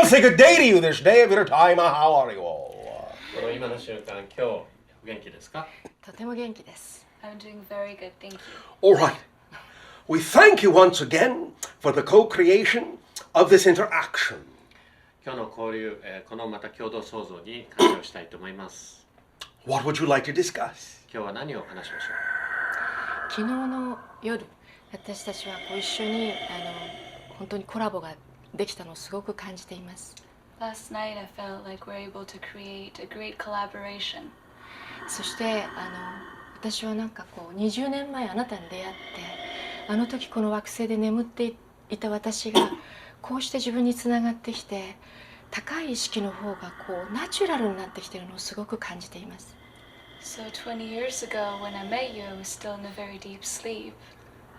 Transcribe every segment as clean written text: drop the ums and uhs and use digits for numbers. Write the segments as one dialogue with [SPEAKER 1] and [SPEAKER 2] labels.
[SPEAKER 1] want to say good day to you this day of your time. How are you all?
[SPEAKER 2] この今の瞬間、今日お元気ですか？
[SPEAKER 3] とても元気です。
[SPEAKER 4] I'm doing very good, thank you.
[SPEAKER 1] All right. We thank you once again for the co-creation of this interaction.
[SPEAKER 2] 今日の交流、このまた共同創造に感謝をしたいと思います。
[SPEAKER 1] What would you like to discuss?
[SPEAKER 2] 今日は何を話しましょ
[SPEAKER 3] 昨日の夜、私たちは一緒に本当にコラボができたのをすごく感じています。
[SPEAKER 4] Last night I felt like we're able to create a great collaboration.
[SPEAKER 3] そして私は20年前あなたに出会って、あの時この惑星で眠っていた私がこうして自分につながってきて、高い意識の方がナチュラルになってきているのをすごく感じています。
[SPEAKER 4] So 20 years ago when I met you, I was still in a very deep sleep.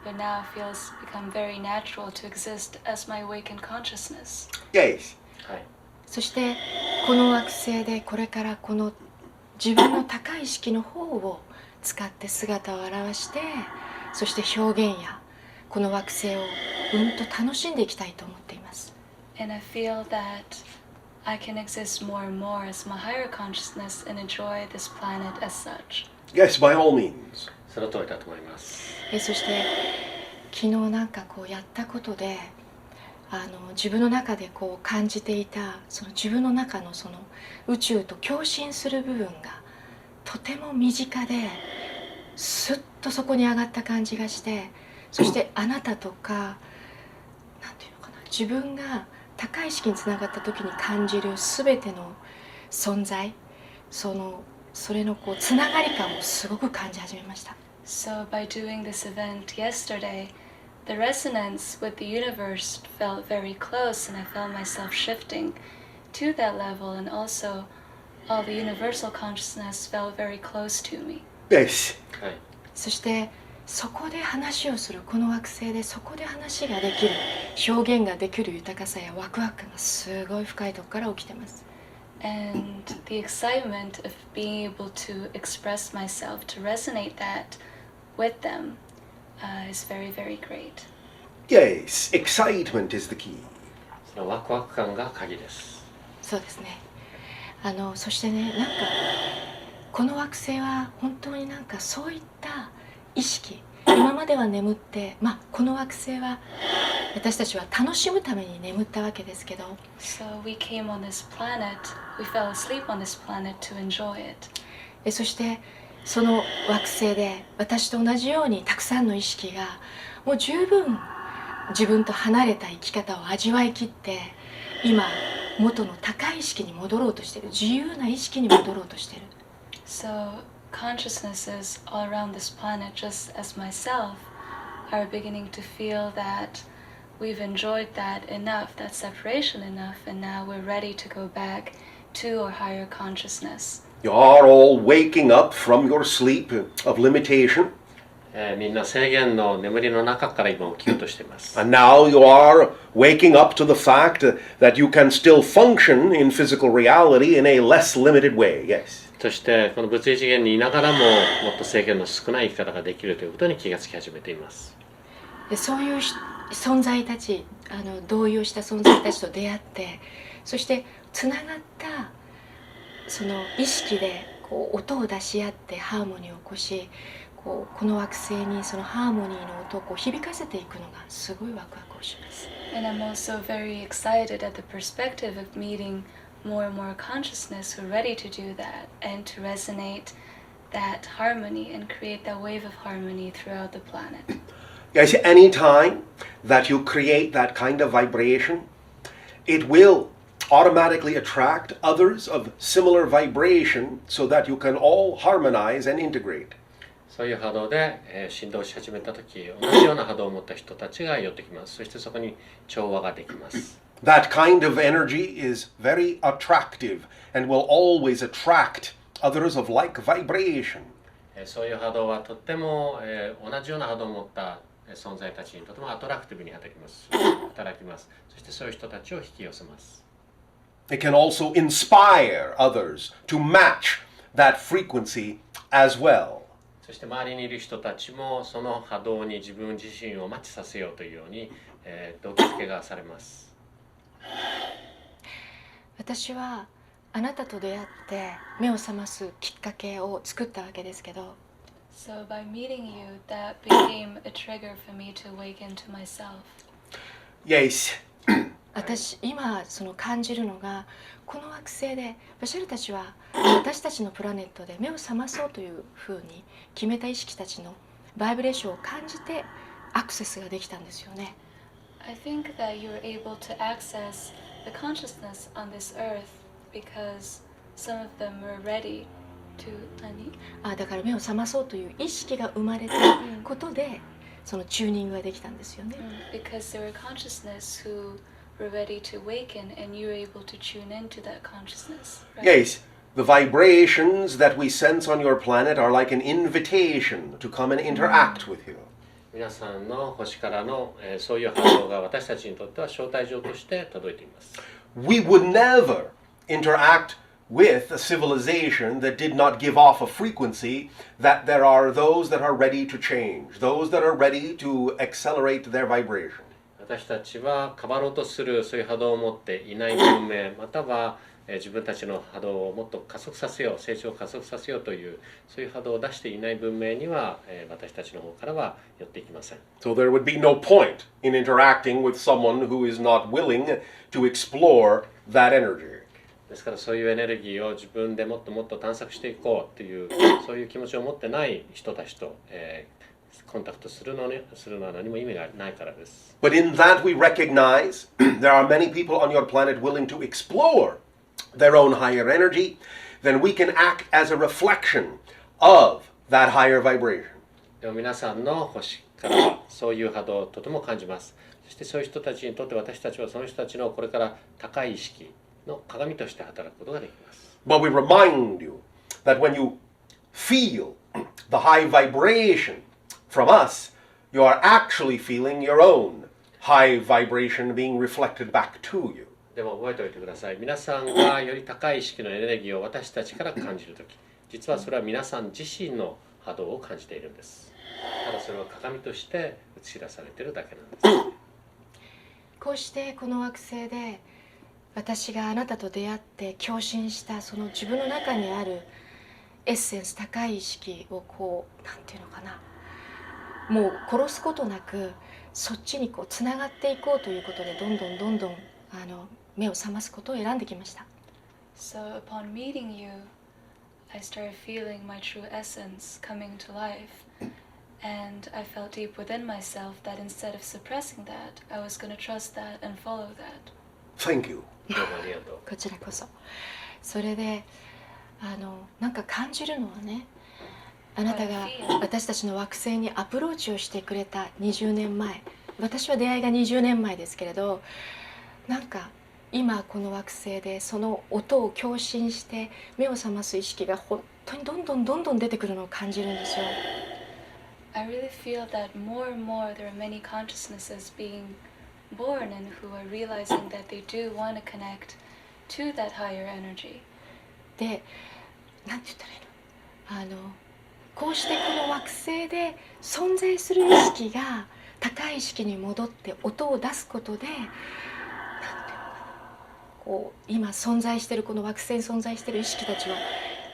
[SPEAKER 4] But now it feels become very natural to exist as my awakened consciousness.
[SPEAKER 1] Yes.
[SPEAKER 2] う。はい。
[SPEAKER 3] そしてこの惑星でこれからこの自分の高い意識の方を使って姿を現して、そして表現やこの惑星をと楽しんでいきたいと思っています。
[SPEAKER 4] And I feel that I can exist more and more as my higher consciousness and enjoy this planet as such.
[SPEAKER 1] Yes, by all means.
[SPEAKER 2] その通りだと思います。
[SPEAKER 3] そして昨日やったことで自分の中で感じていたその自分の中のその宇宙と共振する部分がとても身近で、スッとそこに上がった感じがして、そしてあなたとかなんていうのかな、自分が高い意識につながった時に感じる全ての存在、それのつながり感をすごく感じ始めました。
[SPEAKER 4] So by doing this event yesterday, the resonance with the universe felt very close, and I felt myself shifting to that level, and also all the universal consciousness felt very close to me.
[SPEAKER 1] Yes.
[SPEAKER 2] はい。
[SPEAKER 3] そしてそこで話をする、この惑星でそこで話ができる、表現ができる豊かさやワクワク感がすごい深いところから起きてます。
[SPEAKER 4] And the excitement of being able to express myself, to resonate that with them, is very, very great.
[SPEAKER 1] Yes, excitement is the key.
[SPEAKER 2] そのワクワク感が鍵です。
[SPEAKER 3] そうですね。そしてね、この惑星は本当にそういった意識、今までは眠って、この惑星は私たちは楽しむために眠ったわけですけど、
[SPEAKER 4] So we came on this planet, we fell asleep on this planet to enjoy it.
[SPEAKER 3] そしてその惑星で私と同じようにたくさんの意識がもう十分自分と離れた生き方を味わい切って、今元の高い意識に戻ろうとしている、自由な意識に戻ろうとしている。
[SPEAKER 4] So consciousnesses all around this planet, just as myself, are beginning to feel that we've enjoyed that enough, that separation enough, and now we're ready to go back to our higher consciousness.
[SPEAKER 1] You are all waking up from your sleep of limitation.
[SPEAKER 2] みんな制限の眠りの中から今起きようとしています。
[SPEAKER 1] And now you are waking up to the fact that you can still function in physical reality in a less limited way. Yes.
[SPEAKER 2] そしてこの物理次元にいながらももっと制限の少ない生き方ができるということに気がつき始めています。
[SPEAKER 3] でそういう存在たち、同意をした存在たちと出会って、そしてつながったその意識で音を出し合ってハーモニーを起こし、この惑星にそのハーモニーの音を響かせていくのがすごいワクワクをします。
[SPEAKER 4] And I'm also very excited at the perspective of meeting more and more consciousness who are ready to do that and to resonate that harmony and create that wave of harmony throughout the planet.
[SPEAKER 1] Yes, any time that you create that kind of vibration, it will automatically attract others of similar vibration so that you can all harmonize and integrate.
[SPEAKER 2] そういう波動で、振動し始めたとき、同じような波動を持った人たちが寄ってきます。そしてそこに調和ができます。
[SPEAKER 1] That kind of energy is very attractive and will always attract others of like vibration.
[SPEAKER 2] そういう波動はとっても、同じような波動を持った存在たちにとてもアトラクティブに働きます。そしてそういう人たちを引き寄せます。
[SPEAKER 1] It can also inspire others to match that frequency as well.
[SPEAKER 2] そして周りにいる人たちもその波動に自分自身をマッチさせようというように、動機づけがされます。
[SPEAKER 3] 私はあなたと出会って目を覚ますきっかけを作ったわけですけど、
[SPEAKER 4] So by meeting you, that became a trigger for me to awaken to myself.
[SPEAKER 1] Yes.
[SPEAKER 3] 私今その感じるのが、この惑星でバシャルたちは私たちのプラネットで目を覚まそうというふうに決めた意識たちのバイブレーションを感じてアクセスができたんですよね。
[SPEAKER 4] I think that you were able to access the consciousness on this earth because some of them were ready to
[SPEAKER 3] だから目を覚まそうという意識が生まれたことでそのチューニングができたんですよね。
[SPEAKER 4] Because there were consciousness who were ready to awaken and you were able to tune into that consciousness. Right?
[SPEAKER 1] Yes. The vibrations that we sense on your planet are like an invitation to come and interact with you.
[SPEAKER 2] 皆さんの星からの、そういう反応が私たちにとっては招待状として届いています。
[SPEAKER 1] We would never interact with a civilization that did not give off a frequency that there are those that are ready to change, those that are ready to accelerate their vibration.
[SPEAKER 2] 私たちは変わろうとするそういう波動を持っていない文明、または自分たちの波動をもっと加速させよう、成長を加速させようというそういう波動を出していない文明には私たちの方からは寄っていきません。
[SPEAKER 1] So there would be no point in interacting with someone who is not willing to explore that energy.
[SPEAKER 2] ですからそういうエネルギーを自分でもっともっと探索していこうというそういう気持ちを持ってない人たちと、コンタクトするのは何も意味がないからです。
[SPEAKER 1] But in that we recognize there are many people on your planet willing to explore their own higher energy, then we can act as a reflection of that higher vibration.
[SPEAKER 2] でも皆さんの星からそういう波動をとても感じます。そしてそういう人たちにとって私たちはその人たちのこれから高い意識の鏡として働くことができます。
[SPEAKER 1] But we remind you that when you feel the high vibration from us, you are actually feeling your own high vibration being reflected back to you.
[SPEAKER 2] でも覚えておいてください。皆さんがより高い意識のエネルギーを私たちから感じるとき、実はそれは皆さん自身の波動を感じているんです。ただそれは鏡として映し出されているだけなんです。
[SPEAKER 3] こうしてこの惑星で私があなたと出会って共振したその自分の中にあるエッセンス高い意識をこうなんていうのかな、もう殺すことなくそっちにこうつながっていこうということでどんどん目を覚ますことを選んできました。
[SPEAKER 4] So upon meeting you, I started feeling my true essence coming to life, and I felt deep within myself that instead of suppressing that, I was going to trust that and follow that.
[SPEAKER 1] Thank you.
[SPEAKER 2] どうもありがとう。
[SPEAKER 3] こちらこそ。それでなんか感じるのはね、あなたが私たちの惑星にアプローチをしてくれた20年前、私は出会いが20年前ですけれど、なんか今この惑星でその音を共振して目を覚ます意識が本当にどんどん出てくるのを感じるんですよ。
[SPEAKER 4] I really feel that more and more there are many consciousnesses being born and who are realizing that they do want to connect to that higher energy.
[SPEAKER 3] で、なんて言ったらいいの？こうしてこの惑星で存在する意識が高い意識に戻って音を出すことで、なんていうのかな、こう今存在しているこの惑星に存在している意識たちは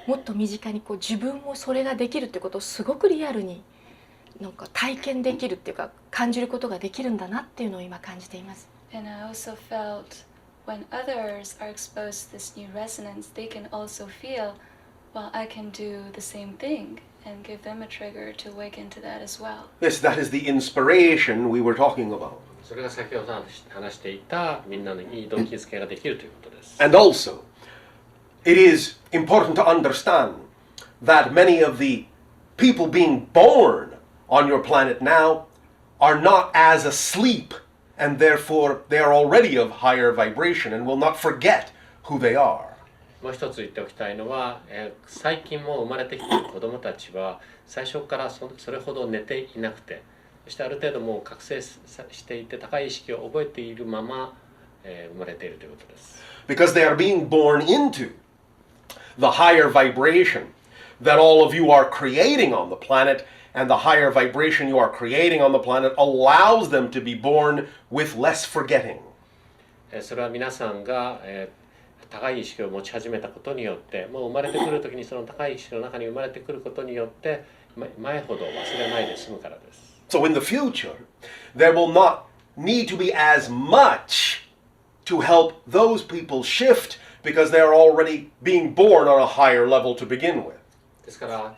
[SPEAKER 3] もっと身近にこう自分もそれができるってことをすごくリアルになんか体験できるっていうか感じることができるんだなっていうのを今感じています。
[SPEAKER 4] And I also felt when others are exposed to this new resonance, they can also feel, well, I can do the same thing and give them a trigger to awaken to that as well.
[SPEAKER 1] Yes, that is the inspiration we were talking about.
[SPEAKER 2] それが先ほど話していたみんなのいい動機づけができるということです。
[SPEAKER 1] And also, it is important to understand that many of the people being born on your planet now are not as asleep, and therefore they are already of higher vibration and will not forget who they are.
[SPEAKER 2] もう一つ言っておきたいのは、最近も生まれてきている子どもたちは最初からそれほど寝ていなくて、そしてある程度もう覚醒していて高い意識を覚えているまま、生まれているということです。
[SPEAKER 1] Because they are being born into the higher vibration that all of you are creating on the planet, and the higher vibration you are creating on the planet allows them to be born with less forgetting.
[SPEAKER 2] それは皆さんが、高い意識を持ち始めたことによって、もう生まれてくる時にその高い意識の中に生まれてくることによって前ほど忘れないで済むからです。
[SPEAKER 1] So in the future, there will not need to be as much to help those people shift because they are already being born on a higher level to begin with.
[SPEAKER 2] ですから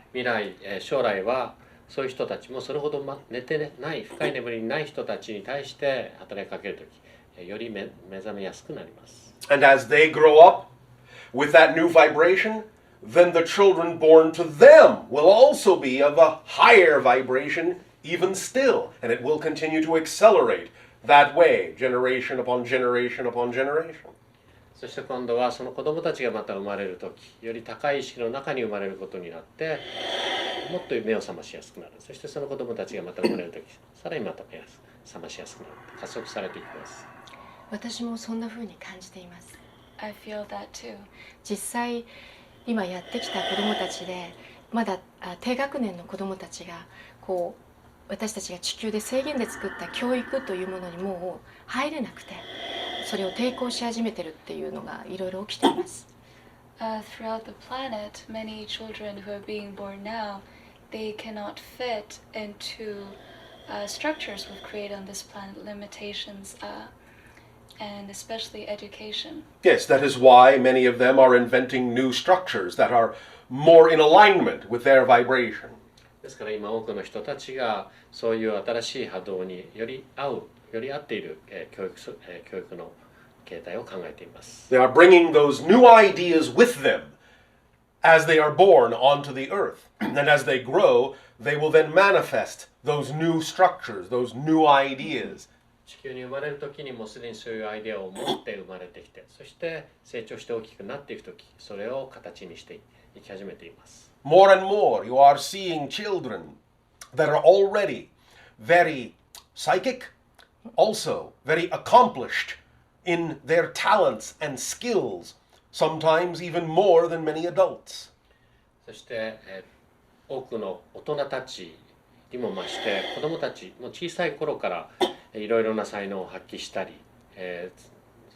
[SPEAKER 2] 将来はそういう人たちもそれほど寝てない深い眠りにない人たちに対して働きかけるときより目覚めやすくなります。
[SPEAKER 1] And as they grow up with that new vibration, then the children born to them will also be of a higher vibration even still, and it will continue to accelerate that way, generation upon generation upon generation.
[SPEAKER 2] そして今度はその子供たちがまた生まれるとき、より高い意識の中に生まれることになって、もっと目を覚ましやすくなる。そしてその子供たちがまた生まれるとき、さらにまた目を覚ましやすくなる。加速されていきます。
[SPEAKER 3] 私もそんな風に感じています。
[SPEAKER 4] I feel that too.
[SPEAKER 3] 実際今やってきた子どもたちでまだ低学年の子どもたちがこう私たちが地球で制限で作った教育というものにもう入れなくて、それを抵抗し始めてるっていうのがいろいろ起きています。
[SPEAKER 4] Throughout the planet, many children who are being born now, they cannot fit into structures we've created on this planet, limitations, and especially education.
[SPEAKER 1] Yes, that is why many of them are inventing new structures that are more in alignment with their vibration.
[SPEAKER 2] ですから今多くの人たちがそういう新しい波動により合っている教育の形態を考えています。
[SPEAKER 1] They are bringing those new ideas with them as they are born onto the earth. And as they grow, they will then manifest those new structures, those new ideas.
[SPEAKER 2] 地球に生まれる時にもうすでにそういうアイデアを持って生まれてきて、そして成長して大きくなっていく時、それを形にしていき始めています。
[SPEAKER 1] More and more, you are seeing children that are already very psychic, also very accomplished in their talents and skills, sometimes even more than many adults.
[SPEAKER 2] そして、多くの大人たちにも増して子どもたちも小さい頃からいろいろな才能を発揮したり、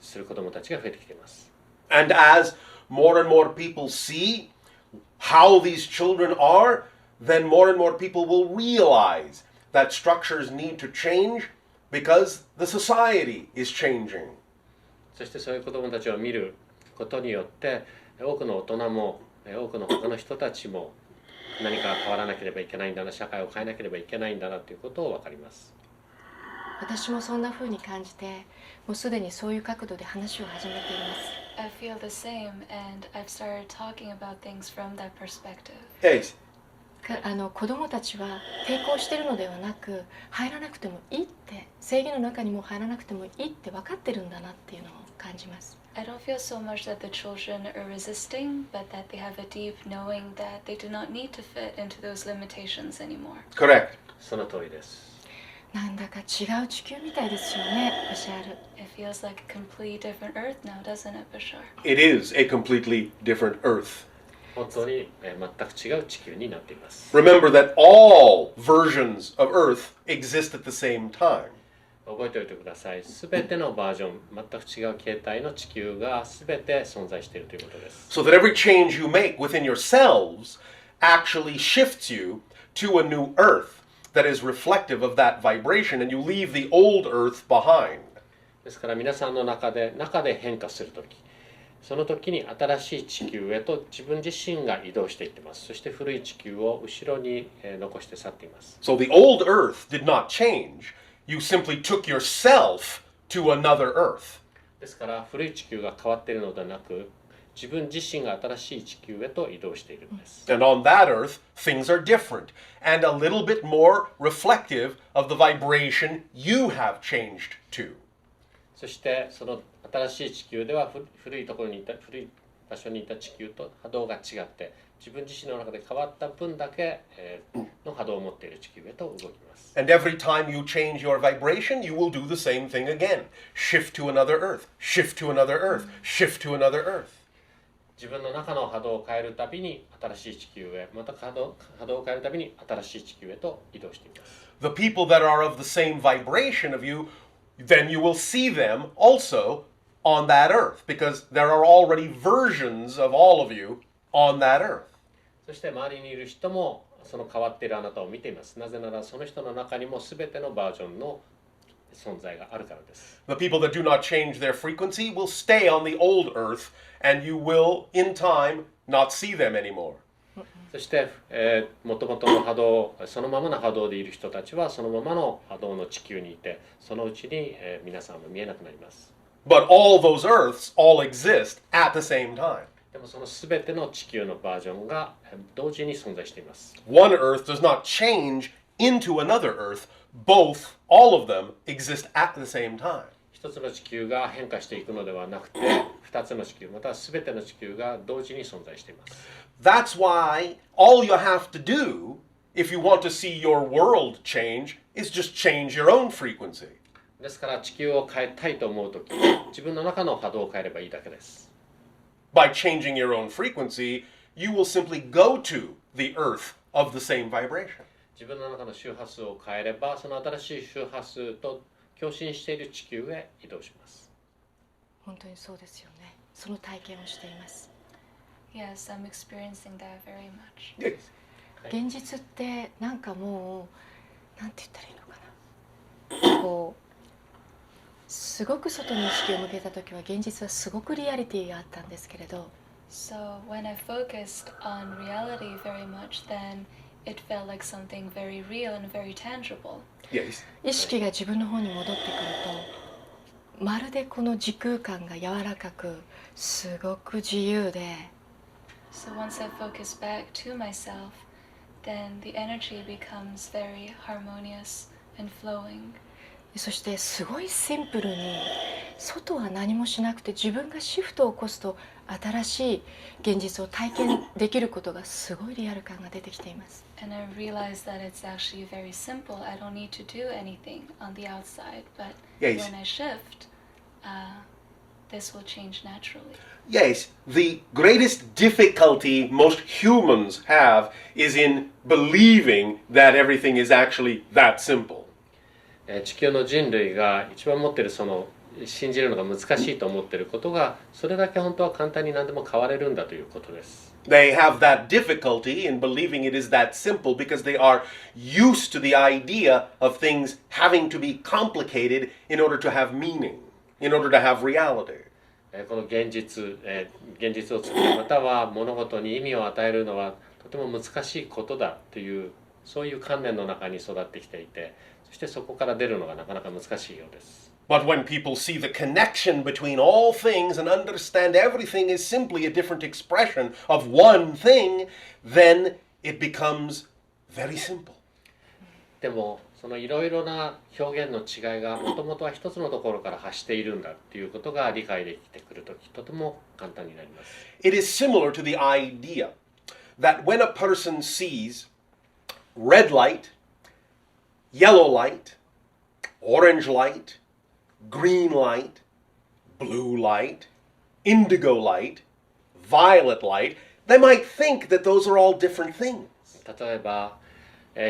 [SPEAKER 2] する子どもたちが増えてきています。
[SPEAKER 1] And as more and more people see how these children are, then more and more people will realize that structures need to change because the society is changing.
[SPEAKER 2] そしてそういう子どもたちを見ることによって多くの大人も多くの他の人たちも何か変わらなければいけないんだな、社会を変えなければいけないんだなということを分かります。
[SPEAKER 3] 私もそんな風に感じて、もうすでにそういう角度で話を始めています。
[SPEAKER 4] I feel the same, and I've started talking about things from that perspective.
[SPEAKER 1] Yes.
[SPEAKER 3] 子どもたちは抵抗しているのではなく、入らなくてもいいって、制限の中にも入らなくてもいいって分かってるんだなっていうのを感じます。
[SPEAKER 4] I don't feel so much that the children are resisting, but that they have a deep knowing that they do not need to fit into those limitations anymore.
[SPEAKER 1] Correct.
[SPEAKER 2] その通りです。
[SPEAKER 3] なんだか違う地球みたいですよね、バシャール。
[SPEAKER 4] It feels like a completely different Earth now, doesn't it, Bashar?
[SPEAKER 1] It is a completely different Earth.
[SPEAKER 2] 本当に全く違う地球になっています。
[SPEAKER 1] Remember that all versions of Earth exist at the same time.
[SPEAKER 2] 覚えておいてください。すべてのバージョン、全く違う形態の地球がすべて存在しているということです。
[SPEAKER 1] So that every change you make within yourselves actually shifts you to a new Earth that is reflective of that vibration, and you leave the old Earth behind.
[SPEAKER 2] ですから皆さんの中で変化するとき、その時に新しい地球へと自分自身が移動していってます。そして古い地球を後ろに残して去っています。
[SPEAKER 1] So the old Earth did not change. You simply took yourself to another Earth.
[SPEAKER 2] ですから古い地球が変わっているのではなく、自分自身が新しい地球へと移動しているんです。
[SPEAKER 1] And on that Earth, things are different and a little bit more reflective of the vibration you have changed to.
[SPEAKER 2] そしてその新しい地球では古い場所にいた地球と波動が違って、自分自身の中で変わった分だけの波動を持っている地球へと動きます。
[SPEAKER 1] And every time you change your vibration, you will do the same thing again. Shift to another Earth, shift to another Earth, shift to another Earth.
[SPEAKER 2] 自分の中の波動を変えるたびに新しい地球へ、また波動を変えるたびに新しい地球へと移動しています。
[SPEAKER 1] The people that are of the same vibration of you, then you will see them also on that earth because there are already versions of all of you on that earth.
[SPEAKER 2] そして周りにいる人もその変わっているあなたを見ています。なぜならその人の中にも全てのバージョンの存在があるからです。
[SPEAKER 1] The people that do not change their frequency will stay on the old earth and you will in time not see them anymore.
[SPEAKER 2] そして、もともとの波動、そのままの波動でいる人たちはそのままの波動の地球にいて、そのうちに、皆さんも見えなくなります。
[SPEAKER 1] But all those earths all exist at the same time.
[SPEAKER 2] でもその全ての地球のバージョンが同時に存在しています。
[SPEAKER 1] One earth does not change into another earth. Both, all of them, exist at the same time.
[SPEAKER 2] 一つの地球が変化していくのではなくて、二つの地球、また全ての地球が同時に存在しています。
[SPEAKER 1] That's why all you have to do if you want to see your world change is just change your own frequency.
[SPEAKER 2] ですから地球を変えたいと思うとき、自分の中の波動を変えればいいだけです。
[SPEAKER 1] By changing your own frequency, you will simply go to the earth of the same vibration.
[SPEAKER 2] 自分の中の周波数を変えれば、その新しい周波数と共振している地球へ移動します。
[SPEAKER 3] 本当にそうですよね。その体験をしています。
[SPEAKER 4] Yes, I'm experiencing that very much.
[SPEAKER 1] Yes.
[SPEAKER 3] 現実ってなんかもうなんて言ったらいいのかな。こうすごく外に意識を向けた時は現実はすごくリアリティがあったんですけれど。
[SPEAKER 4] So when I focused on reality very much, then it felt like something very real and very tangible.
[SPEAKER 1] Yes.
[SPEAKER 3] 意識が自分の方に戻ってくると、まるでこの時空間が柔らかく、すごく自由で。
[SPEAKER 4] So once I focus back to myself, then the energy becomes very harmonious and flowing.
[SPEAKER 3] そしてすごいシンプルに、外は何もしなくて自分がシフトを起こすと新しい現実を体験できることがすごいリアル感が出てきています。
[SPEAKER 4] And I realized that it's actually very simple. I don't need to do anything on the outside, but
[SPEAKER 1] Yes.
[SPEAKER 4] when I shift, this will change naturally.
[SPEAKER 1] Yes, the greatest difficulty most humans have is in believing that everything is actually that simple.
[SPEAKER 2] 地球の人類が一番持っているその信じるのが難しいと思っていることが、それだけ本当は簡単に何でも変われるんだということです。
[SPEAKER 1] They have that difficulty in believing it is that simple because they are used to the idea of things having to be complicated in order to have meaning, in order to have reality.
[SPEAKER 2] この現実を作るまたは物事に意味を与えるのはとても難しいことだという、そういう観念の中に育ってきていて、そしてそこから出るのがなかなか難しいようです。
[SPEAKER 1] But when people see the connection between all things and understand everything is simply a different expression of one thing, then it becomes very simple.
[SPEAKER 2] でもそのいろいろな表現の違いがもともとは一つのところから発しているんだっていうことが理解できてくるとき、とても簡単になります。
[SPEAKER 1] It is similar to the idea that when a person sees red light, yellow light, orange light, green light, blue light, indigo light, violet light, they might think that those are all different things.
[SPEAKER 2] 例えば、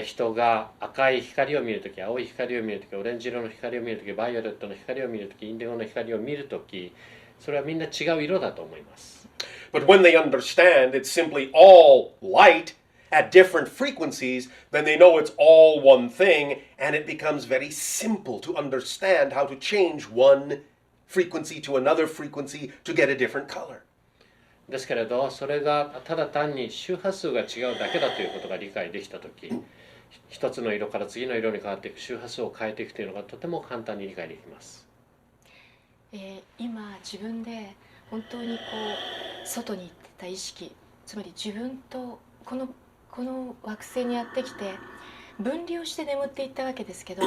[SPEAKER 2] 人が赤い光を見るとき、青い光を見るとき、オレンジ色の光を見るとき、バイオレットの光を見るとき、インディゴの光を見るとき、それはみんな違う色だと思います。
[SPEAKER 1] But when they understand it's simply all light at different frequencies, then they know it's all one thing, and it becomes very simple to understand how to change one frequency to another frequency to get a different color.
[SPEAKER 2] ですけれど、それがただ単に周波数が違うだけだということが理解できたとき、一つの色から次の色に変わっていく、周波数を変えていくというのがとても簡単に理解できます。
[SPEAKER 3] 今自分で本当にこう外に行ってた意識、つまり自分とこの惑星にやってきて分離をして眠っていったわけですけど、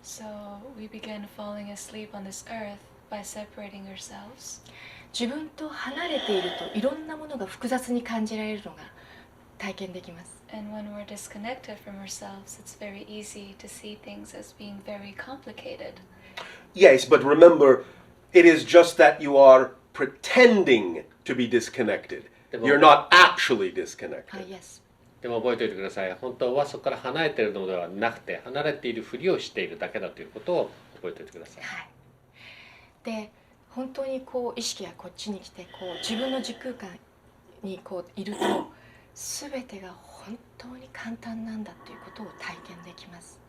[SPEAKER 4] So we began falling asleep on this earth by separating ourselves.
[SPEAKER 3] 自分と離れているといろんなものが複雑に感じられるのが体験できます。
[SPEAKER 4] And when we're disconnected from ourselves, it's very easy to see things as being very complicated.
[SPEAKER 1] Yes, but remember, it is just that you are pretending to be disconnected. You're not actually disconnected.
[SPEAKER 3] Yes.
[SPEAKER 2] でも覚えておいてください。本当はそこから離れているのではなくて、離れているふりをしているだけだということを覚えておいてください。
[SPEAKER 3] はい。で、本当にこう意識がこっちに来てこう自分の時空間にこういると全てが本当に簡単なんだということを体験できます。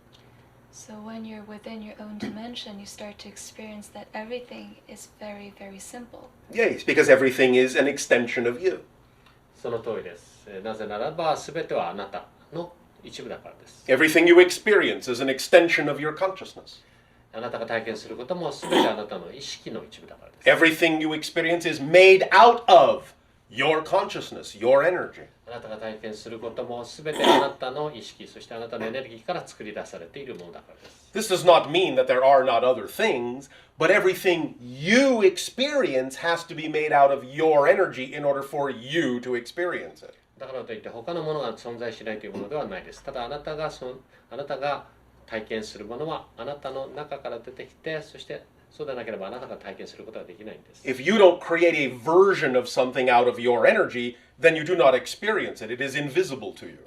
[SPEAKER 4] So when you're within your own dimension, you start to experience that everything is very, very simple.
[SPEAKER 1] Yes, because everything is an extension of you.
[SPEAKER 2] その通りです。なぜならば全てはあなたの一部だからです。
[SPEAKER 1] Everything you experience is an extension of your consciousness.
[SPEAKER 2] あなたが体験することも全てあなたの意識の一部だからです。
[SPEAKER 1] Everything you experience is made out of your consciousness, your energy.
[SPEAKER 2] あなたが体験することも全てあなたの意識、そしてあなたのエネルギーから作り出されているものだからです。
[SPEAKER 1] This does not mean that there are not other things, but everything you experience has to be made out of your energy in order for you to experience it.
[SPEAKER 2] だからといって他のものが存在しないというものではないです。ただあなたが体験するものはあなたの中から出てきて、そしてそうでなければあなたが体験することはできないんです。
[SPEAKER 1] If you don't create a version of something out of your energy, then you do not experience it. It is invisible to you.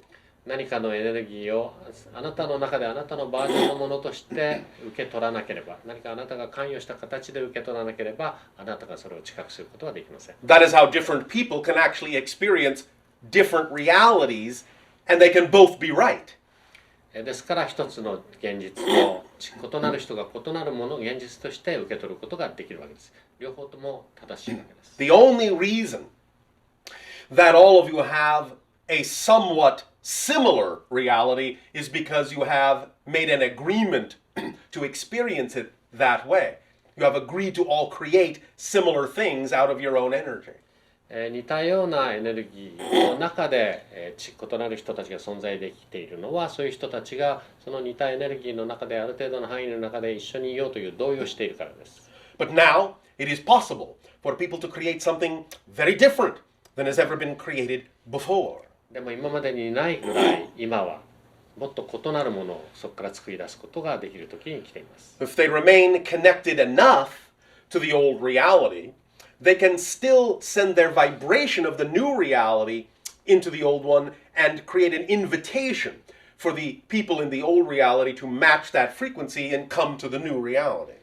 [SPEAKER 2] 何かのエネルギーをあなたの中であなたのバージョンのものとして受け取らなければ、何かあなたが関与した形で受け取らなければ、あなたがそれを知覚することはできません。
[SPEAKER 1] That is how different people can actually experience different realities, and they can both be right.
[SPEAKER 2] ですから一つの現実を異なる人が異なるものを現実として受け取ることができるわけです。両方とも正しいわけです。
[SPEAKER 1] The only reason that all of you have a somewhat similar reality is because you have made an agreement to experience it that way. You have agreed to all create similar things out of your own energy.
[SPEAKER 2] 似たようなエネルギーの中で異なる人たちが存在できているのは、そういう人たちがその似たエネルギーの中である程度の範囲の中で一緒にいようという同意をしているからです。
[SPEAKER 1] But now it is possible for people to create something very different than has ever been created before.
[SPEAKER 2] でも今までにないぐらい今はもっと異なるものをそこから作り出すことができる時に来ています。
[SPEAKER 1] If they remain connected enough to the old reality, they can still send their vibration of the new reality into the old one and create an invitation for the people in the old reality to match that frequency and come to the new reality.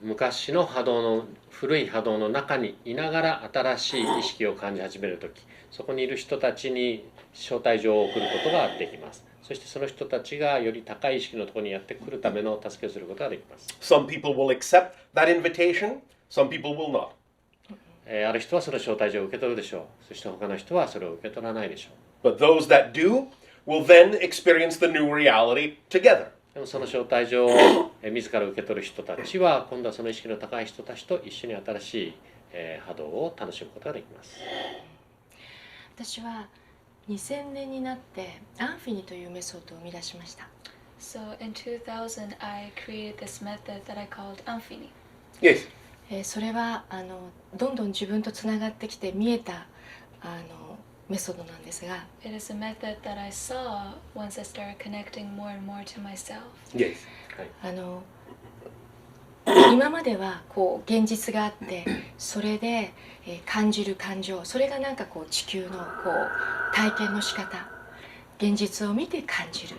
[SPEAKER 2] 昔の波動の古い波動の中にいながら新しい意識を感じ始めるとき、そこにいる人たちに招待状を送ることができます。そしてその人たちがより高い意識のところにやってくるための助けをすることができます。
[SPEAKER 1] Some people will accept that invitation, some people will not.
[SPEAKER 2] ある人はその招待状を受け取るでしょう。そして他の人はそれを受け取らないでしょう。
[SPEAKER 1] But those that do will then experience the new reality together.
[SPEAKER 2] でもその招待状を自ら受け取る人たちは今度はその意識の高い人たちと一緒に新しい波動を楽しむことができます。
[SPEAKER 3] 私は2000年になってアンフィニというメソッドを生み出しました。
[SPEAKER 4] So in 2000, I created this method that I called Amphini.
[SPEAKER 1] Yes.
[SPEAKER 3] それはどんどん自分とつながってきて見えたメソッドなんですが、
[SPEAKER 4] It is a method that I saw once I started connecting more and more to myself.
[SPEAKER 1] Yes.
[SPEAKER 3] 今まではこう現実があってそれで感じる感情、それがなんかこう地球のこう体験の仕方、現実を見て感じる、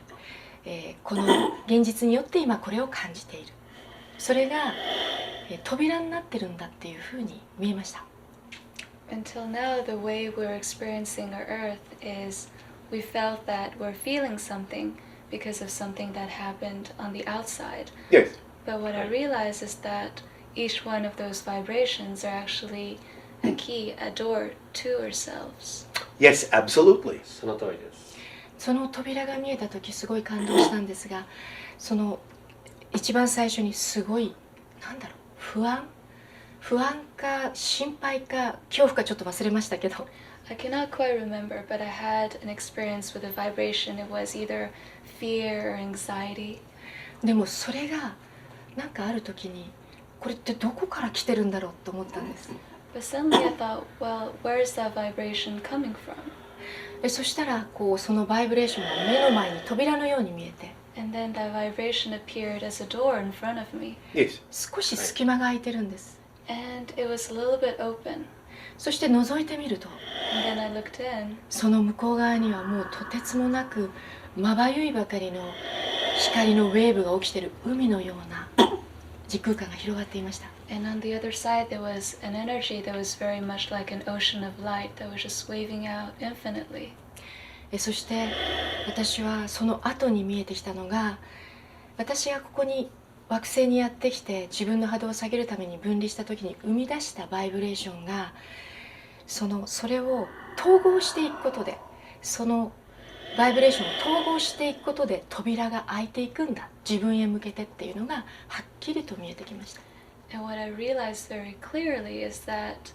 [SPEAKER 3] この現実によって今これを感じている、それが扉になってるんだっていうふうに見えました。
[SPEAKER 4] Until now, the way we're experiencing our earth is we felt that we're feeling something because of something that happened on the outside.
[SPEAKER 1] Yes.
[SPEAKER 4] But what I realized is that each one of those vibrations are actually a key, a door to ourselves.
[SPEAKER 1] Yes, absolutely.
[SPEAKER 2] その通りです。
[SPEAKER 3] その扉が見えた時すごい感動したんですが、その一番最初にすごい不安か心配か恐怖かちょっと忘れましたけど、
[SPEAKER 4] I cannot quite remember, but I had an experience with a vibration. It was either fear or anxiety.
[SPEAKER 3] でもそれがなんかある時にこれってどこから来てるんだろうと思ったんです。
[SPEAKER 4] But suddenly I thought, well, where is that vibration coming from?
[SPEAKER 3] そしたらこうそのバイブレーションが目の前に扉のように見えて、
[SPEAKER 4] And then that vibration appeared as a door in front of me.
[SPEAKER 1] Yes.
[SPEAKER 3] 少し隙間が空いてるんです。
[SPEAKER 4] And it was a little bit open.
[SPEAKER 3] そして覗いてみると、
[SPEAKER 4] And then I looked in.
[SPEAKER 3] その向こう側にはもうとてつもなくまばゆいばかりの光のウェーブが起きている海のような時空間が広がっていました。
[SPEAKER 4] And on the other side, there was an energy that was very much like an ocean of light that was just waving out infinitely.
[SPEAKER 3] そして私はその後に見えてきたのが、私がここに惑星にやってきて自分の波動を下げるために分離した時に生み出したバイブレーションが、それを統合していくことで、そのバイブレーションを統合していくことで扉が開いていくんだ、自分へ向けてっていうのがはっきりと見えてきました。
[SPEAKER 4] And what I realized very clearly is that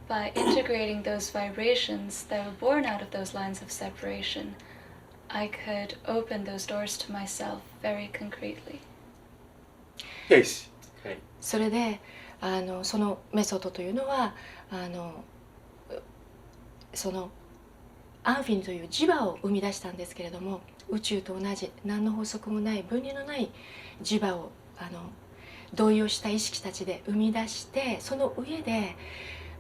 [SPEAKER 4] by integrating those vibrations that were born out of those lines of separation, I could open those doors to myself very concretely.
[SPEAKER 1] Yes.
[SPEAKER 3] それでそのメソッドというのはそのアンフィンという磁場を生み出したんですけれども、宇宙と同じ何の法則もない分離のない磁場を同意をした意識たちで生み出して、その上で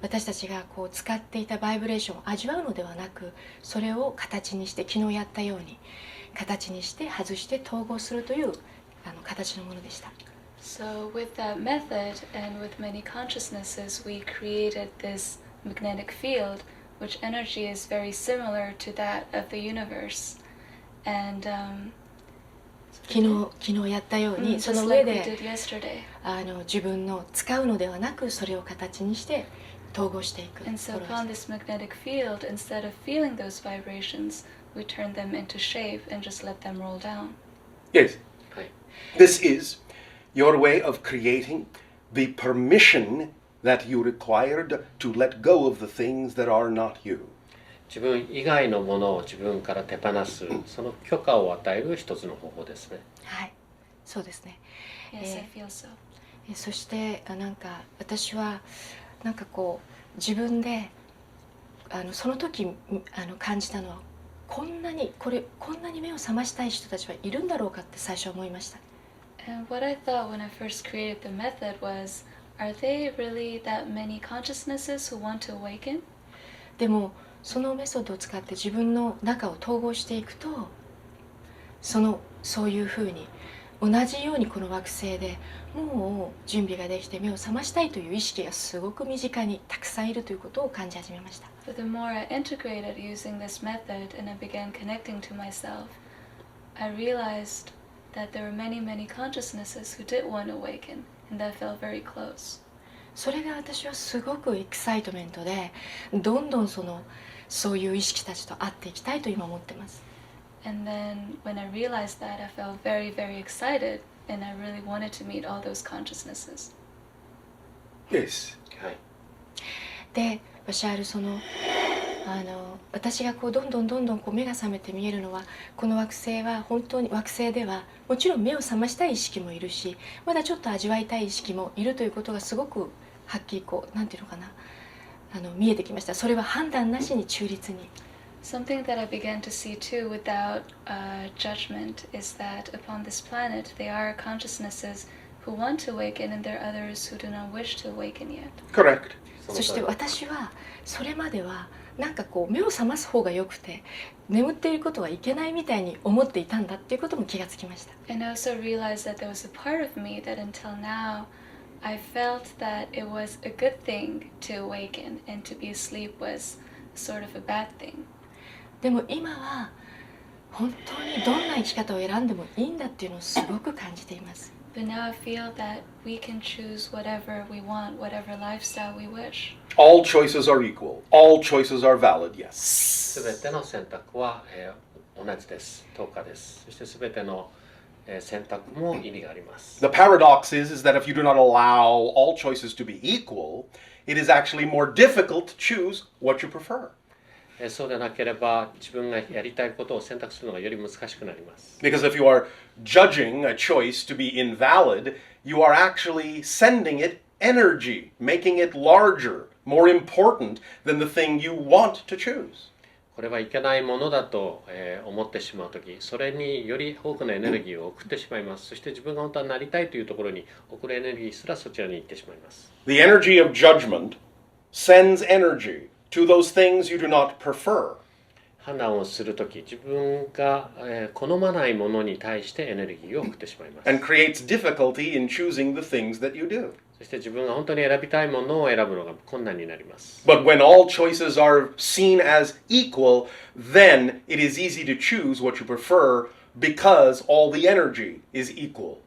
[SPEAKER 3] 私たちがこう使っていたバイブレーションを味わうのではなく、それを形にして、昨日やったように形にして外して統合するという形のものでした。
[SPEAKER 4] So with that method and with many consciousnesses, we created this magnetic field, which energy is very similar to that of the universe. And
[SPEAKER 3] 昨日やったように、その
[SPEAKER 4] just
[SPEAKER 3] 上
[SPEAKER 4] like we
[SPEAKER 3] で
[SPEAKER 4] did yesterday.
[SPEAKER 3] 自分の使うのではなく、それを形にして統合していく。
[SPEAKER 4] And so upon this magnetic field, instead of feeling those vibrations, we turn them into shape and just let them roll down.
[SPEAKER 1] Yes.
[SPEAKER 2] はい。
[SPEAKER 1] This is your way of creating the permission that you required to let go of the things that are not you.
[SPEAKER 2] 自分以外のものを自分から手放す、その許可を与える一つの方法ですね。
[SPEAKER 3] はい、そうですね。
[SPEAKER 4] Yes, I feel so.
[SPEAKER 3] そして私はこう自分でその時感じたのは、こんなに目を覚ましたい人たちはいるんだろうかって最初思いました。
[SPEAKER 4] And what I thought when I first created the method was, are they really that many consciousnesses who want to awaken?
[SPEAKER 3] でもそのメソッドを使って自分の中を統合していくと、そういうふうに同じようにこの惑星でもう準備ができて目を覚ましたいという意識がすごく身近にたくさんいるということを感じ始めました。
[SPEAKER 4] But the more I integrated using this method and I began connecting to myself, I realized that there were many, many consciousnesses who did want to awaken, and that felt very close.
[SPEAKER 3] それが私はすごくエキサイトメントで、どんどんそういう意識たちと会っていきたいと今思ってます。
[SPEAKER 4] And then when I realized that, I felt very, very excited, and I really wanted to meet all those consciousnesses.
[SPEAKER 1] Yes.
[SPEAKER 2] はい。
[SPEAKER 3] で、バシャール私がどんどん目が覚めて見えるのは、この惑星は本当に惑星ではもちろん目を覚ましたい意識もいるし、まだちょっと味わいたい意識もいるということがすごくはっきりなんていうのかな、見えてきました。それは判断なしに中立に。
[SPEAKER 4] Something that I began to see too without judgment is that upon this planet there are consciousnesses who want to awaken and there are others who do not wish to awaken yet.
[SPEAKER 1] Correct.
[SPEAKER 3] そして私はそれまでは目を覚ます方がよくて、眠っていることはいけないみたいに思っていたんだっていうことも気がつきました。
[SPEAKER 4] And I also realized that there was a part of me that until now I felt that it was a good thing to awaken and to be asleep was sort of a bad thing.
[SPEAKER 3] でも今は本当にどんな生き方を選んでもいいんだっていうのをすごく感じています。
[SPEAKER 4] But now I feel that we can choose whatever we want, whatever lifestyle we wish.
[SPEAKER 1] All choices are equal. All choices are valid, yes.
[SPEAKER 2] すべての選択は、同じです。等価です。そしてすべての、選択も意味があります。
[SPEAKER 1] The paradox is that if you do not allow all choices to be equal, it is actually more difficult to choose what you prefer.
[SPEAKER 2] そうでなければ自分がやりたいことを選択するのがより難しくなります。
[SPEAKER 1] Because if you are judging a choice to be invalid, you are actually sending it energy, making it larger, more important than the thing you want to choose.
[SPEAKER 2] これはいけないものだと、思ってしまうとき、それにより多くのエネルギーを送ってしまいます。そして自分が本当はなりたいというところに送るエネルギーすらそちらに行ってしまいます。
[SPEAKER 1] The energy of judgment sends energy to those things you do not prefer.
[SPEAKER 2] 判断をするとき、自分が、好まないものに対してエネルギーを送ってしまいます。
[SPEAKER 1] And creates difficulty in choosing the things that you do.
[SPEAKER 2] そして自分が本当に選びたいものを選ぶのが困難になります。
[SPEAKER 1] But when all choices are seen as equal, then it is easy to choose what you prefer because all the energy is equal.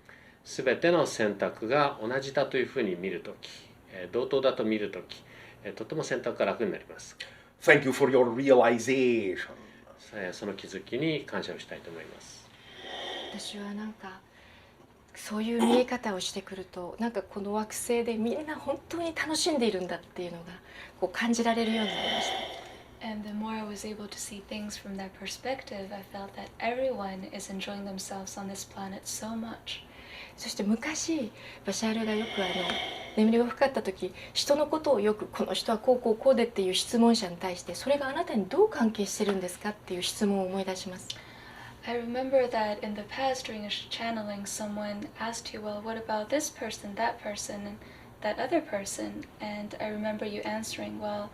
[SPEAKER 2] すべての選択が同じだというふうに見るとき、同等だと見るとき、とても選択が楽になります。
[SPEAKER 1] Thank you for your realization.
[SPEAKER 2] その気づきに感謝をしたいと思います。
[SPEAKER 3] 私はなんかそういう見え方をしてくると、なんかこの惑星でみんな本当に楽しんでいるんだっていうのがこう感じられるようになりました。
[SPEAKER 4] And the more I was able to see things from that perspective, I felt that everyone is enjoying themselves on this planet so much.
[SPEAKER 3] そして昔バシャールがよく眠りが深かった時、人のことをよくこの人はこうこうこうでっていう質問者に対して、それがあなたにどう関係してるんですかっていう質問を思い出します。
[SPEAKER 4] I remember that in the past during a channeling, someone asked you, well, what about this person, and that other person? And I remember you answering, well,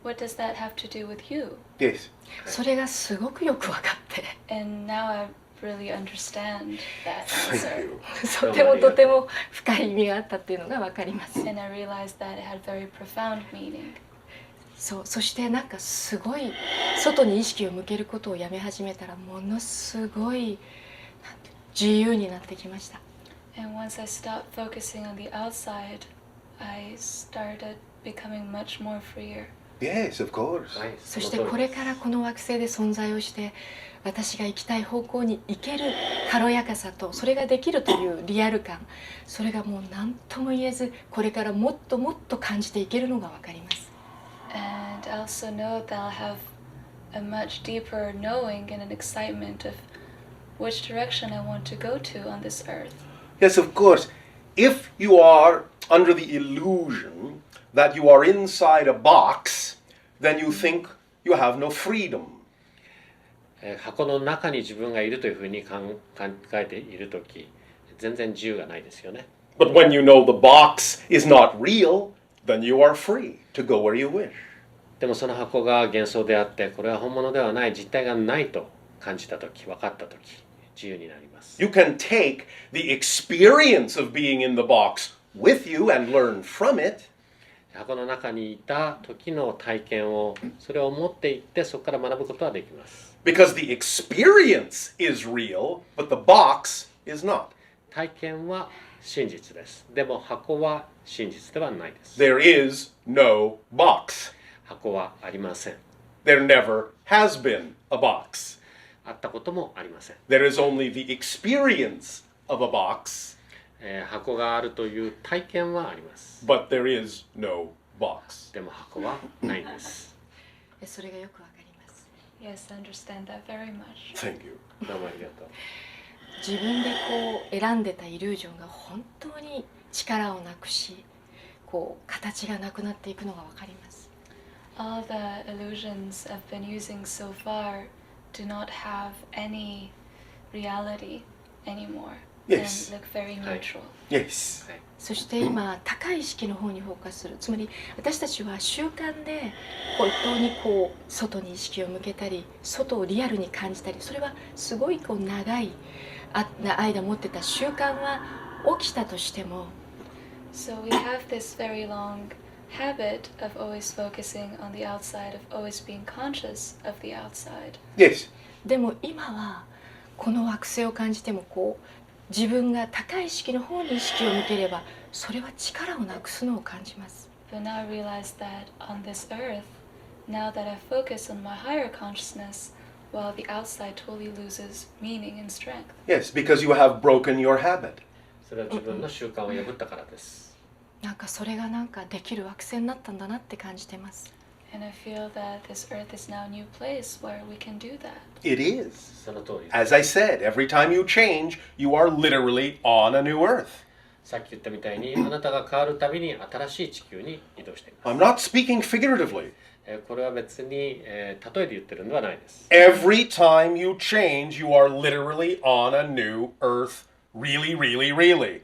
[SPEAKER 4] what does that have to do with you?
[SPEAKER 1] Yes.
[SPEAKER 3] それがすごくよく分かって
[SPEAKER 4] And now I really understand that
[SPEAKER 1] Thank
[SPEAKER 4] answer.
[SPEAKER 1] you.
[SPEAKER 3] とても深い意味があったっていうのが分かります。
[SPEAKER 4] And I realized that it had very profound meaning.
[SPEAKER 3] そしてなんかすごい外に意識を向けることをやめ始めたら、ものすごい自由になってきました。
[SPEAKER 4] And once I stopped focusing on the outside, I started becoming much more freer.
[SPEAKER 1] Yes, of course.
[SPEAKER 2] はい、
[SPEAKER 3] そしてこれからこの惑星で存在をして、私が行きたい方向に行ける軽やかさと、それができるというリアル感、それがもう何とも言えず、これからもっともっと感じていけるのが分かります。
[SPEAKER 4] And I also know that I'll have a much deeper knowing and an excitement of which direction I want to go to on this earth.
[SPEAKER 1] Yes, of course. If you are under the illusion that you are inside a box, then you think you have no freedom.
[SPEAKER 2] 箱の中に自分がいるというふうに考えているとき、全然自由がないですよね。
[SPEAKER 1] But when you know the box is not real, then you are free to go where you wish.
[SPEAKER 2] でもその箱が幻想であって、これは本物ではない、実体がないと感じたとき、分かったとき、自由になります。
[SPEAKER 1] You can take the experience of being in the box with you and learn from it.
[SPEAKER 2] 箱の中にいた時の体験を、それを持っていって、そこから学ぶことはできます。
[SPEAKER 1] Because the experience is real, but the box is not.
[SPEAKER 2] 体験は真実です。でも箱は真実ではないです。
[SPEAKER 1] There is no box.
[SPEAKER 2] 箱はありません。
[SPEAKER 1] There never has been a box.
[SPEAKER 2] あったこともありません。
[SPEAKER 1] There is only the experience of a box,
[SPEAKER 2] 箱があるという体験はあります。
[SPEAKER 1] but there is no box.
[SPEAKER 2] でも箱はないんです。
[SPEAKER 3] それがよくわかります。
[SPEAKER 4] Yes, I understand that very much.
[SPEAKER 1] Thank you.
[SPEAKER 2] どうもありがとう。
[SPEAKER 3] 自分でこう選んでたイリュージョンが本当に力をなくし、こう形がなくなっていくのがわかります。
[SPEAKER 4] All the illusions I've been using so far do not have any reality anymore.
[SPEAKER 1] Yes.
[SPEAKER 4] And look very neutral.
[SPEAKER 1] Yes.
[SPEAKER 3] そして今高い意識の方にフォーカスする、つまり私たちは習慣で本当にこう外に意識を向けたり、外をリアルに感じたり、それはすごいこう長い間持ってた習慣は起きたとしても、
[SPEAKER 4] So we have this very long habit of always focusing on the outside, of always being conscious of the outside.
[SPEAKER 1] Yes.
[SPEAKER 3] でも今はこの惑星を感じてもこう自分が高い意識の方に意識を向ければ、それは力をなくすのを感じます。
[SPEAKER 4] But now I realize that on this earth, now that I focus on my higher consciousness, well, the outside totally loses meaning and strength.
[SPEAKER 1] Yes, because you have broken your habit.
[SPEAKER 2] それは自分の習慣を破ったからです。
[SPEAKER 3] なんかそれがなんかできる惑星になったんだなって感じてます。
[SPEAKER 4] And I feel that this earth is now a new place where we can do that.
[SPEAKER 1] It is.
[SPEAKER 2] その通り。
[SPEAKER 1] As I said, every time you change, you are literally on a new earth.
[SPEAKER 2] さっき言ったみたいに、あなたが変わるたびに新しい地球に移動していま
[SPEAKER 1] I'm not speaking figuratively.
[SPEAKER 2] す。これは別に、例えで言ってるんではないです。
[SPEAKER 1] Every time you change, you are literally on a new earth. Really, really, really.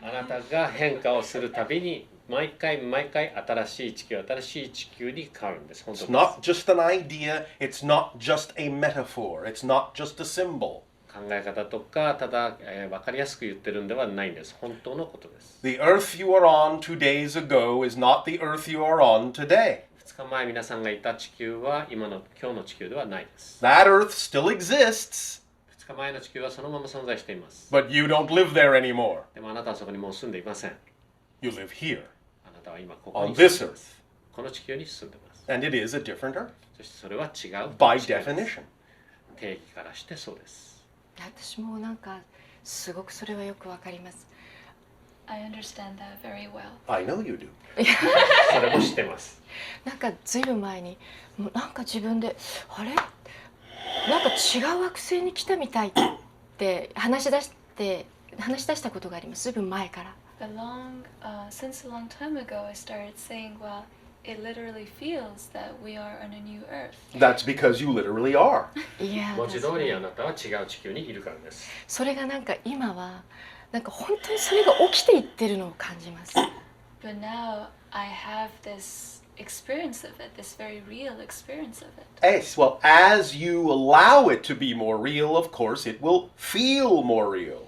[SPEAKER 2] あなたが変化をするたびに、毎回新しい地球に変わるんです。本当
[SPEAKER 1] It's
[SPEAKER 2] です。
[SPEAKER 1] not just an idea. It's not just a metaphor. It's not just a symbol.
[SPEAKER 2] 考え方とかただ、分かりやすく言ってるんではないんです。本当のことです。
[SPEAKER 1] The earth you are on 2 days ago is not the earth you are on today.
[SPEAKER 2] 2日前皆さんがいた地球は今の今日の地球ではないです。
[SPEAKER 1] That earth still exists,
[SPEAKER 2] 2日前の地球はそのまま存在しています。
[SPEAKER 1] but you don't live there anymore.
[SPEAKER 2] でもあなたはそこにもう住んでいません。
[SPEAKER 1] You live here,
[SPEAKER 2] あなたは今ここ
[SPEAKER 1] on
[SPEAKER 2] に
[SPEAKER 1] this
[SPEAKER 2] 住んでいます。
[SPEAKER 1] earth.
[SPEAKER 2] この地球に住んでいます。
[SPEAKER 1] And it is a different earth,
[SPEAKER 2] そしてそれは違う
[SPEAKER 1] by
[SPEAKER 2] 地球です。
[SPEAKER 1] definition.
[SPEAKER 2] 定義からしてそうです。
[SPEAKER 3] 私もなんかすごくそれはよくわかります。
[SPEAKER 4] I understand that very well.
[SPEAKER 1] I know you do.
[SPEAKER 2] それも知ってます。
[SPEAKER 3] なんかずいぶん前にもうなんか自分であれなんか違う惑星に来たみたいって話し出したことがあります。ずいぶん前から。
[SPEAKER 4] Since a long time ago, I started saying, well, it literally feels that we are on a new earth.
[SPEAKER 1] That's because you literally are.
[SPEAKER 3] いや
[SPEAKER 2] 文字通りあなたは違う地球にいるからです。
[SPEAKER 3] それがなんか今はなんか本当にそれが起きていってるのを感じます。
[SPEAKER 4] But now I have this experience of it, this very real experience of it.
[SPEAKER 1] Yes, well, as you allow it to be more real, of course, it will feel more real.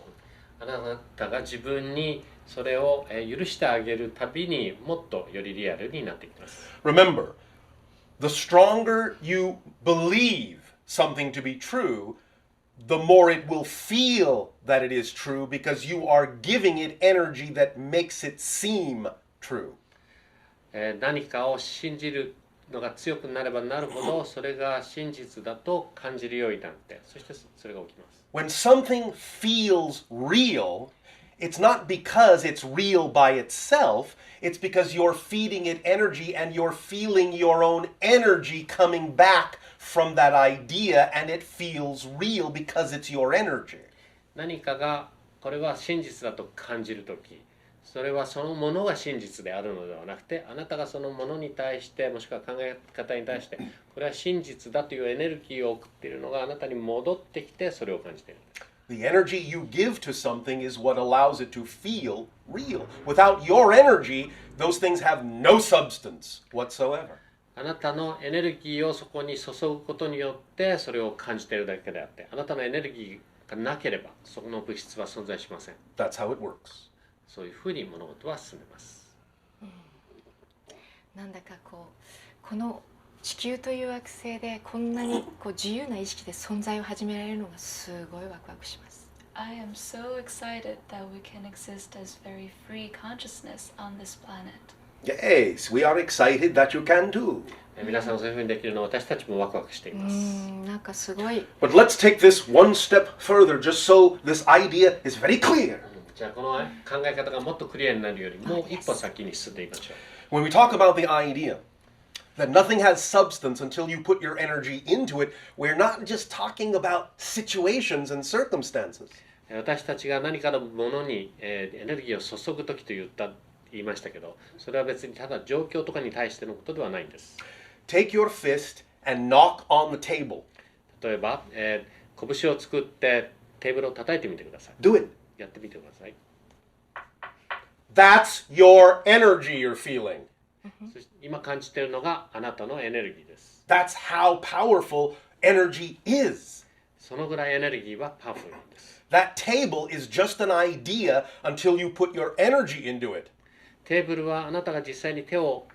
[SPEAKER 2] あなたが自分にそれを許してあげるたびにもっとよりリアルになっていきます。
[SPEAKER 1] Remember, the stronger you believe something to be true, the more it will feel that it is true because you are giving it energy that makes it seem true.
[SPEAKER 2] 何かを信じるのが強くなればなるほどそれが真実だと感じるようになって、そしてそれが起きます。
[SPEAKER 1] When something feels real, it's not because it's real by itself, it's because you're feeding it energy and you're feeling your own energy coming back from that idea, and it feels real because it's your energy.
[SPEAKER 2] 何かがこれは真実だと感じるとき、それはそのものが真実であるのではなくて、あなたがそのものに対してもしくは考え方に対してこれは真実だというエネルギーを送っているのがあなたに戻ってきてそれを感じている。
[SPEAKER 1] The energy you give to something is what allows it to feel real. Without your energy, those things have no substance whatsoever.
[SPEAKER 2] あなたのエネルギーをそこに注ぐことによってそれを感じているだけであって、あなたのエネルギーがなければその物質は存在しません。
[SPEAKER 1] That's how it works.
[SPEAKER 2] そういうふうに物事は進んでます。
[SPEAKER 3] なんだかこの地球という惑星でこんなに自由な意識で存在を始められるのがすごいワクワクします。
[SPEAKER 4] I am so excited that we can exist as very free consciousness on this planet.
[SPEAKER 1] Yes, we are excited that you can too.
[SPEAKER 2] 皆さんそういうふうにできるのを私たちもワクワクしています。
[SPEAKER 3] なんかすごい。
[SPEAKER 1] But let's take this one step further just so this idea is very clear.
[SPEAKER 2] じゃあこの考え方がもっとクリアになるよりも一歩先に進んでいきましょう。
[SPEAKER 1] When we talk about the idea that nothing has substance until you put your energy into it, we're not just talking about situations and circumstances.
[SPEAKER 2] 私たちが何かのものにエネルギーを注ぐときと言いましたけど、それは別にただ状況とかに対してのことではないんです。
[SPEAKER 1] Take your fist and knock on the table.
[SPEAKER 2] 例えば、拳を作ってテーブルを叩いてみてください。
[SPEAKER 1] Do it.
[SPEAKER 2] やってみてください。
[SPEAKER 1] That's your energy you're feeling.
[SPEAKER 2] そして今感じているのがあなたのエネルギーです。
[SPEAKER 1] That's how powerful energy is.
[SPEAKER 2] そのぐらいエネルギーはパワフルなんです。
[SPEAKER 1] That table is just an idea until you put your energy into it.
[SPEAKER 2] テーブルはあなたが実際に手を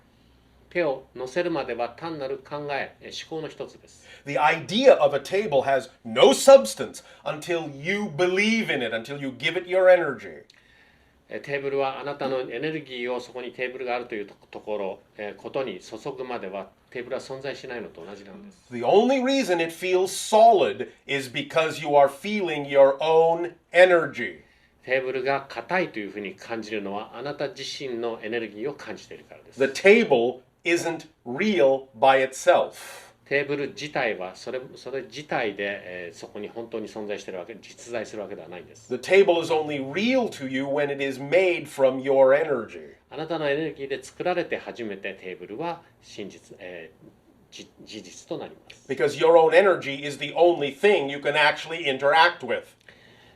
[SPEAKER 2] 乗せるまでは単なる考え、思考の一つです。
[SPEAKER 1] The idea of a table has no substance until you believe in it, until you give it your energy.
[SPEAKER 2] テーブルはあなたのエネルギーをそこにテーブルがあるというところ、ことに注ぐまではテーブルは存在しないのと同じなんです。
[SPEAKER 1] The only reason it feels solid is because you are feeling your own energy.
[SPEAKER 2] テーブルが硬いというふうに感じるのはあなた自身のエネルギーを感じているからです。
[SPEAKER 1] The table isn't real by itself.
[SPEAKER 2] テーブル自体はそれ自体で、そこに本当に存在しているわけ、実在するわけではないんです。
[SPEAKER 1] The table is only real to you when it is made from your energy.
[SPEAKER 2] あなたのエネルギーで作られて初めてテーブルは真実、事実となります。
[SPEAKER 1] Because your own energy is the only thing you can actually interact with.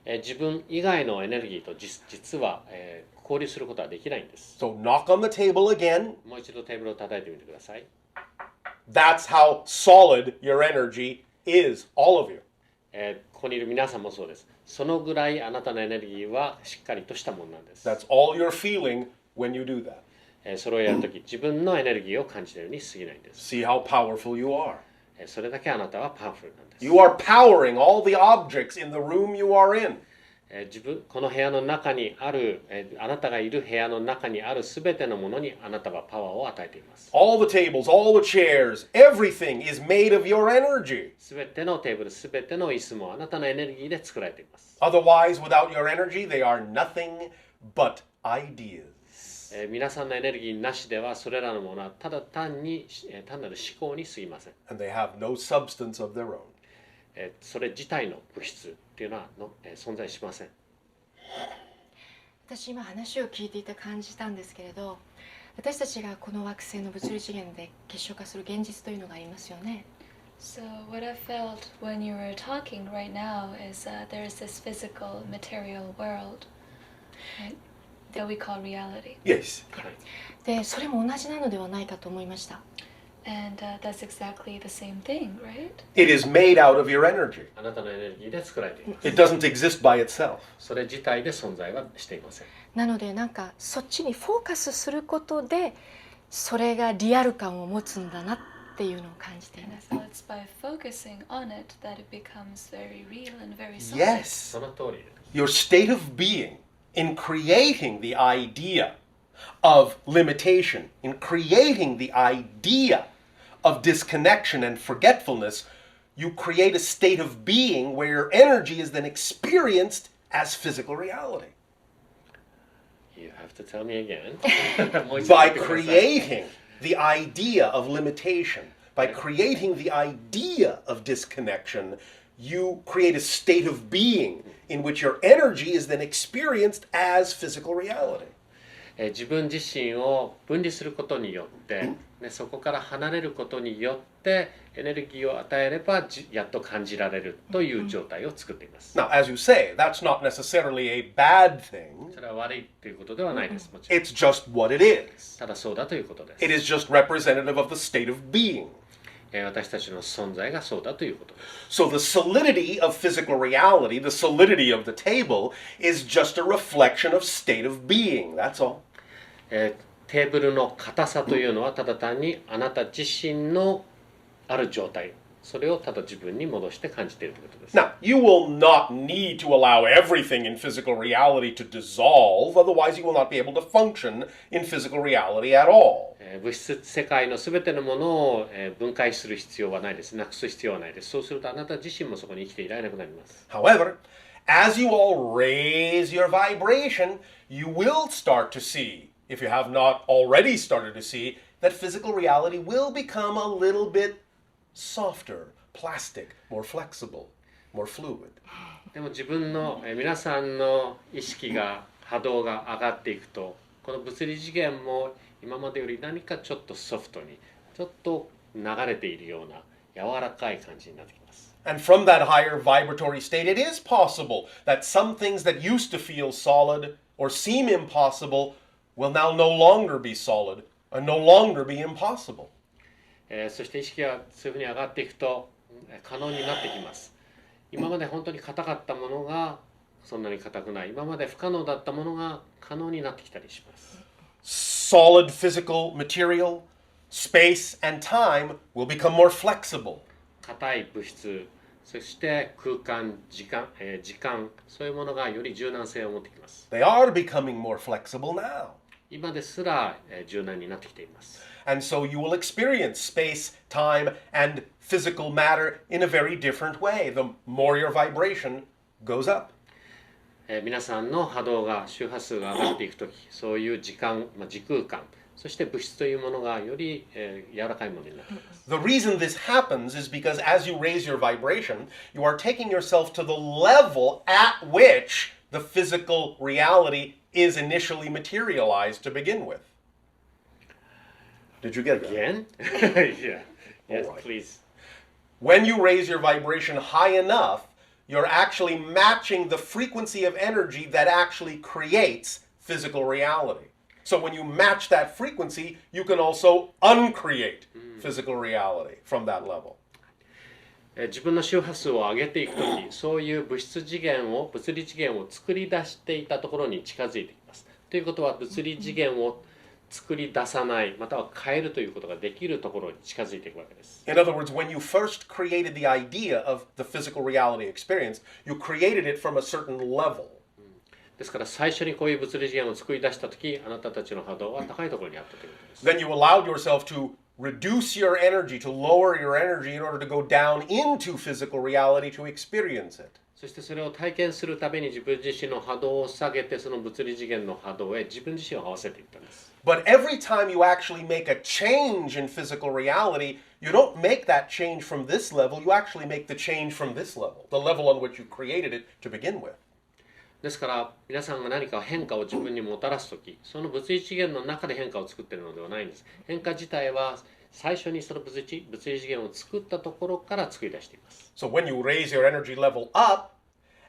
[SPEAKER 2] 自分以外のエネルギーと実は、交流することはできないんです。
[SPEAKER 1] So knock on the table again.
[SPEAKER 2] もう一度テーブルを叩いてみてください。
[SPEAKER 1] That's how solid your energy is, all of you.
[SPEAKER 2] ここにいる皆さんもそうです。そのぐらいあなたのエネルギーはしっかりとしたものなんです。
[SPEAKER 1] That's all you're feeling when you do that.
[SPEAKER 2] それをやるとき、自分のエネルギーを感じているに過ぎないんです。
[SPEAKER 1] See how powerful you are.
[SPEAKER 2] それだけあなたはパワフルなんです。
[SPEAKER 1] You are powering all the objects in the room you are in.
[SPEAKER 2] この部屋の中にある、あなたがいる部屋の中にあるすべてのものにあなたはパワーを与えています。
[SPEAKER 1] All the tables, all the chairs, everything is made of your energy.
[SPEAKER 2] すべてのテーブル、すべての椅子もあなたのエネルギーで作られています。
[SPEAKER 1] Otherwise, without your energy, they are nothing but ideas.
[SPEAKER 2] 皆さんのエネルギーなしではそれらのものはただ単なる思考に過ぎません。
[SPEAKER 1] And they have no substance of their own.
[SPEAKER 2] それ自体の物質っていうのは存在しません。
[SPEAKER 3] 私今話を聞いていて感じたんですけれど、私たちがこの惑星の物理次元で結晶化する現実というのがありますよね。
[SPEAKER 4] So what I felt when you were talking right now is there is this physical material world, right, that we call reality.
[SPEAKER 1] Yes.
[SPEAKER 3] で、それも同じなのではないかと思いました。
[SPEAKER 4] And that's exactly the same thing, right?
[SPEAKER 1] It is made out of your energy.
[SPEAKER 2] あなたのエネルギーで作られています。
[SPEAKER 1] It doesn't exist by itself.
[SPEAKER 2] それ自体で存在はしていません。
[SPEAKER 3] なのでなんかそっちにフォーカスすることでそれがリアル感を持つんだなっていうのを感じています。
[SPEAKER 4] So it's by focusing on it that it becomes very real and very solid.
[SPEAKER 1] Yes.
[SPEAKER 2] その通りです。
[SPEAKER 1] Your state of being in creating the idea of limitation, in creating the idea of disconnection and forgetfulness, you create a state of being where your energy is then experienced as physical reality.
[SPEAKER 2] You have to tell me again.
[SPEAKER 1] By creating the idea of limitation, by creating the idea of disconnection, you create a state of being in which your energy is then experienced as physical reality.
[SPEAKER 2] 自分自身を分離することによって、そこから離れることによってエネルギーを与えればやっと感じられるという状態を作っています。
[SPEAKER 1] Now, as you say, that's not necessarily a bad thing.
[SPEAKER 2] それは悪いということではないです。もちろん。
[SPEAKER 1] It's just what it is.
[SPEAKER 2] ただそうだということです。
[SPEAKER 1] It is just representative of the state of being.
[SPEAKER 2] 私たちの存在がそうだということです。
[SPEAKER 1] So the solidity of physical reality, the solidity of the table, is just a reflection of state of being. That's all.
[SPEAKER 2] テーブルの硬さというのはただ単にあなた自身のある状態、それをただ自分に戻して感じているということです。
[SPEAKER 1] Now, you will not need to allow everything in physical reality to dissolve, otherwise you will not be able to function in physical reality at all.
[SPEAKER 2] 物質世界のすべてのものを分解する必要はないです。なくす必要はないです。そうするとあなた自身もそこに生きていられなくなります。
[SPEAKER 1] However, as you all raise your vibration, you will start to see, if you have not already started to see, that physical reality will become a little bit softer, plastic, more flexible, more fluid.
[SPEAKER 2] でも自分の皆さんの意識が波動が上がっていくと、この物理次元も今までより何かちょっとソフトに、ちょっと流れているような柔らかい感じになってきます。
[SPEAKER 1] And from that higher vibratory state, it is possible that some things that used to feel solid or seem impossible will now no longer be solid and no longer be impossible.
[SPEAKER 2] そして意識がそういうふうに上がっていくと可能になってきます。今まで本当に硬かったものがそんなに硬くない。今まで不可能だったものが可能になってきたりします。
[SPEAKER 1] Solid physical material, space, and time will become more flexible.
[SPEAKER 2] 硬い物質、そして空間、時間、そういうものがより柔軟性を持ってきます。
[SPEAKER 1] They are becoming more flexible now.
[SPEAKER 2] 今ですら柔軟になってきています。
[SPEAKER 1] And so you will experience space, time, and physical matter in a very different way. The more your vibration goes up.
[SPEAKER 2] 皆さんの波動が周波数が上がっていくとき、そういう時間、時空間、そして物質というものがより柔らかいものになっています。
[SPEAKER 1] The reason this happens is because as you raise your vibration, you are taking yourself to the level at which the physical reality is initially materialized to begin with. Did you get it?
[SPEAKER 2] Again? Yeah. Yes,
[SPEAKER 1] All right.
[SPEAKER 2] please.
[SPEAKER 1] When you raise your vibration high enough, you're actually matching the frequency of energy that actually creates physical reality. So when you match that frequency, you can also uncreate physical reality from that level.
[SPEAKER 2] 自分の周波数を上げていくとき、そういう物理次元を作り出していたところに近づいてきます。ということは物理次元を作り出さない、または変えるということができるところに近づいていくわけです。
[SPEAKER 1] In other words, when you first created the idea of the physical reality experience, you created it from a certain level.
[SPEAKER 2] ですから最初にこういう物理次元を作り出したとき、あなたたちの波動は高いところにあったということです。
[SPEAKER 1] Then you allowed yourself to reduce your energy, to lower your energy in order to go down into physical reality to experience it.
[SPEAKER 2] そしてそれを体験するために自分自身の波動を下げて、その物理次元の波動へ自分自身を合わせていったんです。
[SPEAKER 1] But every time you actually make a change in physical reality, you don't make that change from this level, you actually make the change from this level, the level on which you created it to begin with.
[SPEAKER 2] ですから皆さんが何か変化を自分にもたらすとき、その物理次元の中で変化を作っているのではないんです。変化自体は最初にその物理次元を作ったところから作り出しています。
[SPEAKER 1] So when you raise your energy level up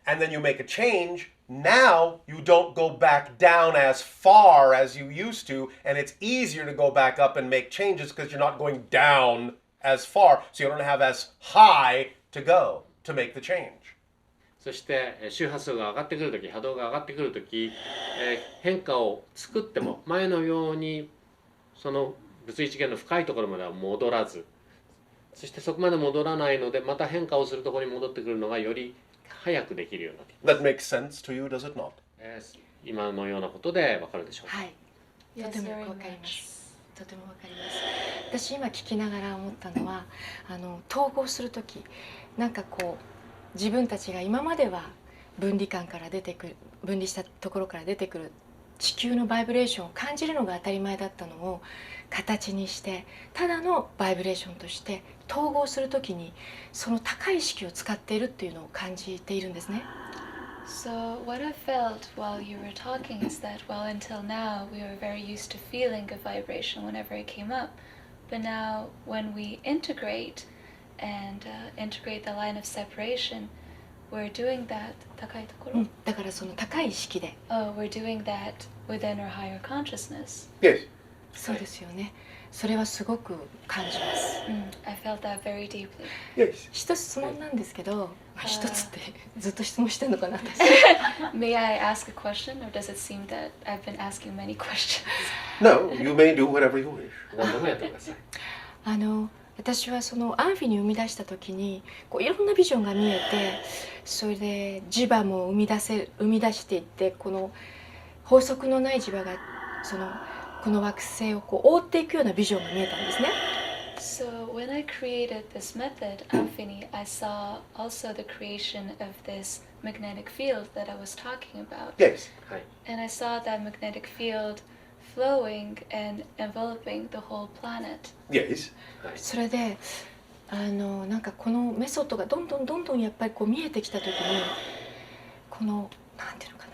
[SPEAKER 1] and then you make a change, now you don't go back down as far as you used to, and it's easier to go back up and make changes because you're not going down as far, so you don't have as high to go to make the change.
[SPEAKER 2] そして周波数が上がってくるとき、波動が上がってくるとき、変化を作っても前のようにその物理次元の深いところまでは戻らず、そしてそこまで戻らないので、また変化をするところに戻ってくるのがより早くできるようになっています。
[SPEAKER 1] That makes sense to you, does it not?
[SPEAKER 2] 今のようなことでわかるでしょうか。
[SPEAKER 3] はい、とてもよくわかります。とてもわかります。私今聞きながら思ったのは、統合するとき、なんかこう自分たちが今までは分離したところから出てくる地球のバイブレーションを感じるのが当たり前だったのを形にして、ただのバイブレーションとして統合するときにその高い意識を使っているっていうのを感じているんですね。
[SPEAKER 4] So what I felt while you were talking is that, well, until now we were very used to feeling a vibration whenever it came up, but now when we integrate the line of separation, we're doing that 高いところ、
[SPEAKER 3] だからその高い意識で、
[SPEAKER 4] we're doing that within our higher consciousness.
[SPEAKER 1] Yes.
[SPEAKER 3] そうですよね。それはすごく感じます。
[SPEAKER 4] I felt that very deeply.
[SPEAKER 1] Yes.
[SPEAKER 3] 一つ質問なんですけど、一つってずっと質問してんのかな私。
[SPEAKER 4] May I ask a question, or does it seem that I've been asking many questions?
[SPEAKER 1] No, you may do whatever you wish.
[SPEAKER 2] 何でもやってください。
[SPEAKER 3] 私はそのアンフィに生み出した時にこういろんなビジョンが見えて、それで磁場も生み出していって、この法則のない磁場がこの惑星をこう覆っていくようなビジョンが見えたんですね。
[SPEAKER 4] So when I created this method, Amphini, I saw also the creation of this magnetic field that I was talking about.
[SPEAKER 1] Yes.
[SPEAKER 4] And I saw that magnetic field flowing and enveloping the whole planet.
[SPEAKER 1] Yes.
[SPEAKER 3] それでなんかこのメソッドがどんどんやっぱりこう見えてきた時に、このなんていうのかな、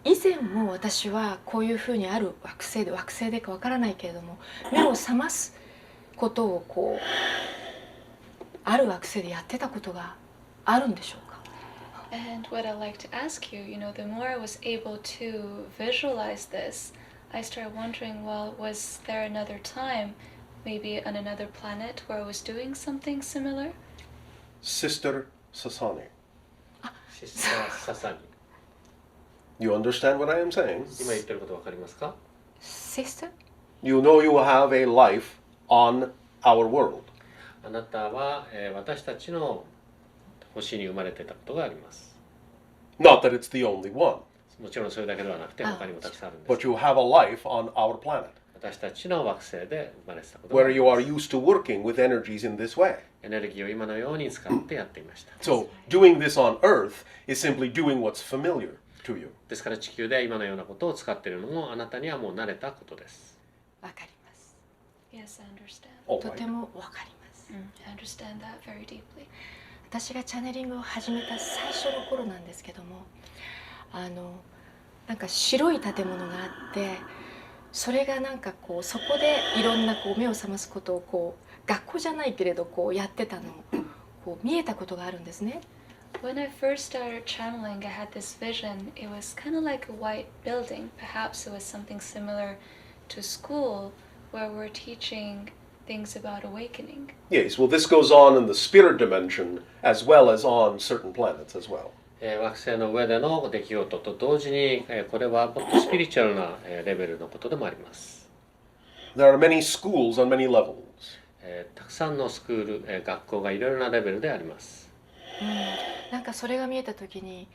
[SPEAKER 3] 以前も私はこういうふうにある惑星でかわからないけれども、目を覚ますことをこうある惑星でやってたことがあるんでしょうか。
[SPEAKER 4] And what I'd like to ask you, the more I was able to visualize this, I started wondering, well, was there another time, maybe on another planet, where I was doing something similar?
[SPEAKER 1] Sister Sasani.
[SPEAKER 2] シスターササニ。
[SPEAKER 1] You understand what I am saying?
[SPEAKER 2] 今言ってることわかりますか？
[SPEAKER 3] Sister?
[SPEAKER 1] You know you have a life on our world.
[SPEAKER 2] あなたは、私たちの星に生まれていたことがあります。
[SPEAKER 1] Not that it's the only one,
[SPEAKER 2] もちろんそれだけではなくて他にもたくさんあるんです。
[SPEAKER 1] but you have a life on our planet
[SPEAKER 2] 私たちの惑星で生まれてたことがあ
[SPEAKER 1] where
[SPEAKER 2] り
[SPEAKER 1] you
[SPEAKER 2] ま
[SPEAKER 1] are
[SPEAKER 2] す。
[SPEAKER 1] used to working with energies in this way.
[SPEAKER 2] エネルギーを今のように使ってやっていました。
[SPEAKER 1] So doing this on Earth is simply doing what's familiar to you.
[SPEAKER 2] ですから地球で今のようなことを使っているのもあなたにはもう慣れたことです。
[SPEAKER 3] わかります。
[SPEAKER 4] Yes, I understand.
[SPEAKER 1] All
[SPEAKER 3] と
[SPEAKER 1] right.
[SPEAKER 3] てもわかります。
[SPEAKER 4] I understand that very deeply.
[SPEAKER 3] 私がチャネリングを始めた最初の頃なんですけども、なんか白い建物があって、それがなんかこうそこでいろんなこう目を覚ますことをこう学校じゃないけれどこうやってたのをこう見えたことがあるんですね。
[SPEAKER 4] When I first started channeling, I had this vision. It was kind of like a white building. Perhaps it was something similar to school, where we're teaching things about awakening.
[SPEAKER 1] Yes, well, this goes on in the spirit dimension as well as on certain planets as well.
[SPEAKER 2] 惑星の上での出来事と同時に、これはもっとスピリチュアルなレベルのことでもあります。
[SPEAKER 1] There are many schools on many levels.
[SPEAKER 2] たくさんのスクール、学校がいろいろなレベルであります。
[SPEAKER 3] なんかそれが見えた時に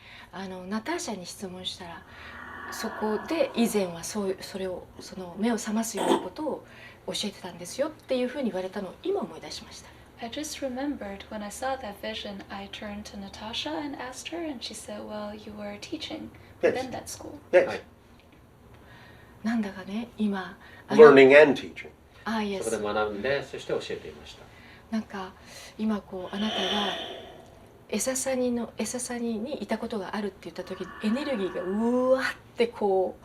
[SPEAKER 3] ナターシャに質問したら、そこで以前はそれをその目を覚ますようなことを教えてたんですよっていうふうに言われたのを今思い出しました。
[SPEAKER 4] I just remembered when I saw that vision, I turned to Natasha and asked her, and she said, "Well, you were teaching within that school."
[SPEAKER 1] Yes.
[SPEAKER 3] なんだかね、今
[SPEAKER 1] Learning and teaching.
[SPEAKER 3] イエス。
[SPEAKER 2] そこで学んで、そして教えていました。
[SPEAKER 3] なんか今こうあなたがエササニにいたことがあるって言った時にエネルギーがうわってこ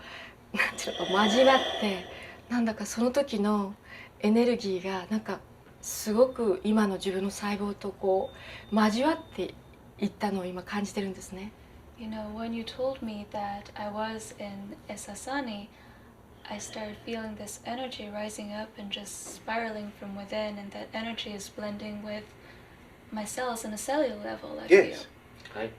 [SPEAKER 3] うなんていうのか交わって、なんだかその時のエネルギーがなんかすごく今の自分の細胞とこう交わっていったのを今感じてるんですね。
[SPEAKER 4] You know, when you told me that I was in Esasani, I started feeling this energy rising up and just spiraling from within, and that energy is blending with my cells on a cellular level, I feel.
[SPEAKER 1] Yes.
[SPEAKER 2] はい。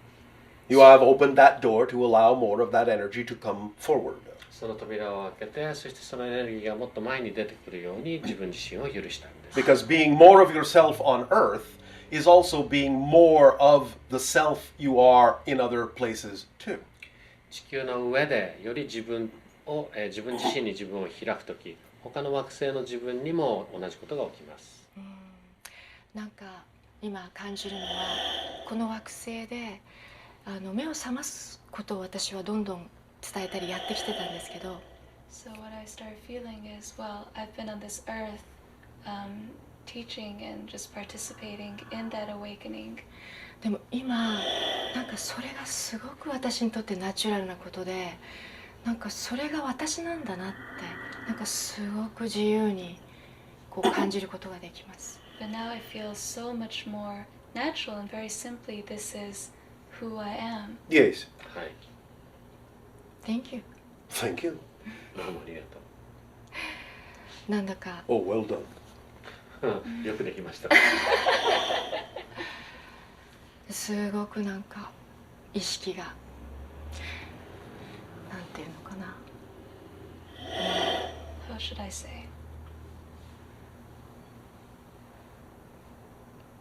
[SPEAKER 1] You have opened that door to allow more of that energy to come forward.
[SPEAKER 2] その扉を開けて、そしてそのエネルギーがもっと前に出てくるように自分自身を許したんです。
[SPEAKER 1] Because being more of yourself on earth is also being more of the self you are in other places too.
[SPEAKER 2] 地球の上でより自分自分自身に自分を開くとき、他の惑星の自分にも同じことが起きます。
[SPEAKER 3] なんか今感じるのは、この惑星で目を覚ますことを私はどんどん伝えたりやってきてたんですけど、
[SPEAKER 4] So what I started feeling is, well, I've been on this earth teaching and just participating in that awakening.
[SPEAKER 3] でも今なんかそれがすごく私にとってナチュラルなことで、なんかそれが私なんだなって、なんかすごく自由にこう感じることができます。
[SPEAKER 4] But now I feel so much more natural, and very simply, this is who I am.
[SPEAKER 1] Yes.
[SPEAKER 2] はい。
[SPEAKER 3] Thank you.
[SPEAKER 1] Thank you.
[SPEAKER 2] どうもありがと
[SPEAKER 3] なんだか
[SPEAKER 1] Oh, well done.
[SPEAKER 2] う。よくできました。
[SPEAKER 3] すごくなんか意識がなんていうのかな、
[SPEAKER 4] How should I say?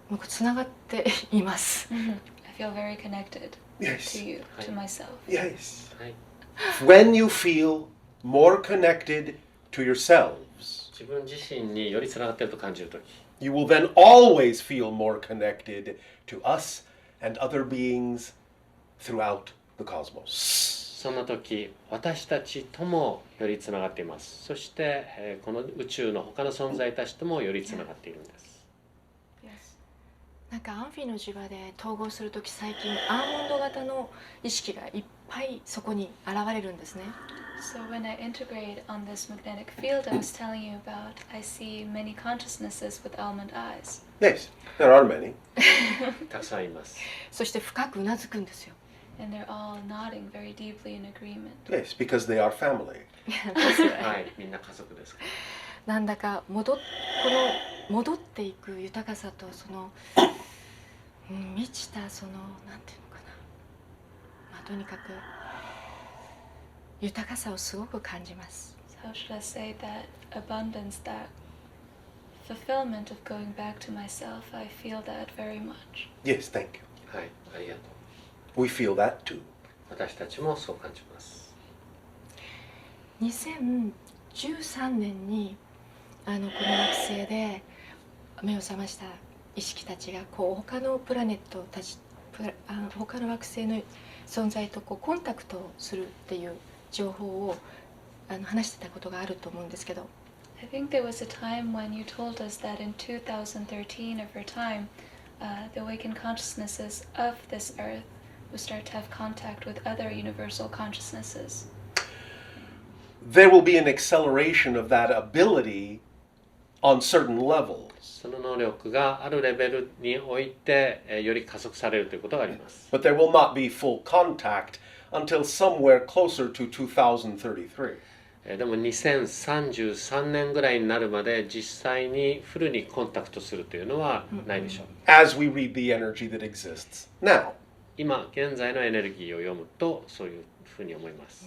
[SPEAKER 3] なんかつながっています。
[SPEAKER 4] I feel very connected
[SPEAKER 1] Yes.
[SPEAKER 4] to you, to myself.
[SPEAKER 1] Yes.
[SPEAKER 2] はい。
[SPEAKER 1] When you feel more connected to yourselves,
[SPEAKER 2] 自分自身によりつながっていると感じるとき、
[SPEAKER 1] you will then always feel more connected to us and other beings throughout the cosmos.
[SPEAKER 2] そんなとき、私たちともよりつながっています。そして、この宇宙の他の存在たちともよりつながっているんです。
[SPEAKER 3] なんかアンフィの磁場で統合するとき、最近アーモンド型の意識がいっぱいそこに現れるんですね。
[SPEAKER 4] So when I integrate on this magnetic field I was telling you about, I see many consciousnesses with almond eyes.
[SPEAKER 1] Yes, there are many.
[SPEAKER 2] たくさんいます。
[SPEAKER 3] そして深くうなずくんですよ。
[SPEAKER 4] And they're all nodding very deeply in agreement.
[SPEAKER 1] Yes, because they are family.
[SPEAKER 2] はい、みんな家族ですから。
[SPEAKER 3] なんだか戻っていく豊かさとその、満ちたそのなんていうのかな、とにかく豊かさをすごく感じます。
[SPEAKER 4] So how should I say that abundance, that fulfillment of going back to myself, I feel that very much.
[SPEAKER 1] Yes, thank you.
[SPEAKER 2] はい、ありがとう。
[SPEAKER 1] We feel that too.
[SPEAKER 2] 私たちもそう感じます。
[SPEAKER 3] 2013年にこの惑星で目を覚ました意識たちがこう他のプラネットたち他の惑星の存在とこうコンタクトをするっていう情報を話してたことがあると思うんですけど、
[SPEAKER 4] I think there was a time when you told us that in 2013 over time, the awakened consciousnesses of this earth would start to have contact with other universal consciousnesses.
[SPEAKER 1] There will be an acceleration of that ability on certain levels.
[SPEAKER 2] その能力があるレベルにおいて、より加速されるということがあります。
[SPEAKER 1] But there will not be full contact until somewhere closer to 2033.
[SPEAKER 2] でも2033年ぐらいになるまで実際にフルにコンタクトするというのはないでしょう。
[SPEAKER 1] as we read the energy that exists now.
[SPEAKER 2] 今現在のエネルギーを読むとそういうふうに思います。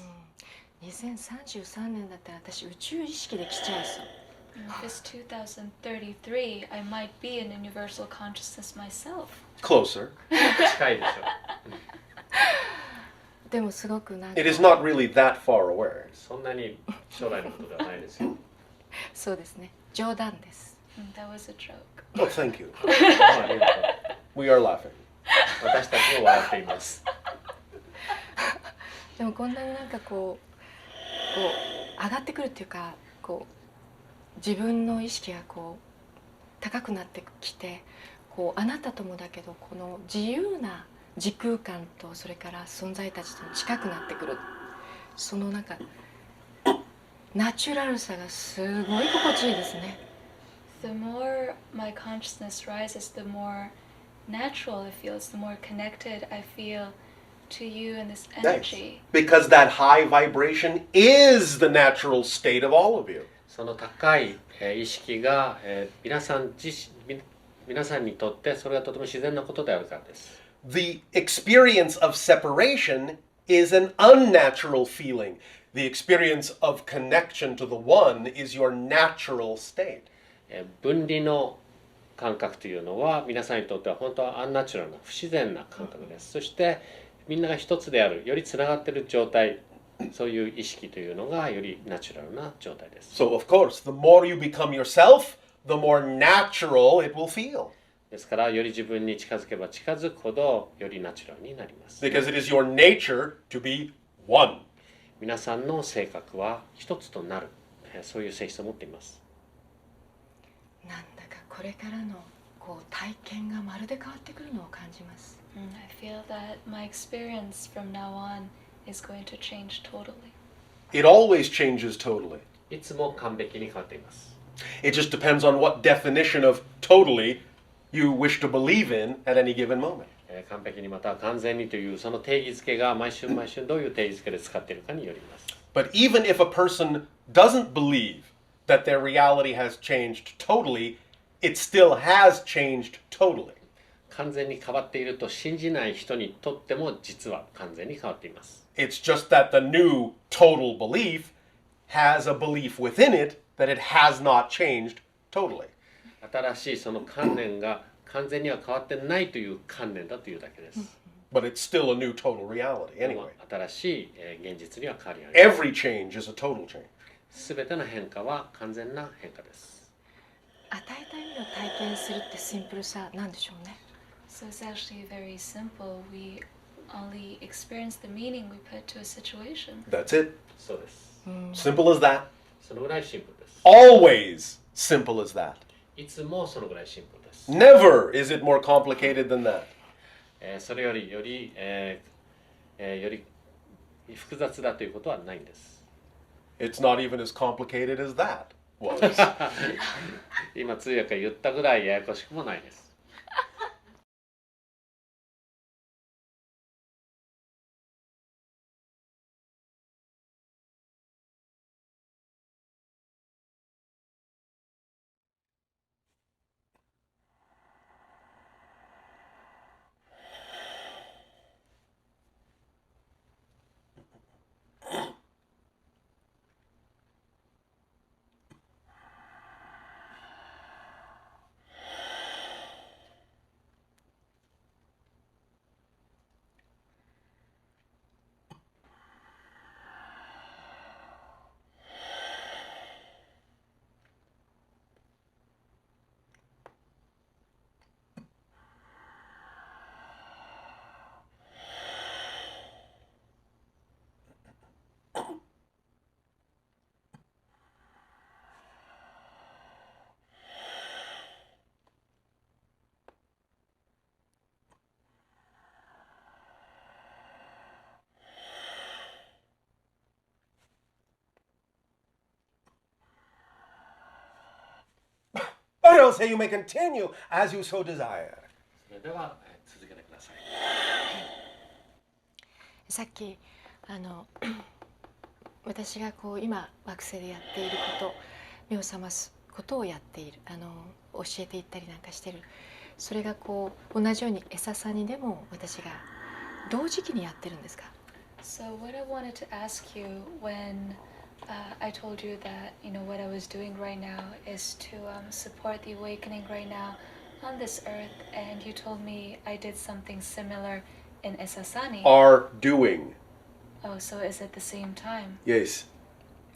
[SPEAKER 3] 2033年だったら私宇宙意識で来ちゃいそう。
[SPEAKER 4] In this 2033, I might be in universal consciousness myself.
[SPEAKER 1] Closer.
[SPEAKER 2] 近いでしょう。
[SPEAKER 3] でもすごくなんか
[SPEAKER 1] It is not really that far away.
[SPEAKER 2] そんなに将来のことではないですよ。
[SPEAKER 3] そうですね。冗談です。
[SPEAKER 4] That was a joke.
[SPEAKER 1] Oh, thank you.
[SPEAKER 2] ありがとう。
[SPEAKER 1] We are laughing.
[SPEAKER 2] 私たちも笑っています。
[SPEAKER 3] でもこんなになんかこう上がってくるっていうかこう自分の意識がこう高くなってきてこうあなたともだけどこの自由な時空間とそれから存在たちと近くなってくるそのなんかナチュラルさがすごい心地いいですね。
[SPEAKER 4] The more my consciousness rises, the more natural it feels, the more connected I feel to you and this energy.
[SPEAKER 1] Because that high vibration is the natural state of all of you.
[SPEAKER 2] その高い意識が皆さんにとってそれがとても自然なことであるからです。
[SPEAKER 1] The experience of separation is an unnatural feeling. The experience of connection to the one is your natural state.
[SPEAKER 2] 分離の感覚というのは皆さんにとっては本当はアンナチュラルな不自然な感覚です。そしてみんなが一つであるよりつながっている状態そういう意識というのがよりナチュラルな状態です。
[SPEAKER 1] So of course, the more you become yourself, the more natural it will feel.
[SPEAKER 2] ですからより自分に近づけば近づくほどよりナチュラルになります。
[SPEAKER 1] Because it is your nature to be one.
[SPEAKER 2] 皆さんの性格は一つとなるそういう性質を持っています。
[SPEAKER 3] なんだかこれからのこう体験がまるで変わってくるのを感じます。
[SPEAKER 4] I feel that my experience from now on is going to change totally.
[SPEAKER 1] It always changes totally.
[SPEAKER 2] いつも完璧に変わっています。
[SPEAKER 1] It just depends on what definition of totally you wish to believe in at any given moment.
[SPEAKER 2] 完璧にまたは完全にというその定義づけが毎週毎週どういう定義づけで使っているかによります。
[SPEAKER 1] But even if a person doesn't believe that their reality has changed totally, it still has changed totally.
[SPEAKER 2] 完全に変わっていると信じない人にとっても実は完全に変わっています。
[SPEAKER 1] It's just that the new total belief has a belief within it that it has not changed totally.
[SPEAKER 2] 新しいその観念が完全には変わってないという観念だというだけです。
[SPEAKER 1] But it's still a new total reality
[SPEAKER 2] でも
[SPEAKER 1] anyway.
[SPEAKER 2] 新しい現実には変わりありません。
[SPEAKER 1] Every change is a total change.
[SPEAKER 2] すべての変化は完全な変化です。
[SPEAKER 3] 与えた意味を体験するってシンプルさなんでしょうね。
[SPEAKER 4] So it's actually very simple. We only experience the meaning we put to a situation.
[SPEAKER 1] That's it.
[SPEAKER 2] そうです。
[SPEAKER 1] Simple as that.
[SPEAKER 2] そのぐらいシンプルです。
[SPEAKER 1] Always simple as that.
[SPEAKER 2] いつもそのぐらいシンプルです。
[SPEAKER 1] Never is it more complicated than that.
[SPEAKER 2] それよりより複雑だということはないんです。
[SPEAKER 1] It's not even as complicated as that was.
[SPEAKER 2] 今通訳が言ったぐらいややこしくもないです。
[SPEAKER 1] But I'll say you may continue as you so desire.
[SPEAKER 2] それでは続けてください。
[SPEAKER 3] さっき私がこう今惑星でやっていること、目を覚ますことをやっている、教えていったりなんかしてる、それがこう同じようにエササにでも私が同時期にやってるんですか？
[SPEAKER 4] So what I wanted to ask you when I told you that what I was doing right now is to support the awakening right now on this earth, and you told me I did something similar in Esasani.
[SPEAKER 1] Are doing.
[SPEAKER 4] Oh, so is it the same time?
[SPEAKER 1] Yes.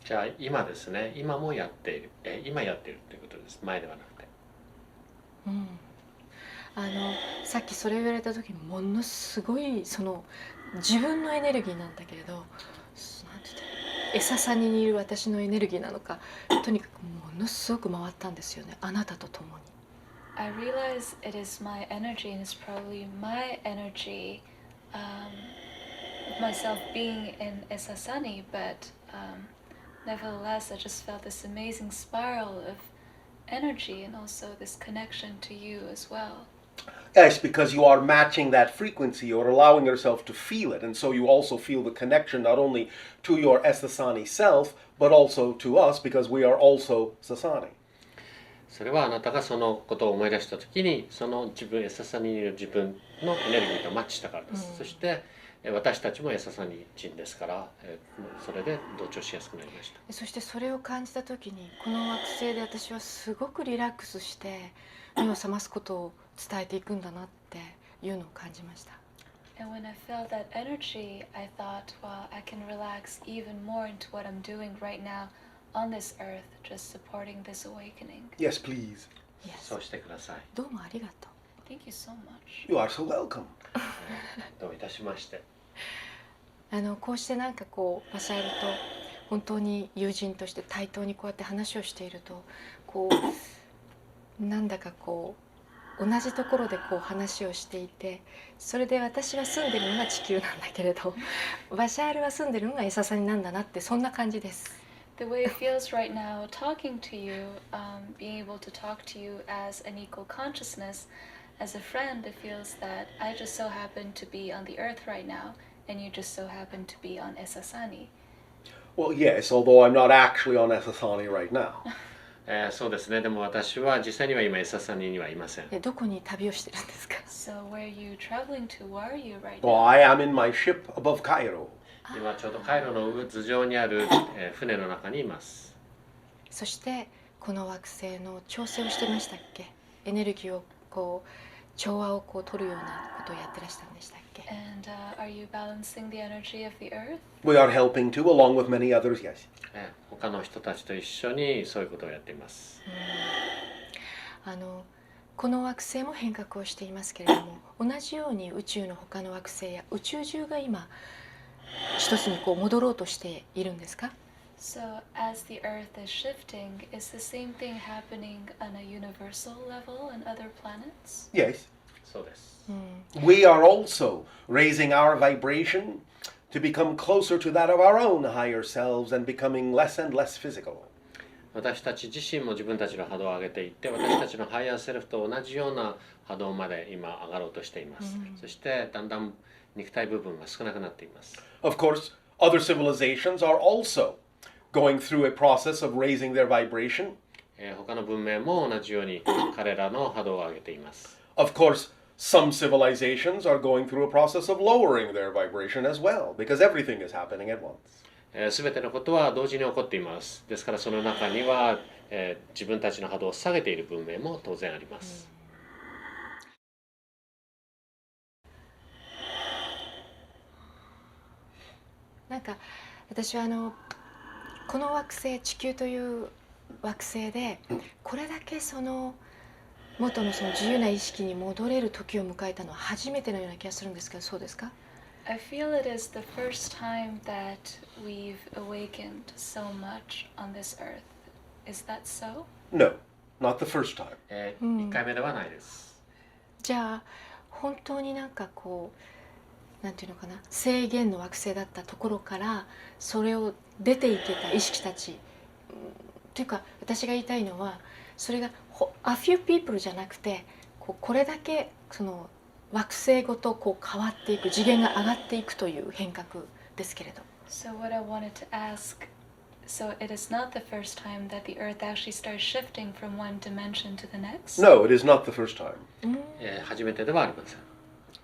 [SPEAKER 2] じゃあ今ですね、今もやっている、今やっているということです。前ではなくて。
[SPEAKER 3] うん、さっきそれを言われた時にものすごいその自分のエネルギーなんだけれど、なんて言ったらエササニにいる私のエネルギーなのか、とにかくものすごく回ったんですよね、あなたと共に。
[SPEAKER 4] I realize it is my energy, and it's probably my energy, myself being in Esasani, but nevertheless, I just felt this amazing spiral of energy and also this connection to you as well.
[SPEAKER 1] Yes, because you are matching that frequency, you're allowing yourself to feel it, and so you also feel the connection not only to your Esasani self, but also to us, because we are also Sasani.
[SPEAKER 2] それはあなたがそのことを思い出したときに、その自分エササニにいる自分のエネルギーとマッチしたからです。そして私たちもエササニ人ですから、それで同調しやすくなりました。
[SPEAKER 3] そしてそれを感じた時に、この惑星で私はすごくリラックスして目を覚ますことを伝えていくんだなっていうのを感じました。
[SPEAKER 4] And when I felt that energy, I thought, well, I can relax even more into what I'm doing right now on this earth, just supporting this awakening.
[SPEAKER 1] Yes, please.
[SPEAKER 3] Yes.
[SPEAKER 2] そうしてください。
[SPEAKER 3] どうもありがとう。
[SPEAKER 4] Thank you so much.
[SPEAKER 1] You are so welcome.
[SPEAKER 2] どういたしまして。
[SPEAKER 3] こうしてなんかこうバシャールと本当に友人として対等にこうやって話をしていると、こうなんだかこう同じところでこう話をしていて、それで私は住んでるのが地球なんだけれど、バシャールは住んでるのがエササニなんだなって、そんな感じです。
[SPEAKER 4] The way it feels right now, talking to you, being able to talk to you as an equal consciousness, as a friend, it feels that I just so happen to be on the earth right now, and you just so happen to be on Esasani.
[SPEAKER 1] Well, yes, although I'm not actually on Esasani right now.
[SPEAKER 2] そうですね。でも私は実際には今エササニにはいません。
[SPEAKER 3] どこに旅をしてるんですか？
[SPEAKER 4] So where are you traveling to? Where are you right
[SPEAKER 1] Well,
[SPEAKER 4] now?
[SPEAKER 1] I am in my ship above Cairo.
[SPEAKER 2] 今ちょうどカイロの頭上にある、船の中にいます。
[SPEAKER 3] そしてこの惑星の調整をしてましたっけ？エネルギーをこう調和をこう取るようなことをやってらしたんでしたっけ？
[SPEAKER 4] And are you balancing the energy of the earth?
[SPEAKER 1] We are helping to, along with many others, yes.
[SPEAKER 2] 他の人たちと一緒にそういうことをやっています。
[SPEAKER 3] この惑星も変革をしていますけれども、同じように宇宙の他の惑星や宇宙中が今一つにこう戻ろうとしているんですか？
[SPEAKER 4] So as the earth is shifting, is the same thing happening on a universal level on other planets?
[SPEAKER 1] Yes.
[SPEAKER 2] そうです。
[SPEAKER 1] We are also raising our vibration to become closer to that of our own higher selves and becoming less and less physical.
[SPEAKER 2] 私たち自身も自分たちの波動を上げていって、私たちのハイヤーセルフと同じような波動まで今上がろうとしています。そしてだんだん肉体部分が少なくなっています。
[SPEAKER 1] Of course, other civilizations are also going through a process of raising their vibration.
[SPEAKER 2] 他の文明も同じように彼らの波動を上げています。
[SPEAKER 1] Of course, some civilizations are going through a process of lowering their vibration as well, because everything is happening at once.
[SPEAKER 2] すべてのことは同時に起こっています。ですからその中には、自分たちの波動を下げている文明も当然あります。
[SPEAKER 3] なんか私はこの惑星地球という惑星でこれだけその元のその自由な意識に戻れる時を迎えたのは初めてのような気がするんですけど、そうですか？
[SPEAKER 4] I feel it is the first time that we've awakened so much on this earth. Is that so?
[SPEAKER 1] No, not the first time.
[SPEAKER 2] 1回目ではないです。
[SPEAKER 3] じゃあ本当になんかこうなんていうのかな、制限の惑星だったところからそれを出ていけた意識たち、というか私が言いたいのはそれがa few people じゃなくてこれだけその惑星ごとこう変わっていく、次元が上がっていくという変革ですけれど。
[SPEAKER 4] So what I wanted to ask, so it is not the first time that the Earth actually starts shifting from one dimension to the next?
[SPEAKER 1] No, it is not the first time.
[SPEAKER 2] 初めてではありません。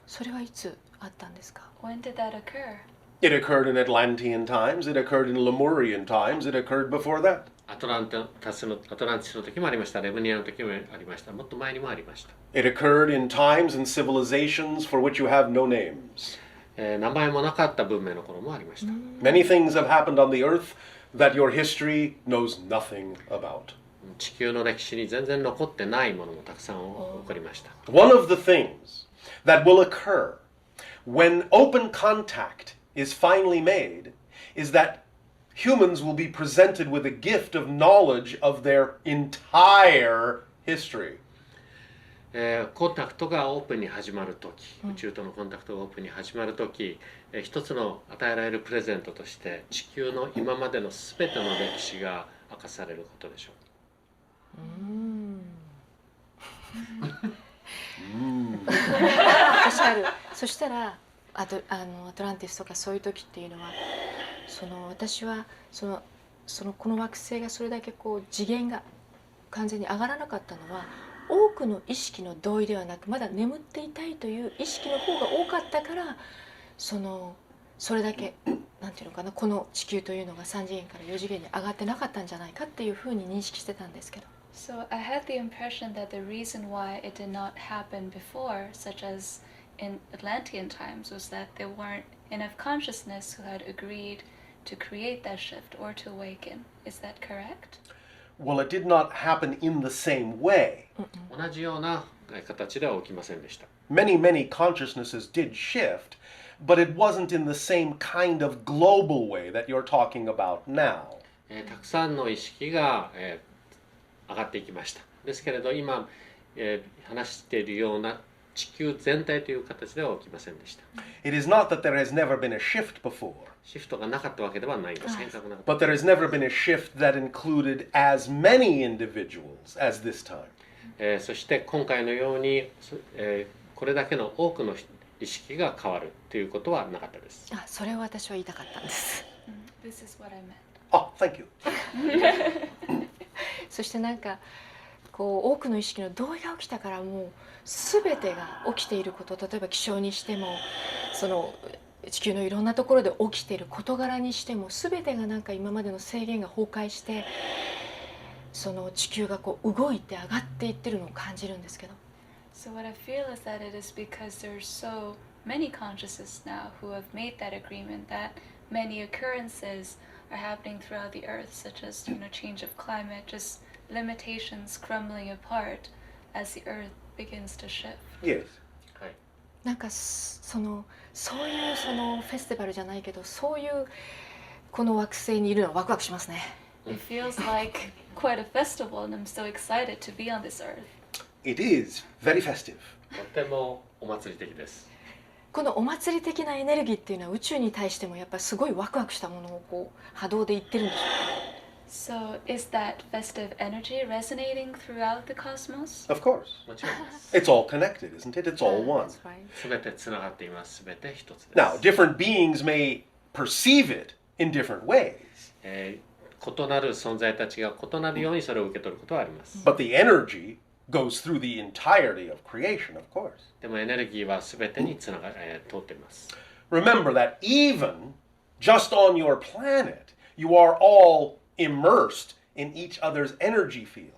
[SPEAKER 3] それはいつあったんですか？
[SPEAKER 4] When did that occur?
[SPEAKER 1] It occurred in Atlantean times, it occurred in Lemurian times, it occurred before that.
[SPEAKER 2] アトランティスの時もありました。レムニアの時もありました。もっと前にもありました。
[SPEAKER 1] It occurred in times and civilizations for which you have no names.
[SPEAKER 2] 名前もなかった文明の頃もありました。
[SPEAKER 1] Many things have happened on the earth that your history knows nothing about.
[SPEAKER 2] 地球の歴史に全然残ってないものもたくさん起こりました。
[SPEAKER 1] One of the things that will occur when open contact is finally made is that humans will be presented with a gift of knowledge of their entire history.
[SPEAKER 2] コンタクトがオープンに始まるとき、宇宙とのコンタクトがオープンに始まるとき、一つの与えられるプレゼントとして地球の今までのすべての歴史が明かされることでしょう。
[SPEAKER 3] そしたらアトランティスとかそういう時っていうのは私はこの惑星がそれだけ次元が完全に上がらなかったのは多くの意識の同意ではなくまだ眠っていたいという意識の方が多かったからそれだけなんていうのかなこの地球というのが3次元から4次元に上がってなかったんじゃないかっていうふうに認識してたんですけど。
[SPEAKER 4] So I had the impression that the reason why it did not happen before, such as in Atlantean times, was that there weren't enough consciousness who had agreed to create that shift or to awaken. Is that correct?
[SPEAKER 1] Well, it did not happen in the same way.
[SPEAKER 2] 同じような形では起きませんでした。
[SPEAKER 1] Many, many consciousnesses did shift, but it wasn't in the same kind of global way that you're talking about now.
[SPEAKER 2] たくさんの意識が、上がっていきました。ですけれど今、話しているような地球全体という形では起きませんでした。
[SPEAKER 1] It is not that there has never been a shift before,
[SPEAKER 2] シフトがなかったわけではないんです。変革なかった。
[SPEAKER 1] but there has never been a shift that included as many individuals as this time.
[SPEAKER 2] そして今回のように、これだけの多くの意識が変わるということはなかったです。
[SPEAKER 3] それを私は言いたかったんです。
[SPEAKER 4] This is what I meant.
[SPEAKER 1] Oh, thank you.
[SPEAKER 3] そして多くの意識の同意が起きたからもう全てが起きていること例えば気象にしても地球のいろんなところで起きている事柄にしても全てが今までの制限が崩壊して地球が動いて上がっていってるのを感じるんですけど。
[SPEAKER 4] So what I feel is that it is because there are so many consciousness now who have made that agreement that many occurrences are happening throughout the earth, such as change of climate, just limitations crumbling apart as the earth begins to shift.
[SPEAKER 1] Yes.
[SPEAKER 2] はい。
[SPEAKER 3] そういうフェスティバルじゃないけどそういうこの惑星にいるのはワクワクしますね。
[SPEAKER 4] It feels like quite a festival, and I'm so excited to be on this earth.
[SPEAKER 1] It is very festive.
[SPEAKER 2] とてもお祭り的です。
[SPEAKER 3] このお祭り的なエネルギーっていうのは宇宙に対してもやっぱりすごいワクワクしたものを波動で言ってるんでしょうか。
[SPEAKER 4] So is that festive energy resonating throughout the cosmos?
[SPEAKER 1] Of course.
[SPEAKER 2] もちろんです。
[SPEAKER 1] It's all connected, isn't it? It's all one.
[SPEAKER 3] That's right.
[SPEAKER 2] すべてつながっています。すべて一つです。
[SPEAKER 1] Now, different beings may perceive it in different ways,
[SPEAKER 2] 異なる存在たちが異なるようにそれを受け取ることはあります。
[SPEAKER 1] but the energy goes through the entirety of creation, of course.
[SPEAKER 2] でもエネルギーはすべてに通っています。
[SPEAKER 1] Remember that even just on your planet, you are all immersed in each other's energy fields.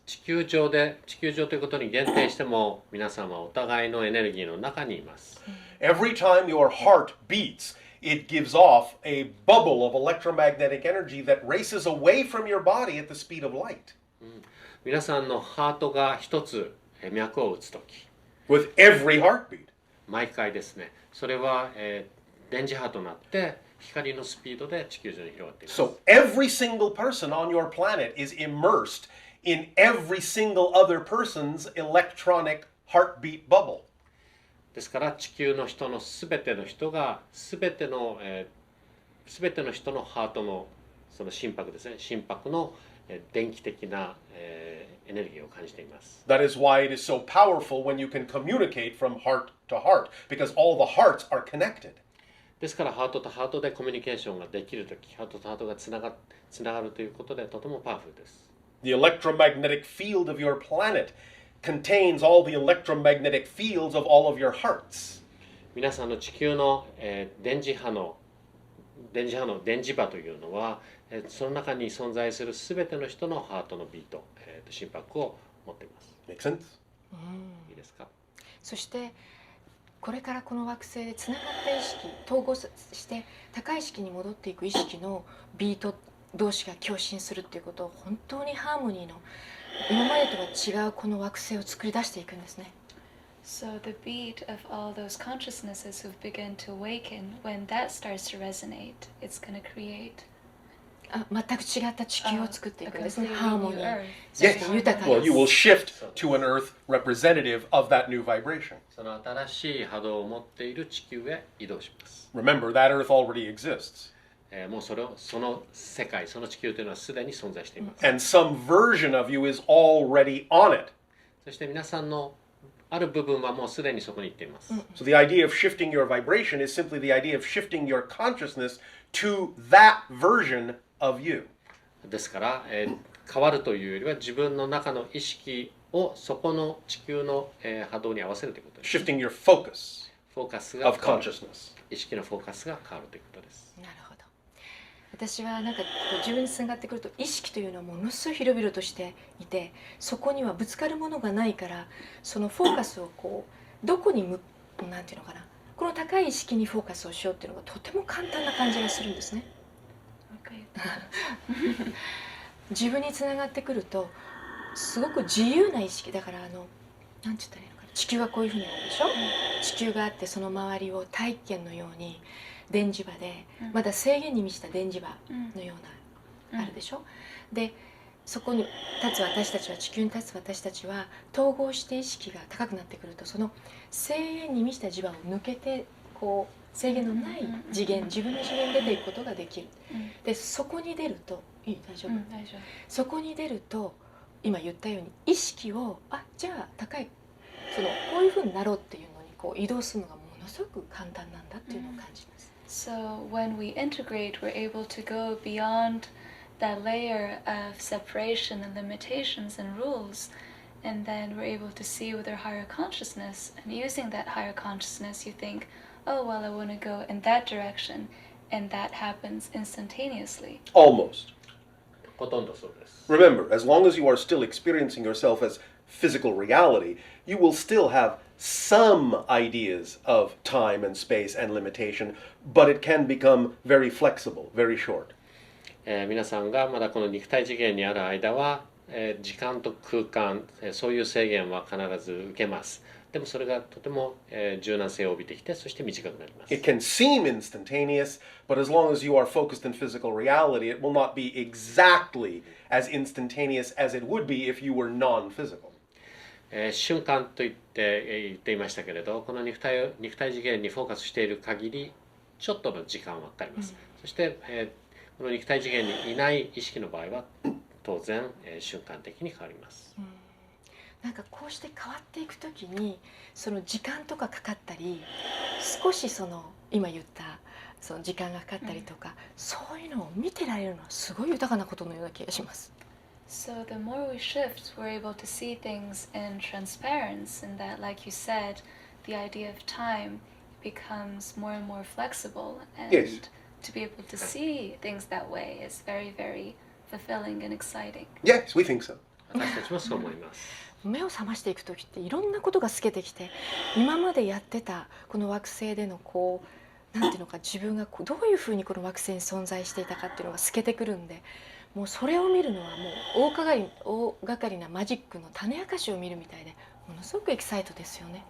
[SPEAKER 2] 地球上ということに限定しても皆さんはお互いのエネルギーの中にいます。
[SPEAKER 1] Every time your heart beats, it gives off a bubble of electromagnetic energy that races away from your body at the speed of light.
[SPEAKER 2] 皆さんのハートが一つ脈を打つとき、
[SPEAKER 1] With every heartbeat.
[SPEAKER 2] 毎回ですね、それは、電磁波となって光のスピードで地球上に広がっています。
[SPEAKER 1] So every single person on your planet is immersed in every single other person's electronic heartbeat bubble.
[SPEAKER 2] ですから地球の人のすべての人がすべての人のハートのその心拍ですね、心拍の電気的なエネルギーを感じています。
[SPEAKER 1] That is why it is so powerful when you can communicate from heart to heart, because all the hearts are connected.
[SPEAKER 2] ですからハートとハートでコミュニケーションができるとき、ハートとハートがつながるということでとてもパワフルです。
[SPEAKER 1] The electromagnetic field of your planet contains all the electromagnetic fields of all of your hearts.
[SPEAKER 2] 皆さんの地球の、電磁波の電磁場というのは、その中に存在するすべての人のハートのビート、心拍を持っています。
[SPEAKER 1] Make sense?
[SPEAKER 2] いいですか？
[SPEAKER 3] そしてこれからこの惑星でつながった意識、統合して高い意識に戻っていく意識のビート同士が共振するっていうことを本当にハーモニーの今までとは違うこの惑星を作り出していくんですね。
[SPEAKER 4] So the beat of all those consciousnesses who've begun to awaken, when that starts to resonate, it's going to create
[SPEAKER 3] 全く違った地球を作っていくんですね。
[SPEAKER 4] completely
[SPEAKER 3] ハーモニ
[SPEAKER 4] new
[SPEAKER 3] ー、
[SPEAKER 4] earth.
[SPEAKER 3] そして豊かな
[SPEAKER 1] Well, you will shift to an Earth representative of that new vibration.
[SPEAKER 2] その新しい波動を持っている地球へ移動します。
[SPEAKER 1] Remember, that Earth already exists.
[SPEAKER 2] もうその世界、その地球というのはすでに存在しています。
[SPEAKER 1] And some version of you is already on it.
[SPEAKER 2] そして皆さんのある部分はもうすでにそこに行っています。
[SPEAKER 1] So the idea of shifting your vibration is simply the idea of shifting your consciousness to that version of you.
[SPEAKER 2] ですから、変わるというよりは自分の中の意識をそこの地球の、波動に合わせるということです。
[SPEAKER 1] Shifting your focus
[SPEAKER 2] フォーカスが
[SPEAKER 1] of
[SPEAKER 2] 変わる、
[SPEAKER 1] consciousness.
[SPEAKER 2] 意識のフォーカスが変わるということです。
[SPEAKER 3] なるほど。私はなんかこう自分につながってくると意識というのはものすごい広々としていて、そこにはぶつかるものがないから、そのフォーカスをこうどこになんていうのかな、この高い意識にフォーカスをしようっていうのがとても簡単な感じがするんですね。自分につながってくるとすごく自由な意識だから、なんて言ったらいいのかな、地球はこういうふうにあるでしょ。地球があって、その周りを大気圏のように電磁場で、まだ制限に満ちた電磁場のような、あるでしょ。でそこに立つ私たちは、地球に立つ私たちは統合して意識が高くなってくると、その制限に満ちた磁場を抜けて、こう制限のない次元、自分の次元に出ていくことができる。でそこに出ると大丈夫、そこに出ると今言ったように意識をじゃあ高いこういうふうになろうっていうのにこう移動するのがものすごく簡単なんだっていうのを感じます。
[SPEAKER 4] So when we integrate, we're able to go beyond that layer of separation and limitations and rules, and then we're able to see with our higher consciousness, and using that higher consciousness you think, oh well, I want to go in that direction, and that happens instantaneously.
[SPEAKER 1] Almost.
[SPEAKER 2] ほとんどそうです。
[SPEAKER 1] Remember, as long as you are still experiencing yourself as physical reality, you will still have some ideas of time and space and limitation, but it can become very flexible, very short.
[SPEAKER 2] 皆さんがまだこの肉体次元にある間は、時間と空間、そういう制限は必ず受けます。でもそれがとても、柔軟性を帯びてきて、そして短くなります。
[SPEAKER 1] It can seem instantaneous, but as long as you are focused in physical reality, it will not be exactly as instantaneous as it would be if you were non-physical.
[SPEAKER 2] 瞬間と言っていましたけれど、この肉体次元にフォーカスしている限りちょっとの時間はかかります。そして、この肉体次元にいない意識の場合は当然、瞬間的に変わります。
[SPEAKER 3] なんかこうして変わっていくときに、その時間とかかかったり、少し今言ったその時間がかかったりとか、そういうのを見てられるのはすごい豊かなことのような気がします。
[SPEAKER 4] So the more we shift, we're able to see things in transparency, and that, like you said, the idea of time becomes more and more flexible, and
[SPEAKER 1] Yes.
[SPEAKER 4] to be able to see things that way is very, very fulfilling and exciting.
[SPEAKER 1] Yes, we think so.
[SPEAKER 2] 私たちもそう思います。
[SPEAKER 3] 目を覚ましていく時っていろんなことが透けてきて、今までやってたこの惑星でのなんていうのか、自分がどういうふうにこの惑星に存在していたかっていうのが透けてくるんで、もうそれを見るのはもう大掛かりなマジックの種明かしを見るみたいで、ものすごくエキサイトですよね。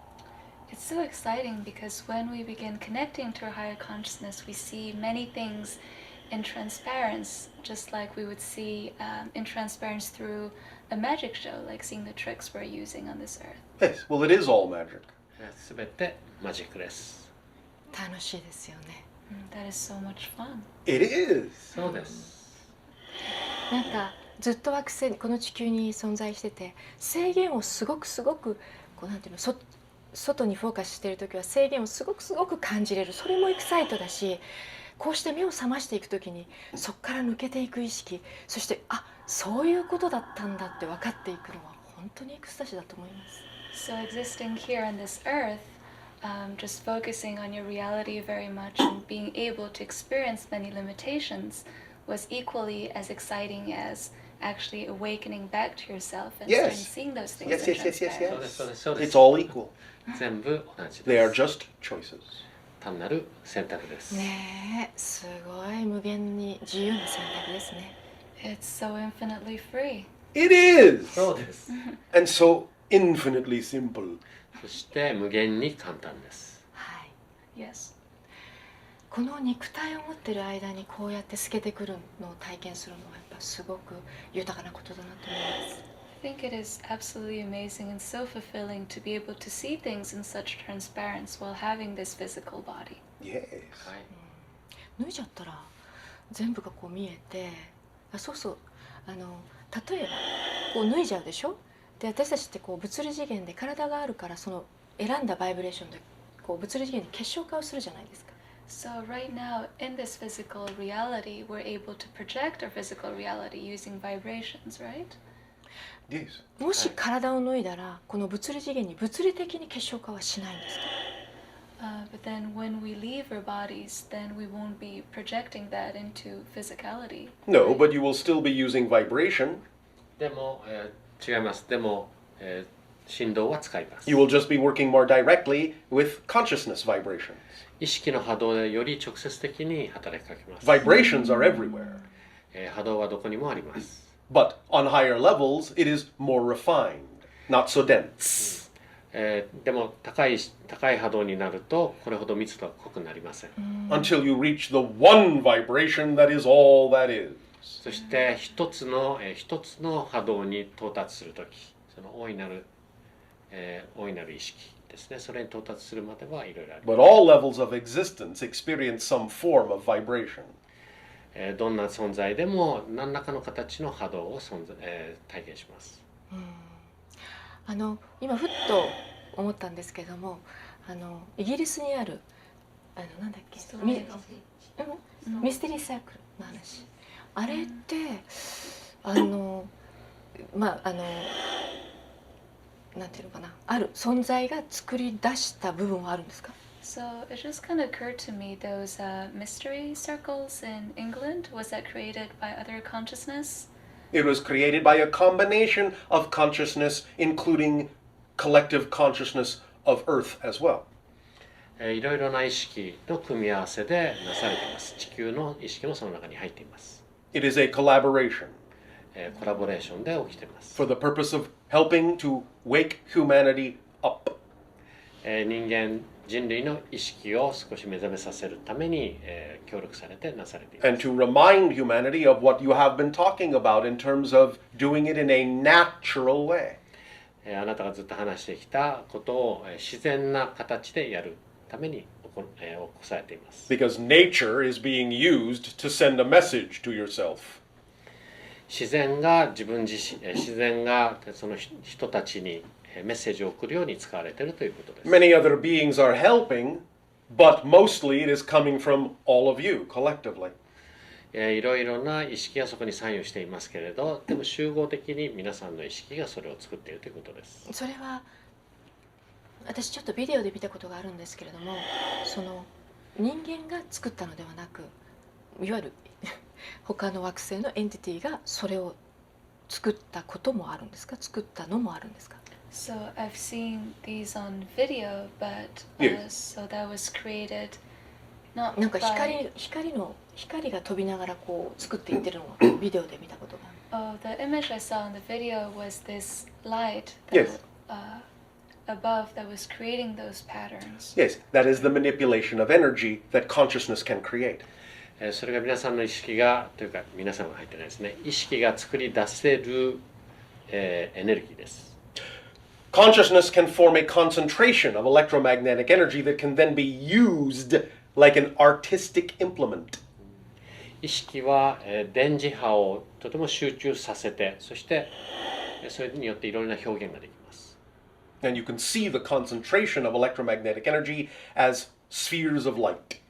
[SPEAKER 4] It's so exciting because when we begin connecting to our higher consciousness, we see many things in transparency, just like we would see in transparency through a magic show, like seeing the tricks we're using on this earth.
[SPEAKER 1] Yes, well, it is all magic.
[SPEAKER 2] すべてマジックです。
[SPEAKER 3] 楽しいですよね。
[SPEAKER 4] That is so much fun.
[SPEAKER 1] It is.
[SPEAKER 2] そうです。
[SPEAKER 3] なんかずっと惑星この地球に存在してて、制限をすごくなんていうの、外にフォーカスしている時は制限をすごく感じれる。それもエキサイトだし、こうして目を覚ましていく時にそこから抜けていく意識、そしてそういうことだったんだって分かっていくのは本当にエクスタシーだと思います。
[SPEAKER 4] So existing here on this earth, just focusing on your reality very much and being able to experience many limitations was equally as exciting as actually awakening back to yourself and
[SPEAKER 1] Yes.
[SPEAKER 4] starting seeing those things
[SPEAKER 1] Yes,
[SPEAKER 4] in
[SPEAKER 1] yes, yes, yes,
[SPEAKER 4] transparent.
[SPEAKER 2] そうですそうですそうで
[SPEAKER 1] It's
[SPEAKER 2] す。
[SPEAKER 1] all equal.
[SPEAKER 2] 全部同じ
[SPEAKER 1] They are
[SPEAKER 2] です。
[SPEAKER 1] just choices.
[SPEAKER 2] 単なる選択です。
[SPEAKER 3] ねえ、すごい無限に自由な選択ですね。
[SPEAKER 4] It's so infinitely free.
[SPEAKER 1] It is!
[SPEAKER 2] そうです。
[SPEAKER 1] And so infinitely simple.
[SPEAKER 2] そして無限に簡単です。
[SPEAKER 3] はい、
[SPEAKER 4] Yes.
[SPEAKER 3] この肉体を持ってる間にこうやって透けてくるのを体験するのはやっぱすごく豊かなことだなと思います。
[SPEAKER 4] I think it is absolutely amazing and so fulfilling to be able to see things in such transparency while having this physical body.
[SPEAKER 1] Yes.
[SPEAKER 2] はい。
[SPEAKER 3] 脱いじゃったら全部がこう見えて、そうそう、例えばこう脱いじゃうでしょ。で、私たちってこう物理次元で体があるから、その選んだバイブレーションでこう物理次元に結晶化をするじゃないですか。
[SPEAKER 4] So right now, in this physical reality, we're able to project our physical reality using vibrations, right?
[SPEAKER 1] Yes.
[SPEAKER 3] もし体を脱いだらこの物理次元に物理的に結晶化はしないんですか？
[SPEAKER 4] But then when we leave our bodies, then we won't be projecting that into physicality.
[SPEAKER 1] No, but you will still be using vibration.
[SPEAKER 2] でも、違います。でも、振動は使います。
[SPEAKER 1] You will just be working more directly with consciousness vibrations.
[SPEAKER 2] 意識の波動でより直接的に働きかけます。
[SPEAKER 1] Vibrations are everywhere.
[SPEAKER 2] 波動はどこにもあります。
[SPEAKER 1] But on higher levels, it is more refined, not so dense.
[SPEAKER 2] でも高い波動になるとこれほど密度が濃くなりません。
[SPEAKER 1] Until you reach the one vibration that is all that is.
[SPEAKER 2] そして一つの波動に到達するとき、その大いなる意識ですね。それに到達するまではいろいろあります。
[SPEAKER 1] But all levels of existence experience some form of vibration.
[SPEAKER 2] どんな存在でも何らかの形の波動を体験します。
[SPEAKER 3] 今ふっと思ったんですけども、イギリスにあるなんだっけ、ミステリーサークルの話、あれってなんていうのかな、ある存在が作り出した部分はあるんですか？
[SPEAKER 4] So it just kind of occurred to me those mystery circles in England, was that created by other consciousness?
[SPEAKER 1] It was created by a combination of consciousness, including collective consciousness of Earth as well.
[SPEAKER 2] いろいろな意識の組み合わせでなされています。地球の意識もその中に入っています。
[SPEAKER 1] It is a collaboration
[SPEAKER 2] コラボレーションで起きています。
[SPEAKER 1] for the purpose of helping to wake humanity up.
[SPEAKER 2] 人類の意識を少し目覚めさせるために、協力されてなされています。
[SPEAKER 1] And to remind humanity of what you have been talking about in terms of doing it in a natural way.
[SPEAKER 2] あなたがずっと話してきたことを自然な形でやるために起こされています。
[SPEAKER 1] Because nature is being used to send a message to yourself.
[SPEAKER 2] 自然がその人たちにメッセージを送るように使われているということです。
[SPEAKER 1] Many other beings are helping, but mostly it is coming from all of you collectively.
[SPEAKER 2] いろいろな意識がそこに参与していますけれど、でも集合的に皆さんの意識がそれを作っているということです。
[SPEAKER 3] それは私ちょっとビデオで見たことがあるんですけれども、その人間が作ったのではなく、いわゆる他の惑星のエンティティがそれを作ったこともあるんですか？作ったのもあるんですか？
[SPEAKER 4] So I've seen these on video, but
[SPEAKER 1] Yes.
[SPEAKER 4] so that was created not
[SPEAKER 3] なんか
[SPEAKER 4] by
[SPEAKER 3] 光が飛びながらこう作っていってるのをビデオで見たことがある。
[SPEAKER 4] Oh, the image I saw in the video was this light that
[SPEAKER 1] Yes.
[SPEAKER 4] above that was creating those patterns.
[SPEAKER 1] Yes, that is the manipulation of energy that consciousness can create.
[SPEAKER 2] それが皆さんの意識がというか皆さんが入ってないですね。意識が作り出せる、エネルギーです。
[SPEAKER 1] Consciousness can form a concentration of electromagnetic energy that can then be used like an artistic implement.
[SPEAKER 2] 意識は、電磁波をとても集中させて、そしてそれによっていろいろな表現ができます。
[SPEAKER 1] And you can see the concentration of electromagnetic energy as spheres of light.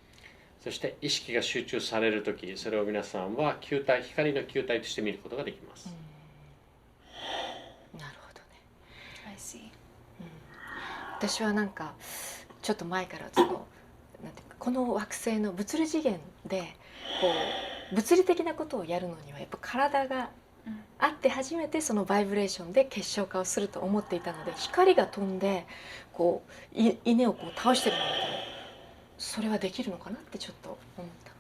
[SPEAKER 2] そして意識が集中されるとき、それを皆さんは球体、光の球体として見ることができます。
[SPEAKER 3] なるほどね。
[SPEAKER 4] I see.
[SPEAKER 3] 私はなんかちょっと前からなんていうかこの惑星の物理次元でこう物理的なことをやるのにはやっぱ体があって初めてそのバイブレーションで結晶化をすると思っていたので、光が飛んでこう稲をこう倒してるのみたいな、それはできるのかなってちょっと思った。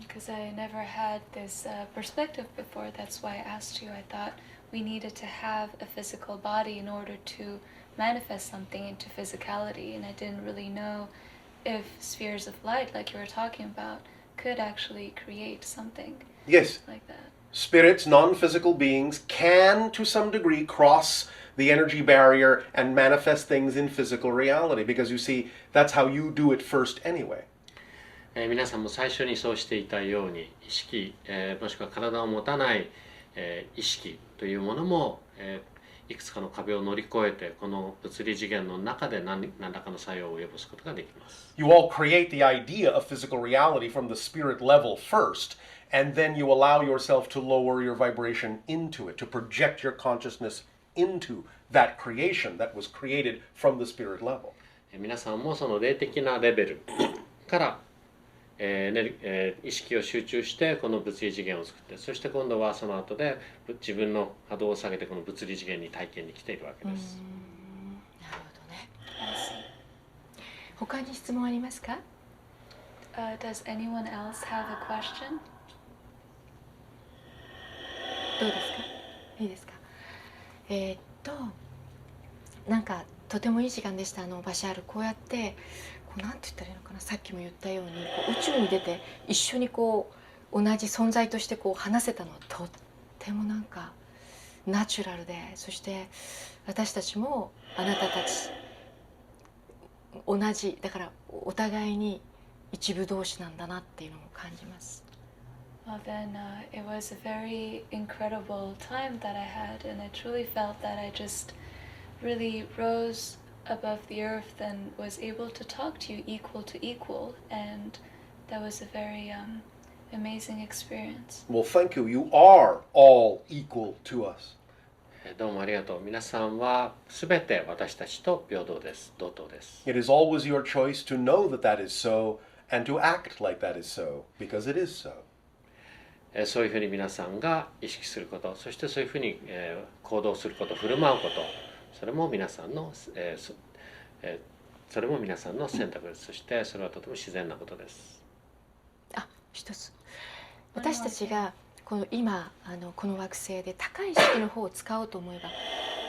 [SPEAKER 4] Because I never had this perspective before. That's why I asked you. I thought we needed to have a physical body in order to manifest something into physicality, and I didn't really know if spheres of light, like you were talking about, could actually create something
[SPEAKER 1] Yes,
[SPEAKER 4] like that.
[SPEAKER 1] spirits, non-physical beings, can to some degree cross the energy barrier and manifest things in physical reality, because you see, that's how you do it first anyway.
[SPEAKER 2] 皆さんも最初にそうしていたように意識、もしくは体を持たない、意識というものも、いくつかの壁を乗り越えてこの物理次元の中で何らかの作用を及ぼすことができます。
[SPEAKER 1] You all create the idea of physical reality from the spirit level first, and then you allow yourself to lower your vibration into it, to project your consciousness into that creation that was created from the spirit level.
[SPEAKER 2] 皆さんもその霊的なレベルから意識を集中してこの物理次元を作って、そして今度はその後で自分の波動を下げてこの物理次元に体験に来ているわけです。
[SPEAKER 3] なるほどね。他に質問ありますか
[SPEAKER 4] Does anyone else have a question?
[SPEAKER 3] どうですかいいですかなんかとてもいい時間でした。バシャール、こうやってなんて言ったらいいのかな、さっきも言ったように宇宙に出て一緒にこう同じ存在としてこう話せたのはとってもなんかナチュラルで、そして私たちもあなたたち同じだからお互いに一部同士なんだなっていうのを感じます。
[SPEAKER 4] Well then, it was a very incredible time that I had, and I truly felt that I just really rose above the earth and was able to talk to you equal to equal, and that was a very amazing experience.
[SPEAKER 1] Well, thank you. You are all equal to us.
[SPEAKER 2] どうもありがとう。皆さんはすべて私たちと平等です。同等です。
[SPEAKER 1] It is always your choice to know that that is so and to act like that is so, because it is so.
[SPEAKER 2] そういうふうに皆さんが意識すること、そしてそういうふうに行動すること、振る舞うこと、それも皆さんの選択です。そしてそれはとても自然なことです。
[SPEAKER 3] 一つ、私たちがこの今この惑星で高い意識の方を使おうと思えば、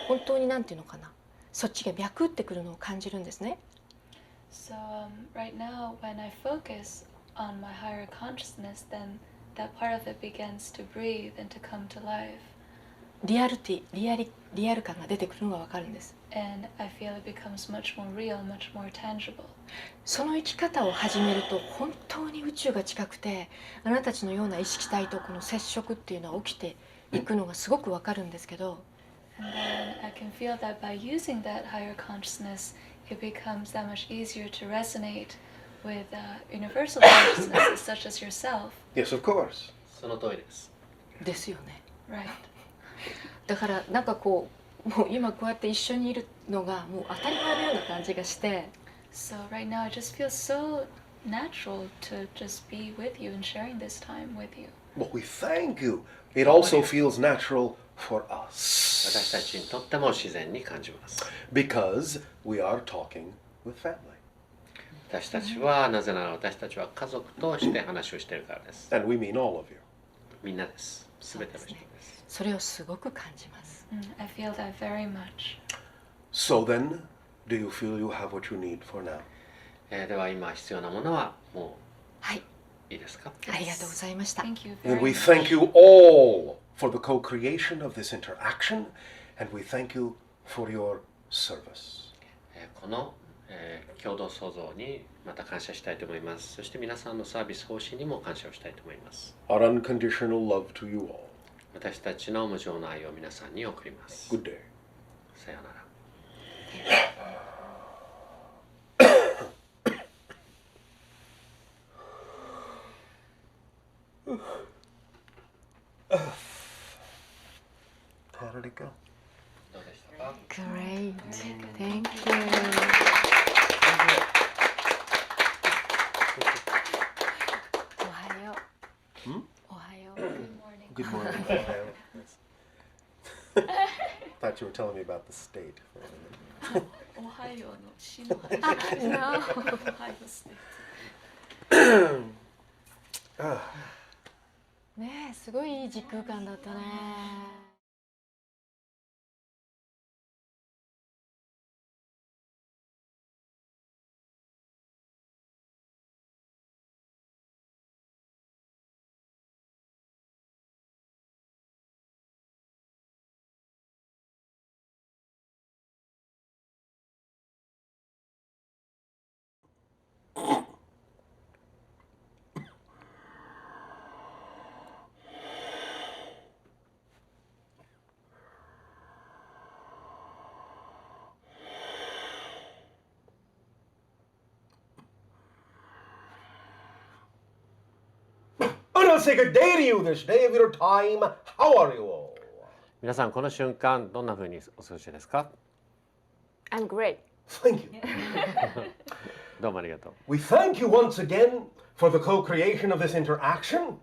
[SPEAKER 3] 本当になんていうのかな、そっちが脈打ってくるのを感じるんですね。
[SPEAKER 4] So right now, when I focus on my higher consciousness, then that part of it begins to breathe and to come to life.
[SPEAKER 3] リアル感が出てくるのがわかるんです。
[SPEAKER 4] And I feel it becomes much more real, much more tangible.
[SPEAKER 3] その生き方を始めると本当に宇宙が近くて、あなたたちのような意識体とこの接触っていうのは起きていくのがすごくわかるんですけど、
[SPEAKER 4] And then I can feel that by using that higher consciousness, it becomes that much easier to resonate with universal consciousnesses such as yourself.
[SPEAKER 1] Yes, of course.
[SPEAKER 2] その通りです。
[SPEAKER 3] ですよね。
[SPEAKER 4] Right.
[SPEAKER 3] だからなんかこうもう今こうやって一緒にいるのがもう当たり前のような感じがして。
[SPEAKER 4] So right now it just feels so natural to just be with you and sharing this time with you.
[SPEAKER 1] Well, we thank you. It also feels natural for us.
[SPEAKER 2] 私たちにとっても自然に感じます。
[SPEAKER 1] Because we are talking with family.
[SPEAKER 2] 私たちはなぜなら私たちは家族として話をしているからです。
[SPEAKER 1] And we mean all of you.
[SPEAKER 2] みんなです。すべての人です。
[SPEAKER 3] それをすごく感じます。
[SPEAKER 4] I feel that very much.
[SPEAKER 1] So then, do you feel you have what you need for now?
[SPEAKER 2] では今必要なものはも
[SPEAKER 3] はい、
[SPEAKER 2] ういいですか？
[SPEAKER 3] ありがとうございました。
[SPEAKER 4] Thank you
[SPEAKER 1] And
[SPEAKER 4] very
[SPEAKER 1] we
[SPEAKER 4] much.
[SPEAKER 1] thank you all for the co-creation of this interaction, and we thank you for your service.
[SPEAKER 2] この共同創造にまた感謝したいと思います。そして皆さんのサービス方針にも感謝をしたいと思います。
[SPEAKER 1] Our unconditional love to you all.
[SPEAKER 2] 私たちの無常の愛を皆さんに送ります。
[SPEAKER 1] Good day.
[SPEAKER 2] さようなら。
[SPEAKER 1] How did it go?
[SPEAKER 2] どうでしたか？
[SPEAKER 3] Great. Thank you. おはよう。おはよう。
[SPEAKER 1] Good morning. Thought you were telling me about the state.
[SPEAKER 4] おはようの死の話。
[SPEAKER 3] No.
[SPEAKER 4] おはようステ
[SPEAKER 3] ねえ、すごいいい時空間だったね。
[SPEAKER 1] I'll say good day to you this day of your time. How are you all?
[SPEAKER 2] 皆さんこの瞬間どんな風にお過ごしですか？
[SPEAKER 3] I'm great.
[SPEAKER 1] Thank you.
[SPEAKER 2] どうもありがとう。
[SPEAKER 1] We thank you once again for the co-creation of this interaction.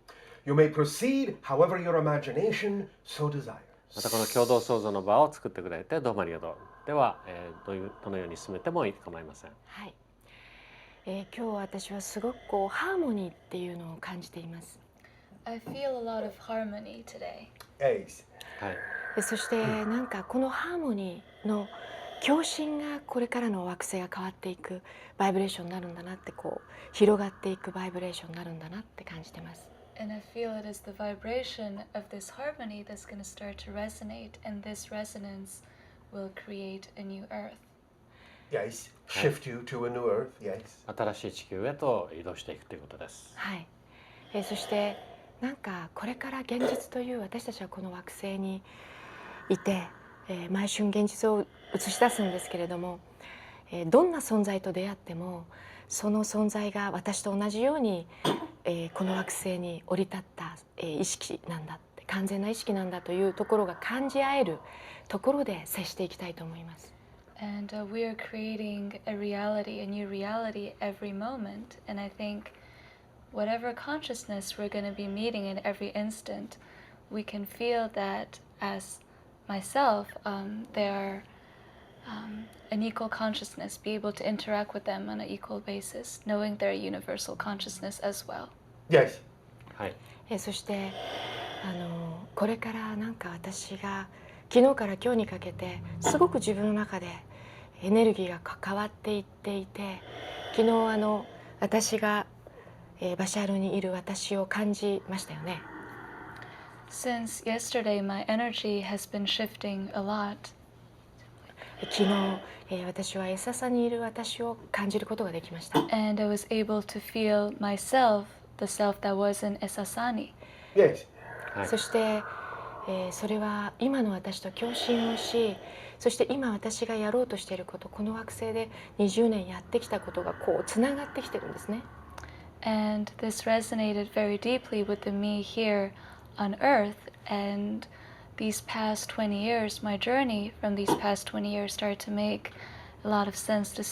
[SPEAKER 1] You may proceed however your imagination so desires.
[SPEAKER 2] またこの共同創造の場を作ってくれてどうもありがとう。では、どのように進めても構いません。
[SPEAKER 3] はい。今日私はすごくこうハーモニーっていうのを感じています。
[SPEAKER 4] I feel a lot of harmony today.
[SPEAKER 1] Ace.
[SPEAKER 2] はい。
[SPEAKER 3] そしてなんかこのハーモニーの共振がこれからの惑星が変わっていくバイブレーションになるんだなってこう広がっていくバイブレーションになるんだなって感じてます。
[SPEAKER 4] And I feel it is the vibration of this harmony that's going to start to resonate, and this resonance will create a new earth.
[SPEAKER 1] Yes. Shift you to a new earth. Yes.
[SPEAKER 2] 新しい地球へと移動していくということです。
[SPEAKER 3] はい。そしてなんかこれから現実という私たちはこの惑星にいて、毎春現実を映し出すんですけれども、どんな存在と出会ってもその存在が私と同じように、この惑星に降り立った、意識なんだって完全な意識なんだというところが感じ合えるところで接していきたいと思います。
[SPEAKER 4] And we are creating a reality, a new reality every moment. And I think whatever consciousness we're going to be meeting in every instant, we can feel that as myself, they are an equal consciousness, be able to interact with them on an equal basis, knowing their universal consciousness as well.
[SPEAKER 1] Yes.
[SPEAKER 2] はい。
[SPEAKER 3] そしてこれからなんか私が昨日から今日にかけてすごく自分の中でエネルギーが変わっていっていて、昨日私が、バシャールにいる私を感じましたよね。
[SPEAKER 4] Since yesterday, my energy has been shifting a lot.
[SPEAKER 3] 昨日、私はエササにいる私を感じることができました。
[SPEAKER 4] And I was able to feel myself, the self that was in Esasani.
[SPEAKER 1] Yes.
[SPEAKER 2] はい。
[SPEAKER 3] そして、それは今の私と共振をし、そして今私がやろうとしていること、この惑星で20年やってきたことがこうつながってきてるんですね。
[SPEAKER 4] And this resonated very deeply with the me here on Earth. And these past 20 years, my journey from these past 20 years started to make a lot of sense to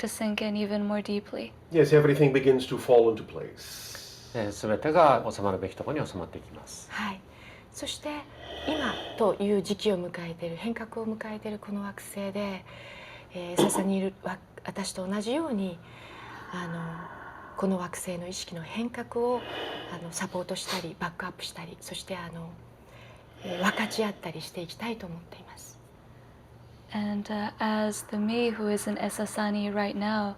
[SPEAKER 4] sink in even more deeply.
[SPEAKER 1] Yes, everything begins to fall into place.
[SPEAKER 2] すべてが収まるべきところに収まっていきます。
[SPEAKER 3] はい。そして今という時期を迎えている、変革を迎えているこの惑星で、笹にいる私と同じようにこの惑星の意識の変革をサポートしたりバックアップしたり、そして分かち合ったりしていきたいと思っています。
[SPEAKER 4] And as the me who is in Esasani right now,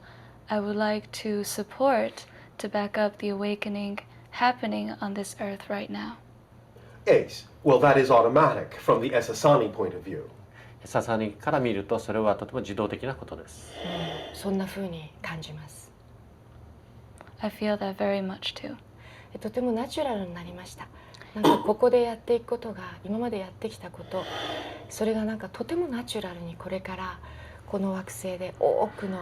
[SPEAKER 4] I would like to support, to back up the awakening happening on this earth right now.
[SPEAKER 1] Yes. Well, that is automatic from the Esasani point of view.
[SPEAKER 2] ささにから見るとそれはとても自動的なことです。
[SPEAKER 3] そんな風に感じます。
[SPEAKER 4] I feel that very much too.
[SPEAKER 3] とてもナチュラルになりました。なんかここでやっていくことが今までやってきたこと、それがなんかとてもナチュラルにこれからこの惑星で多くの、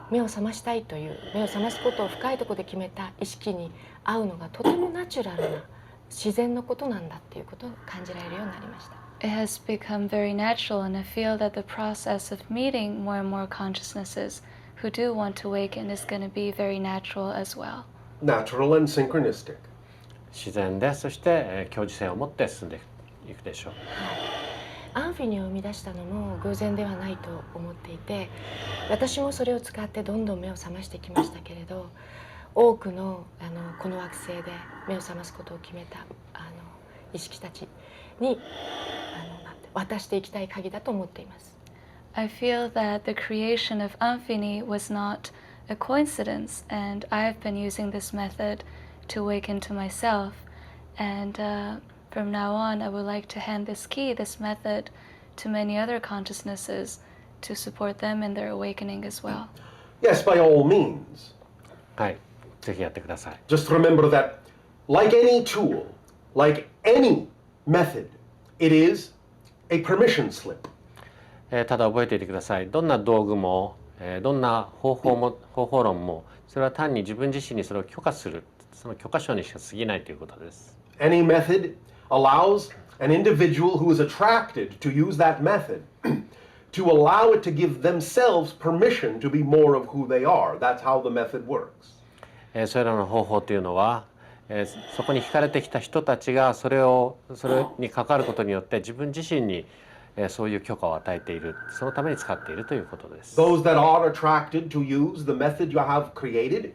[SPEAKER 3] 目を覚ましたいという目を覚ますことを深いところで決めた意識に合うのがとてもナチュラルな自然のことなんだっていうことを感じられるようになりました。
[SPEAKER 4] It has become very natural, and I feel that the process of meeting more and more consciousnesses who do want to awaken is going to be very natural as well.
[SPEAKER 1] Natural and synchronistic.
[SPEAKER 2] 自然で、そして共時性を持って進んでいくでしょう。
[SPEAKER 3] アンフィニを生み出したのも偶然ではないと思っていて、私もそれを使ってどんどん目を覚ましてきましたけれど、多くのこの惑星で目を覚ますことを決めた意識たちに渡していきたい鍵だと思っています。
[SPEAKER 4] I feel that the creation of Amphini was not a coincidence, and I have been using this method to awaken to myself, and from now on I would like to hand this key, this method, to many other consciousnesses to support them in their awakening as well.
[SPEAKER 1] Yes, by all means.
[SPEAKER 2] はい、ぜひやってください。
[SPEAKER 1] Just remember that, like any tool, like any method, it is a permission slip.
[SPEAKER 2] ただ覚えていてください。どんな道具も、どんな方法論も、それは単に自分自身にそれを許可する、その許可書にしか過ぎないということです。
[SPEAKER 1] Any method allows an individual who is attracted to use that method to allow it to give themselves permission to be more of who they are. That's how the method works.
[SPEAKER 2] それらの方法というのは、そこに惹かれてきた人たちがそれに関わることによって自分自身にそういう許可を与えている、そのために使っているということです。
[SPEAKER 1] Those that are attracted to use the method you have created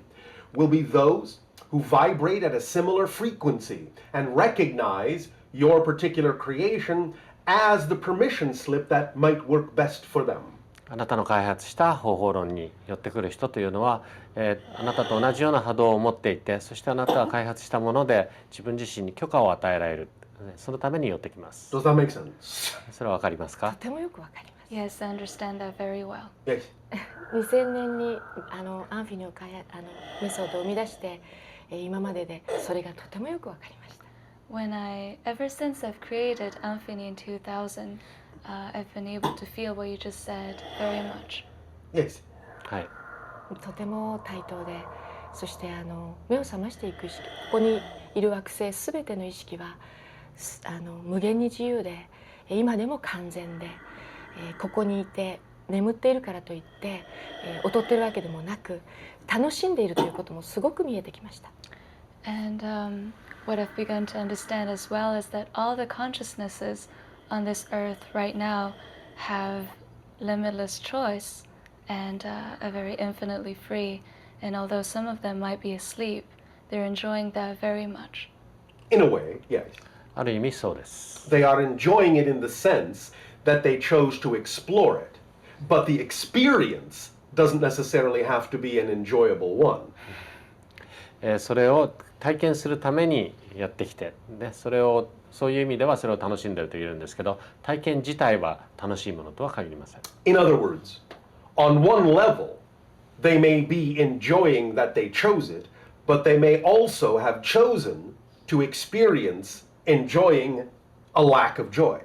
[SPEAKER 1] will be those who vibrate at a similar frequency and recognize your particular creation as the permission slip that might work best for them.
[SPEAKER 2] あなたの開発した方法論に寄ってくる人というのは、あなたと同じような波動を持っていて、そしてあなたが開発したもので自分自身に許可を与えられる、そのために寄ってきます。
[SPEAKER 1] Does that make sense?
[SPEAKER 2] それはわかりますか？
[SPEAKER 3] とてもよくわかります。
[SPEAKER 4] Yes, I understand that very well.
[SPEAKER 1] Yes.
[SPEAKER 3] 2000年にアンフィニをメソッドを生み出して、今まででそれがとてもよくわかりました。
[SPEAKER 4] Ever since I've created Amphini in 2000, I've been able to feel what you just said very much.
[SPEAKER 1] Yes.
[SPEAKER 2] はい。
[SPEAKER 3] とても対等で、そして目を覚ましていく意識、ここにいる惑星すべての意識は無限に自由で、今でも完全で、ここにいて眠っているからといって劣っているわけでもなく、楽しんでいるということもすごく見えてきました。
[SPEAKER 4] And what I've begun to understand as well is that all the consciousnesses on this earth right now have limitless choice and are very infinitely free. And although some of them might be asleep, they're enjoying that very much.
[SPEAKER 1] In a way, yes.
[SPEAKER 2] ある意味そうです。
[SPEAKER 1] They are enjoying it in the sense that they chose to explore it. But the experience doesn't necessarily have to be an enjoyable one.
[SPEAKER 2] それを体験するためにやってきて、ね、そういう意味ではそれを楽しんでいると言えるんですけど、体験自体は楽しいものとは限りません。
[SPEAKER 1] In other words, on one level, they may be enjoying that they chose it, but they may also have chosen to experience enjoying a lack of joy.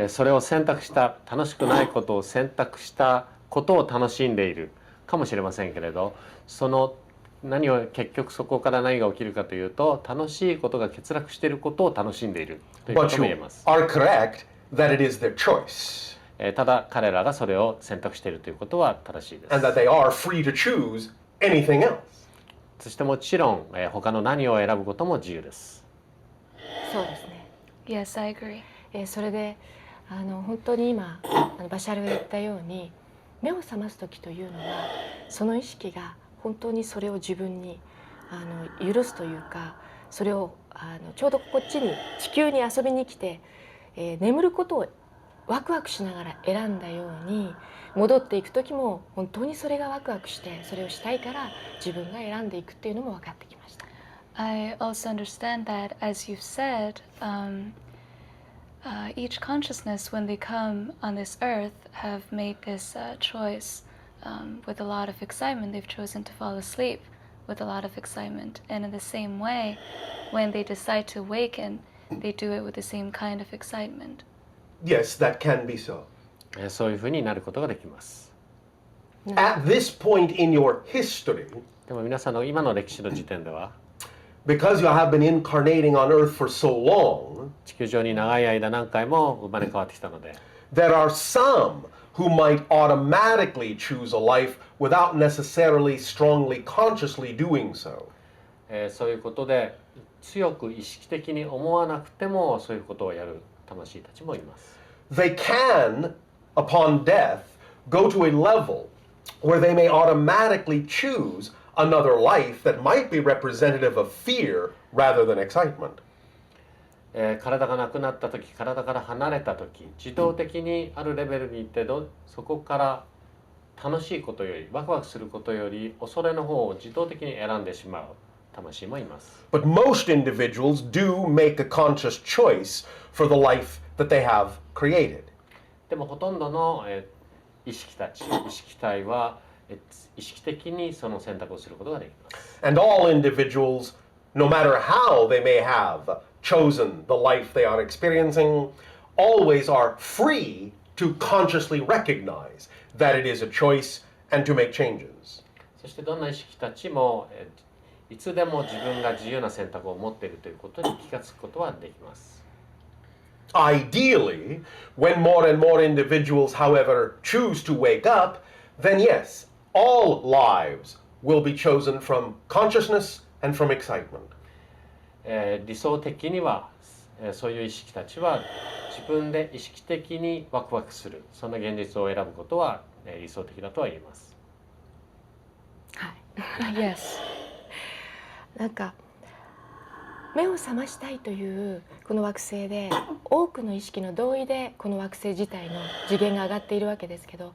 [SPEAKER 2] それを選択した、楽しくないことを選択したことを楽しんでいるかもしれませんけれど、結局そこから何が起きるかというと、楽しいことが欠落していることを楽しんでいるということも言えます。
[SPEAKER 1] But you are correct that it is their choice.
[SPEAKER 2] ただ彼らがそれを選択しているということは正しいです。
[SPEAKER 1] And that they are free to choose anything else.
[SPEAKER 2] そしてもちろん、他の何を選ぶことも自由です。
[SPEAKER 3] そうですね。
[SPEAKER 4] Yes, I agree.
[SPEAKER 3] それで本当に今バシャルが言ったように、目を覚ます時というのはその意識が本当にそれを自分に許すというか、それをちょうどこっちに地球に遊びに来て、眠ることをワクワクしながら選んだように、戻っていく時も本当にそれがワクワクしてそれをしたいから自分が選んでいくっていうのも分かってきました。
[SPEAKER 4] I also understand that, as you've said, each consciousness, when they come on this earth, have made this choice with a lot of excitement. They've chosen to fall asleep with a lot of excitement. And in the same way, when they decide to awaken, they do it with the same kind of excitement.
[SPEAKER 1] Yes, that can be so.
[SPEAKER 2] そういうふうになることができます。
[SPEAKER 1] At this point in your history,
[SPEAKER 2] でも皆さんの今の歴史の時点では、
[SPEAKER 1] because you have been incarnating on earth for so long,
[SPEAKER 2] 地球上に長い間何回も生まれ変わってきたので、
[SPEAKER 1] there are some who might automatically choose a life without necessarily strongly consciously doing so.
[SPEAKER 2] そういうことで強く意識的に思わなくてもそういうことをやる魂たちもいます。
[SPEAKER 1] They can, upon death, go to a level where they may automatically choose another life that might be representative of fear rather than excitement.
[SPEAKER 2] 体がなくなった時、体から離れた時、自動的にあるレベルに行ってそこから楽しいことよりワクワクすることより恐れの方を自動的に選んでしまう魂もいます。
[SPEAKER 1] But most individuals do make a conscious choice for the life that they have created.
[SPEAKER 2] でもほとんどの意識体は意識的にその選択をすることができます。
[SPEAKER 1] And all individuals, no matter how they may have chosen the life they are experiencing, always are free to consciously recognize that it is a choice and to make changes.
[SPEAKER 2] そしてどんな意識たちもいつでも自分が自由な選択を持っているということに気がつくことはできます。
[SPEAKER 1] Ideally, when more and more individuals, however, choose to wake up, then yes, all lives will be chosen from consciousness and from excitement.
[SPEAKER 2] 理想的にはそういう意識たちは自分で意識的にワクワクするそんな現実を選ぶことは理想的だとは言えます。
[SPEAKER 3] はい。Yes。なんか目を覚ましたいというこの惑星で多くの意識の同意でこの惑星自体の次元が上がっているわけですけど、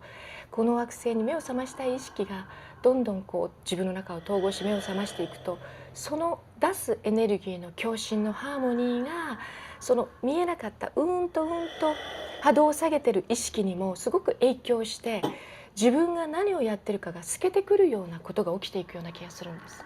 [SPEAKER 3] この惑星に目を覚ましたい意識がどんどんこう自分の中を統合し目を覚ましていくと、その出すエネルギーの共振のハーモニーがその見えなかったうんと波動を下げてる意識にもすごく影響して、自分が何をやってるかが透けてくるようなことが起きていくような気がするんです。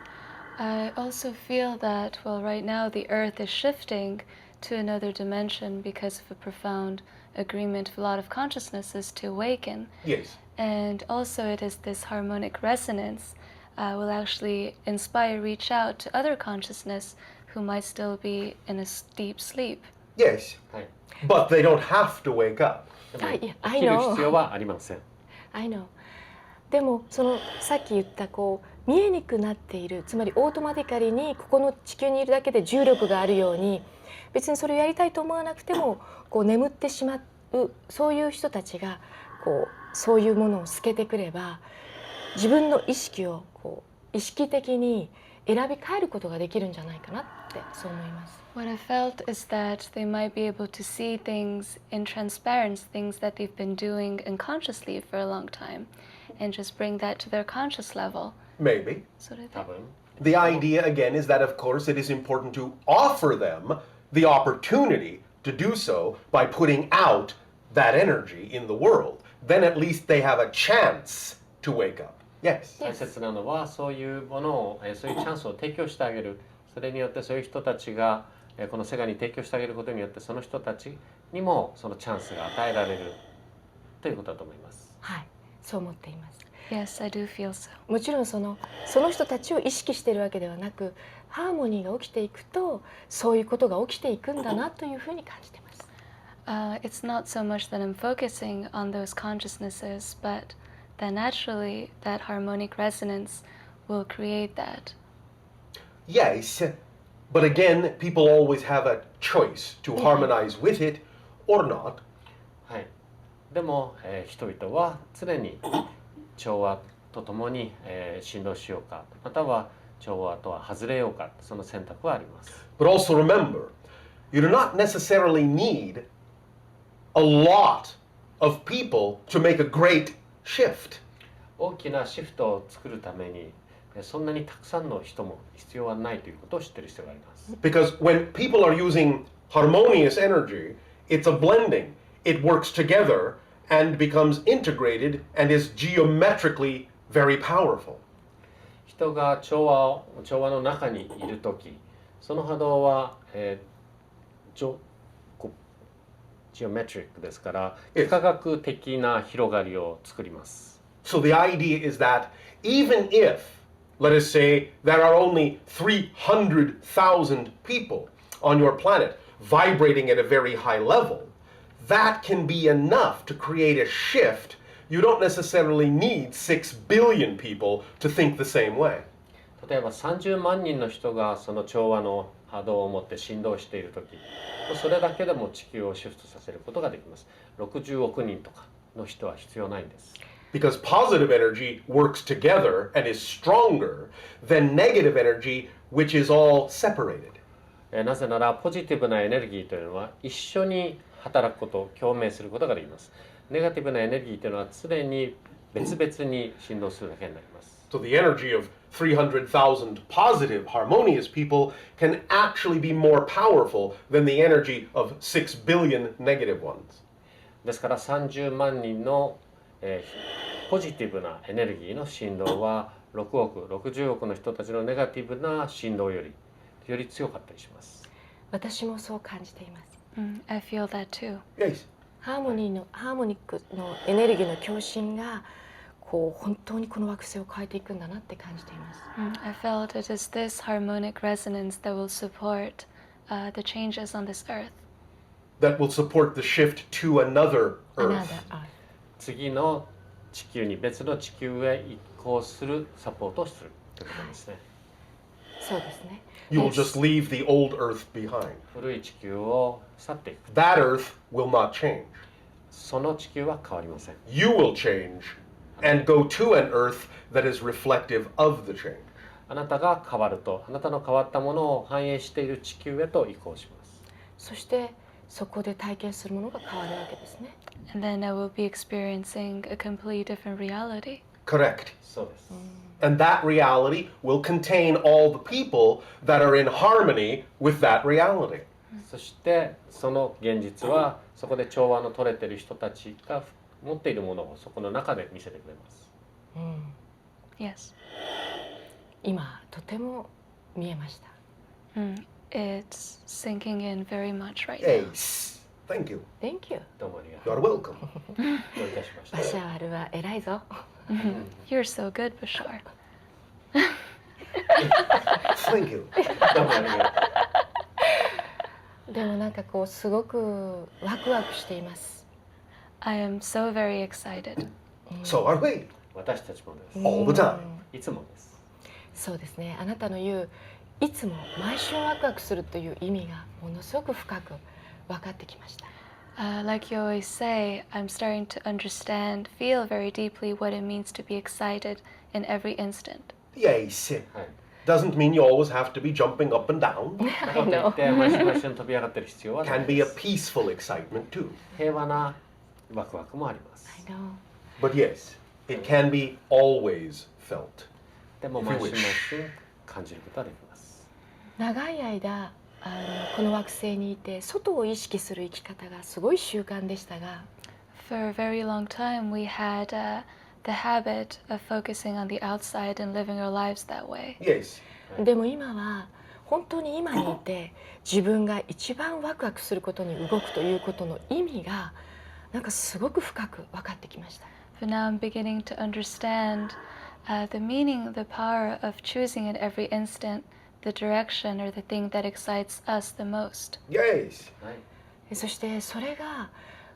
[SPEAKER 4] I also feel that, well, right now the Earth is shifting to another dimension because of a profound agreement of a lot of consciousnesses to awaken.
[SPEAKER 1] Yes.
[SPEAKER 4] And also it is this harmonic resonance will actually inspire, reach out to other consciousness who might still be in a deep sleep.
[SPEAKER 1] Yes.
[SPEAKER 2] はい。
[SPEAKER 1] But they don't have to wake up.
[SPEAKER 2] でも
[SPEAKER 3] I
[SPEAKER 2] 生きる
[SPEAKER 3] know.
[SPEAKER 2] 必要はありません。
[SPEAKER 3] I know。でもそのさっき言ったこう見えにくくなっている、つまりオートマティカリにここの地球にいるだけで重力があるように、別にそれをやりたいと思わなくてもこう眠ってしまう、そういう人たちがこうそういうものを透けてくれば、自分の意識をこう意識的に選び変えることができるんじゃないかなってそう思います。
[SPEAKER 4] What I felt is that they might be able to see things in transparency, things that they've been doing unconsciously for a long time, and just bring that to their conscious level.
[SPEAKER 1] Maybe.
[SPEAKER 4] それで
[SPEAKER 2] 多分
[SPEAKER 1] The idea, again, is that, of course, it is important to offer them the opportunity to do so by putting out that energy in the world. Then at least they have a chance to wake up. Yes.
[SPEAKER 2] 大切なのはそういうものをそういうチャンスを提供してあげる。それによってそういう人たちがこの世界に提供してあげることによってその人たちにもそのチャンスが与えられるということだと思います。
[SPEAKER 3] はい、そう思っています。
[SPEAKER 4] Yes, I do feel so.
[SPEAKER 3] もちろんその人たちを意識しているわけではなく、ハーモニーが起きていくとそういうことが起きていくんだなというふうに感じています。
[SPEAKER 4] It's not so much that I'm focusing on those consciousnesses, but that naturally that harmonic resonance will create that.
[SPEAKER 1] Yes, but again, people always have a choice to harmonize with it or not.
[SPEAKER 2] はい。でも、人々は常に調和とともに、振動しようか、または調和とは外れようか、その選択はあります。
[SPEAKER 1] But also remember, you do not necessarily need a lot of people to make a great shift.
[SPEAKER 2] 大きなシフトを作るために、そんなにたくさんの人も必要はないということを知っている必要があります。
[SPEAKER 1] Because when people are using harmonious energy, it's a blending. It works together and becomes integrated and is geometrically very powerful.
[SPEAKER 2] 人が調和の中にいるとき、その波動は、ジオメトリックですから幾何学的な広がりを作ります。
[SPEAKER 1] So the idea is that even if, let us say, there are only 300,000 people on your planet vibrating at a very high level, that can be enough to create a shift. You don't necessarily need 6 billion people to think the same way.
[SPEAKER 2] 例えば30万人の人がその調和の波動を持って振動している時、それだけでも地球をシフトさせることができます。60億人とかの人は必要ないんです。
[SPEAKER 1] Because positive energy works together and is stronger than negative energy, which is all separated.
[SPEAKER 2] なぜならポジティブなエネルギーというのは一緒に働くことを共鳴することができます。ネガティブなエネルギーというのは常に別々に振動するだけになります。
[SPEAKER 1] So the energy of 300,000 positive, harmonious people can actually be more powerful than the energy of 6 billion negative ones.
[SPEAKER 2] ですから30万人の、ポジティブなエネルギーの振動は6億、60億の人たちのネガティブな振動より強かったりします。
[SPEAKER 3] 私もそう感じています。
[SPEAKER 4] I feel that too.
[SPEAKER 1] Yes.
[SPEAKER 3] ハーモニックのエネルギーの共振がこう本当にこの惑星を変えていくんだなって感じています。
[SPEAKER 4] I felt it is this harmonic resonance that will support the changes on this earth.
[SPEAKER 1] That will support the shift to another Earth.
[SPEAKER 2] 次の地球に別の地球へ移行するサポートをするということですね。
[SPEAKER 3] そうですね。
[SPEAKER 1] You will just leave the old Earth behind.
[SPEAKER 2] 古い地球を去っていく。
[SPEAKER 1] That Earth will not change.
[SPEAKER 2] その地球は変わりません。
[SPEAKER 1] You will change and go to an Earth that is reflective of the change.
[SPEAKER 2] あなたが変わると、あなたの変わったものを反映している地球へと移行します。
[SPEAKER 3] そしてそこで体験するものが変わるわけですね。
[SPEAKER 4] And then I will be experiencing a completely different reality.
[SPEAKER 1] Correct.
[SPEAKER 2] そうです。
[SPEAKER 1] And that reality will contain all the people that are in harmony with that reality.
[SPEAKER 2] そしてその現実はそこで調和の取れている人たちが持っているものをそこの中で見せてくれます。
[SPEAKER 4] Yes.
[SPEAKER 3] 今とても見えました。
[SPEAKER 4] It's sinking in very much right now.
[SPEAKER 1] Yes. Thank you.
[SPEAKER 3] Thank you.
[SPEAKER 2] どうもありがと
[SPEAKER 1] You're
[SPEAKER 2] う。
[SPEAKER 1] welcome.
[SPEAKER 2] どういたしました。
[SPEAKER 3] バシャールは偉いぞ。
[SPEAKER 4] You're so good, Bashar.
[SPEAKER 1] Thank you.
[SPEAKER 2] どうもありがとう。
[SPEAKER 3] でもなんかこうすごくワクワクしています。
[SPEAKER 4] I am so very excited.
[SPEAKER 1] So are we.
[SPEAKER 2] 私たちもです。
[SPEAKER 1] All the time.
[SPEAKER 2] いつもです。
[SPEAKER 3] そうですね。あなたの言ういつも毎週ワクワクするという意味がものすごく深く分かってきました。
[SPEAKER 4] Like you always say, I'm starting to understand, feel very deeply what it means to be excited in every instant.
[SPEAKER 1] Yes.
[SPEAKER 2] はい。
[SPEAKER 1] Doesn't mean you always have to be jumping up and down.
[SPEAKER 2] だからといって毎週毎週飛び上がってる必要はない
[SPEAKER 1] Can
[SPEAKER 2] で
[SPEAKER 1] be a
[SPEAKER 2] す。
[SPEAKER 1] peaceful excitement too.
[SPEAKER 2] 平和なワクワクもあります。
[SPEAKER 3] I know.
[SPEAKER 1] But yes, it can be always felt.
[SPEAKER 2] でも
[SPEAKER 1] If
[SPEAKER 2] 毎
[SPEAKER 1] you
[SPEAKER 2] 週
[SPEAKER 1] wish.
[SPEAKER 2] 毎週感じることはできます。
[SPEAKER 3] 長い間この惑星にいて外を意識する生き方がすごい習慣でしたが、
[SPEAKER 4] For a very long time, we had the habit of focusing on the outside and living our lives that way.
[SPEAKER 1] Yes.
[SPEAKER 3] でも今は本当に今にいて自分が一番ワクワクすることに動くということの意味がなんかすごく深く分かってきました。
[SPEAKER 4] But now I'm beginning to understand the meaning, the power of choosing in every instant the direction or the thing that excites us the most.
[SPEAKER 1] Yes.
[SPEAKER 2] はい。
[SPEAKER 3] そしてそれが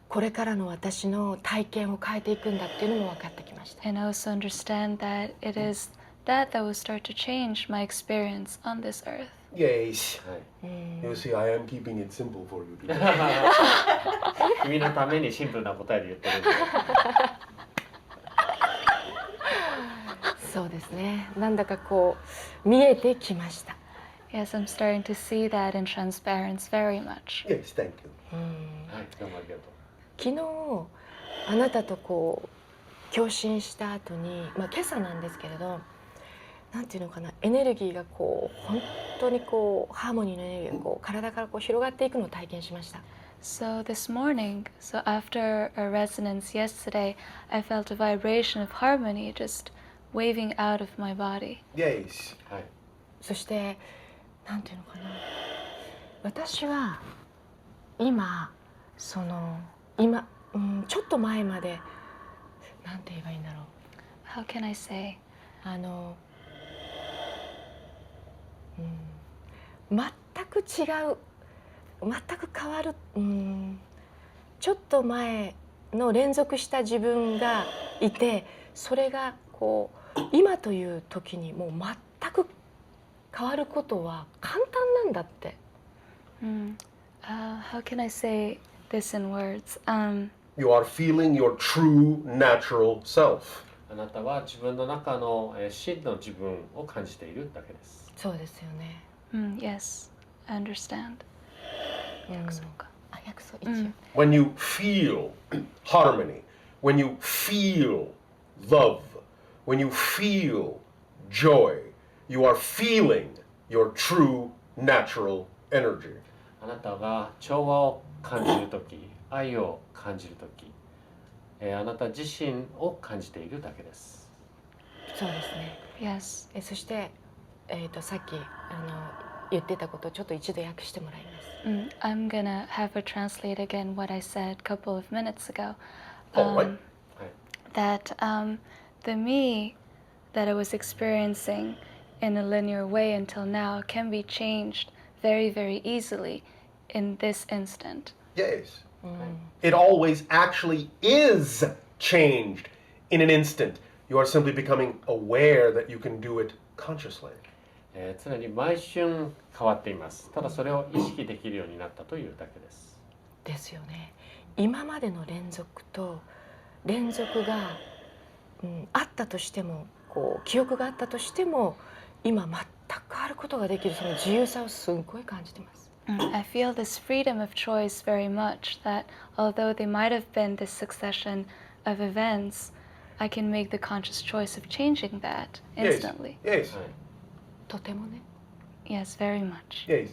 [SPEAKER 3] これからの私の体験を変えていくんだっていうのも分かってきました。
[SPEAKER 4] And I also understand that it is that will start to change my experience on this earth.
[SPEAKER 1] Yes.
[SPEAKER 2] はい。
[SPEAKER 1] You see, I am keeping it simple for you today.
[SPEAKER 2] 君のためにシンプルな答えで言ってるんで。
[SPEAKER 3] そうですね。なんだかこう見えてきました。
[SPEAKER 4] Yes, I'm starting to see that in transparency very much.
[SPEAKER 1] Yes, thank you.
[SPEAKER 2] はい。どうもありがとう。
[SPEAKER 3] 昨日あなたとこう共振した後に、今朝なんですけれど、なんていうのかな、エネルギーがこう本当にこうハーモニーのエネルギーがこう体からこう広がっていくのを体験しました。
[SPEAKER 4] So this morning, so after a resonance yesterday, I felt a vibration of harmony just waving out of my body.
[SPEAKER 1] Yes.
[SPEAKER 2] はい。
[SPEAKER 3] そしてなんていうのかな、私は今その今、ちょっと前までなんて言えばいいんだろう。
[SPEAKER 4] How can I say?
[SPEAKER 3] 全く違う、全く変わる、ちょっと前の連続した自分がいて、それがこう今という時にもう全く変わることは簡単なんだって。
[SPEAKER 4] How can I say this in words?
[SPEAKER 1] You are feeling your true natural self.
[SPEAKER 2] あなたは自分の中の真の自分を感じているだけです。
[SPEAKER 3] そうですよね。
[SPEAKER 4] Yes, I understand.
[SPEAKER 3] そうか。約束一応。
[SPEAKER 1] When you feel harmony, when you feel love, when you feel joy, you are feeling your true natural energy.
[SPEAKER 2] あなたが調和を感じるとき、愛を感じるとき、あなた自身を感じているだけです。
[SPEAKER 3] そうですね。
[SPEAKER 4] Yes.
[SPEAKER 3] そして、さっき言ってたことをちょっと一度訳してもらいます。
[SPEAKER 4] I'm gonna have her translate again what I said a couple of minutes ago.
[SPEAKER 1] Right.
[SPEAKER 4] That the me that I was experiencing in a linear way until now can be changed very, very easily in this instant.
[SPEAKER 1] Yes. It always actually is changed in an instant. You are simply becoming aware that you can do it consciously.
[SPEAKER 2] 常に毎瞬変わっています。ただそれを意識できるようになったというだけです。
[SPEAKER 3] ですよね。今までの連続と連続が、あったとしても、こう記憶があったとしても、今全く変わることができるその自由さをすごい感じてます。
[SPEAKER 4] I feel this freedom of choice very much, that although they might have been this succession of events, I can make the conscious choice of changing that instantly.
[SPEAKER 1] Yes.
[SPEAKER 3] とてもね。
[SPEAKER 4] Yes, very much.
[SPEAKER 1] Yes.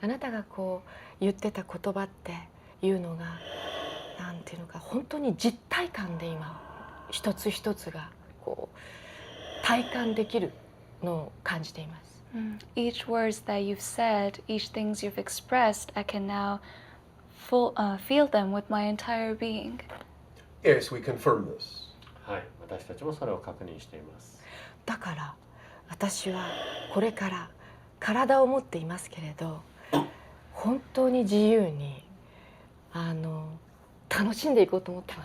[SPEAKER 3] あなたがこう言ってた言葉っていうのが、なんていうのか、本当に実体感で今一つ一つがこう体感できるのを感じています。
[SPEAKER 4] Each words that you've said, each things you've expressed, I can now feel them with my entire being.
[SPEAKER 1] Yes, we confirm this.
[SPEAKER 2] はい、私たちもそれを確認しています。
[SPEAKER 3] だから私はこれから体を持っていますけれど、本当に自由に楽しんでいこうと思ってま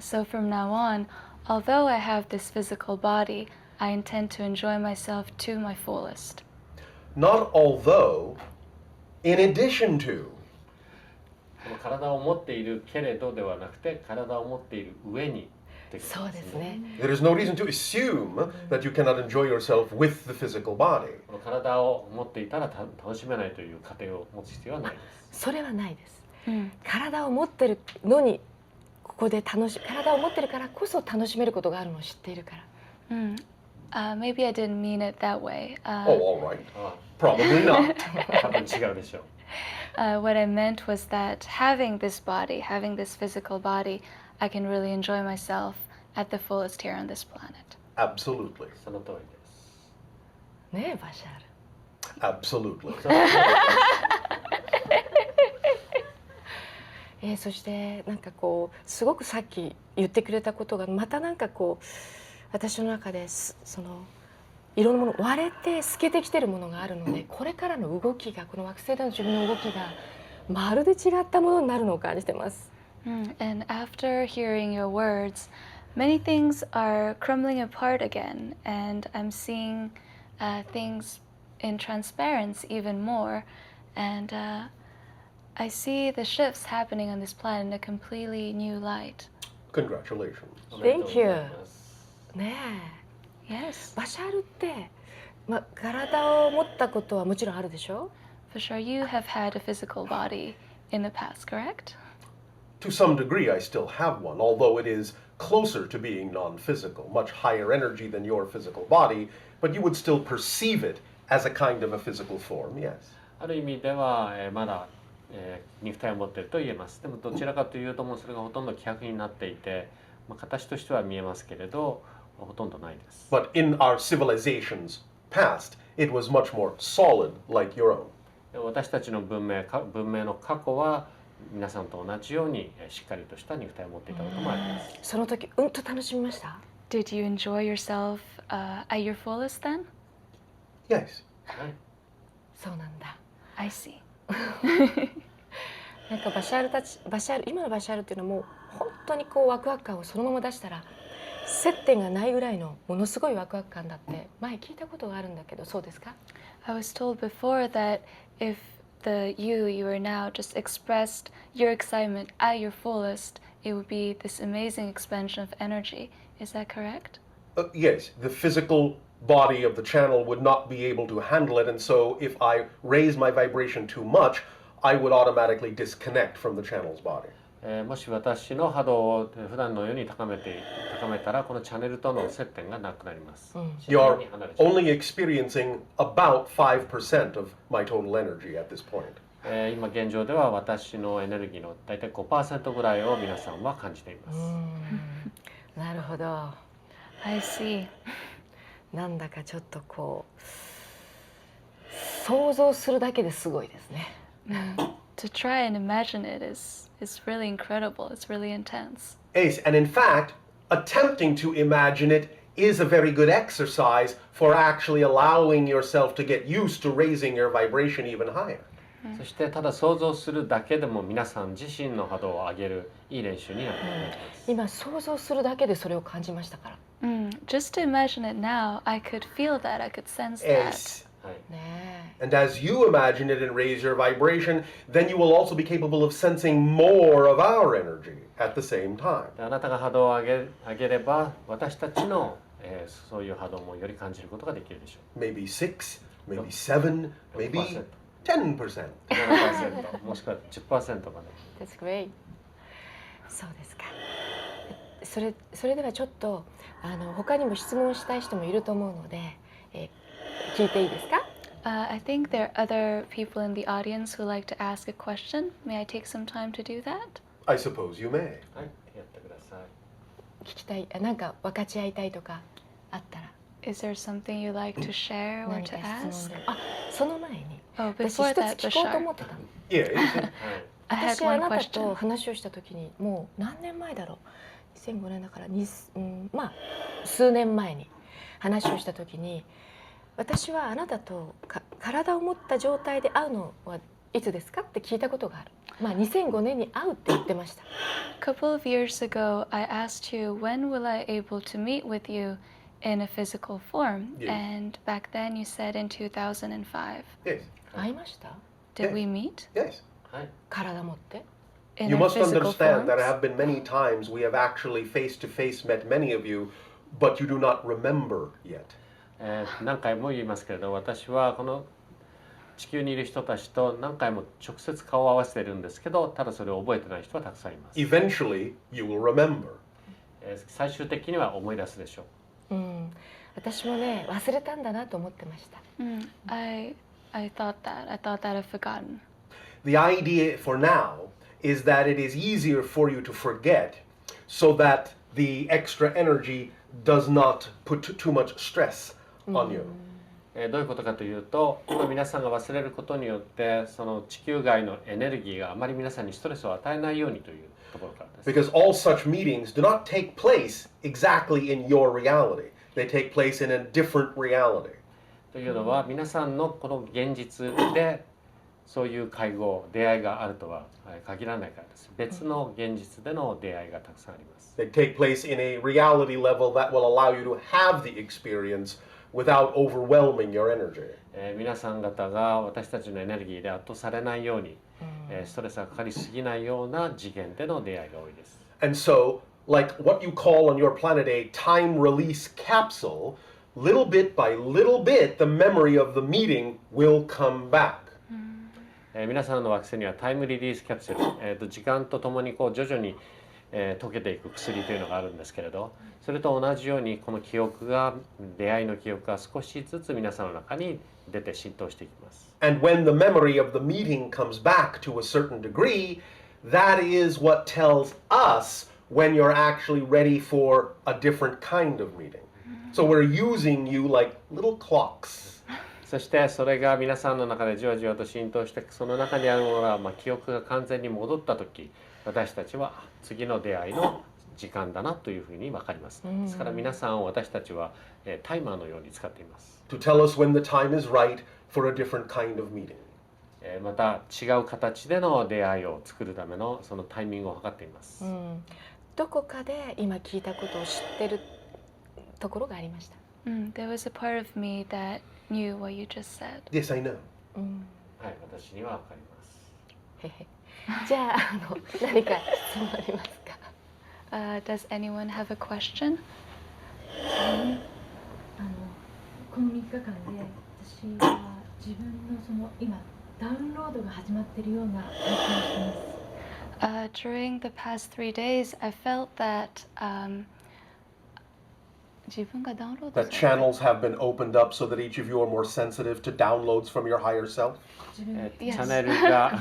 [SPEAKER 3] す。
[SPEAKER 4] So from now on, although I have this physical body, I intend to enjoy myself to my fullest.
[SPEAKER 1] Not although, in addition to.
[SPEAKER 2] この体を持っているけれどではなくて、体を持っている上に。
[SPEAKER 3] そうですね。
[SPEAKER 1] There is no reason to assume that you cannot enjoy yourself with the physical body.
[SPEAKER 2] この体を持っていたら楽しめないという過程を持つ必要はないです。
[SPEAKER 3] それはないです。体を持ってるのにここで体を持ってるからこそ楽しめることがあるのを知っているから。
[SPEAKER 4] Maybe I didn't mean it that way.
[SPEAKER 1] Oh, all right. Probably not.
[SPEAKER 2] 多分違うでしょう。
[SPEAKER 4] What I meant was that having this body, having this physical body, I can really enjoy myself at the fullest here on this planet.
[SPEAKER 1] Absolutely.
[SPEAKER 2] その通りです。
[SPEAKER 3] ねえ、バシャール。
[SPEAKER 1] Absolutely.
[SPEAKER 3] そしてなんかこうすごくさっき言ってくれたことがまたなんかこう私の中でそのいろんなもの割れて透けてきてるものがあるので、これからの動きがこの惑星での自分の動きがまるで違ったものになるのを感じてます。
[SPEAKER 4] And after hearing your words, many things are crumbling apart again, and I'm seeing things in transparency even more, and I see the shifts happening on this planet in a completely new light.
[SPEAKER 1] Congratulations.
[SPEAKER 3] Thank you. ねえ。
[SPEAKER 4] Yes.
[SPEAKER 3] バシャールって、体を持ったことはもちろんあるでしょ？
[SPEAKER 4] For sure, you have had a physical body in the past, correct?
[SPEAKER 1] To some degree, I still have one, although it is closer to being non-physical, much higher energy than your physical body, but you would still perceive it as a kind of a physical form, yes.
[SPEAKER 2] ある意味では、まだ、肉体を持っていると言えます。でもどちらかというともうそれがほとんど希薄になっていて、形としては見えますけれど、ほとんどないです。
[SPEAKER 1] But in our civilization's past, it was much more solid, like your own.
[SPEAKER 2] 私たちの文明の過去は皆さんと同じようにしっかりとした肉体を持っていたこともあります。
[SPEAKER 3] その時うんと楽しみました。
[SPEAKER 4] Did you enjoy yourself at your fullest then?
[SPEAKER 1] Yes.
[SPEAKER 2] はい、
[SPEAKER 3] そうなんだ。
[SPEAKER 4] I see.
[SPEAKER 3] なんかバシャール今のバシャールっていうのはもう本当にこうワクワク感をそのまま出したら接点がないぐらいのものすごいワクワク感だって前聞いたことがあるんだけど、そうですか？
[SPEAKER 4] I was told before that if the you are now just expressed your excitement at your fullest, it would be this amazing expansion of energy. Is that correct?
[SPEAKER 1] Yes, the physical body of the channel would not be able to handle it, and so if I raise my vibration too much, I would automatically disconnect from the channel's body.
[SPEAKER 2] もし私の波動を普段のように高めたらこのチャンネルとの接点がなくなります。
[SPEAKER 1] You are only experiencing about 5% of my total energy at this point.
[SPEAKER 2] 今現状では私のエネルギーのだいたい 5% ぐらいを皆さんは感じています。
[SPEAKER 3] なるほど。
[SPEAKER 4] I see.
[SPEAKER 3] なんだかちょっとこう想像するだけですごいですね。
[SPEAKER 4] To try and imagine it is really incredible. It's really intense.
[SPEAKER 1] Yes, and in fact, attempting to imagine it is a very good exercise for actually allowing yourself to get used to raising your vibration even higher.
[SPEAKER 2] そしてただ想像するだけでも皆さん自身の波動を上げるいい練習になっています。
[SPEAKER 3] 今想像するだけでそれを感じましたから。
[SPEAKER 4] Just to imagine it now, I could feel that. I could sense that.
[SPEAKER 1] Yes.
[SPEAKER 2] はい、
[SPEAKER 3] ね
[SPEAKER 1] And as you imagine it and raise your vibration, then you will also be capable of sensing more of our energy at the same time.
[SPEAKER 2] あなたが波動を上げれば私たちの、そういう波動もより感じることができるでしょう。
[SPEAKER 1] Maybe 6, maybe 7, maybe 10%.
[SPEAKER 2] 7%もしくは 10% まで。
[SPEAKER 3] That's great. そうですか。それではちょっと他にも質問したい人もいると思うので、聞いていいですか？
[SPEAKER 4] I think there are other people in the audience who like to ask a question. May I take some time to do that?
[SPEAKER 1] I suppose you may.
[SPEAKER 2] はい、やってください。
[SPEAKER 3] 聞きたい、なんか分かち合いたいとかあったら。
[SPEAKER 4] Is there something you'd like to share or
[SPEAKER 3] 何
[SPEAKER 4] to
[SPEAKER 3] か質
[SPEAKER 4] ask?
[SPEAKER 3] 問で。その前に。
[SPEAKER 4] Oh,
[SPEAKER 3] 私
[SPEAKER 4] before
[SPEAKER 3] 一
[SPEAKER 4] that,
[SPEAKER 3] つ聞こうと思
[SPEAKER 4] Bashar.
[SPEAKER 3] ってたの。
[SPEAKER 1] Yeah.
[SPEAKER 4] I had
[SPEAKER 3] 私はあ
[SPEAKER 4] one
[SPEAKER 3] なた
[SPEAKER 4] question.
[SPEAKER 3] と話をした時にもう何年前だろう。2005年だからまあ数年前に話をした時に、私はあなたと体を持った状態で会うのはいつですかって聞いたことがある。まあ2005年に会うって言ってました。
[SPEAKER 4] A couple of years ago, I asked you, when will I able to meet with you in a physical form?
[SPEAKER 1] Yeah.
[SPEAKER 4] And back then you said in 2005.
[SPEAKER 1] Yes.
[SPEAKER 3] 会いました？
[SPEAKER 4] Did
[SPEAKER 1] Yeah.
[SPEAKER 4] we meet?
[SPEAKER 1] Yes.
[SPEAKER 2] はい、
[SPEAKER 3] 体持って？
[SPEAKER 4] In
[SPEAKER 1] You
[SPEAKER 4] our
[SPEAKER 1] must
[SPEAKER 4] physical
[SPEAKER 1] understand that
[SPEAKER 4] forms?
[SPEAKER 1] have been many times we have actually face to face met many of you, but you do not remember yet.
[SPEAKER 2] 何回も言いますけれど、私はこの地球にいる人たちと何回も直接顔を合わせているんですけど、ただそれを覚えてない人はたくさんいます。
[SPEAKER 1] Eventually, you will remember.
[SPEAKER 2] 最終的には思い出すでしょう。
[SPEAKER 3] 私もね忘れたんだなと思ってました。
[SPEAKER 4] I thought that. I thought that I'd forgotten.
[SPEAKER 1] The idea for now is that it is easier for you to forget so that the extra energy does not put too much stress on you.
[SPEAKER 2] どういうことかというと、今皆さんが忘れることによってその地球外のエネルギーがあまり皆さんにストレスを与えないようにというところからです。
[SPEAKER 1] Because all such meetings do not take place exactly in your reality. They take place in a different reality.
[SPEAKER 2] というのは皆さんのこの現実でそういう会合、出会いがあるとは限らないからです。別の現実での出会いがたくさんあります。
[SPEAKER 1] They take place in a reality level that will allow you to have the experience without overwhelming your energy.
[SPEAKER 2] 皆さん方が私たちのエネルギーで圧倒されないように、ストレスがかかりすぎないような次元での出会いが多いです。
[SPEAKER 1] And so, like what you call on your planet a time release capsule, little bit by little bit, the memory of the meeting will come back.
[SPEAKER 2] 皆さんの惑星にはタイムリリースキャプセル、時間とともにこう徐々に、溶けていく薬というのがあるんですけれど、それと同じようにこの記憶が、出会いの記憶が少しずつ皆さんの中に出て浸透していきます。
[SPEAKER 1] And when the memory of the meeting comes back to a certain degree, that is what tells us when you're actually ready for a different kind of meeting. So we're using you like little clocks.
[SPEAKER 2] そしてそれが皆さんの中でじわじわと浸透して、その中にあるものが、記憶が完全に戻った時、私たちは次の出会いの時間だなというふうに分かります。ですから皆さんを私たちはタイマーのように使っています。
[SPEAKER 1] To tell us when the time is right for a different kind of meeting.
[SPEAKER 2] また違う形での出会いを作るためのそのタイミングを測っています。
[SPEAKER 3] どこかで今聞いたことを知ってるところがありました。
[SPEAKER 4] There was a part of me that knew what you just said.
[SPEAKER 1] Yes, I know.
[SPEAKER 2] はい、私には分かります。
[SPEAKER 3] じゃあ、何か質問ありますか
[SPEAKER 4] ？Does anyone have a question?
[SPEAKER 5] この3日間で私は自分のその今ダウンロードが始まっているような体験をしています。
[SPEAKER 4] During the past 3 days, I felt that
[SPEAKER 1] That channels have been opened up so that each of you are more sensitive to downloads from your higher self.
[SPEAKER 2] チャンネルが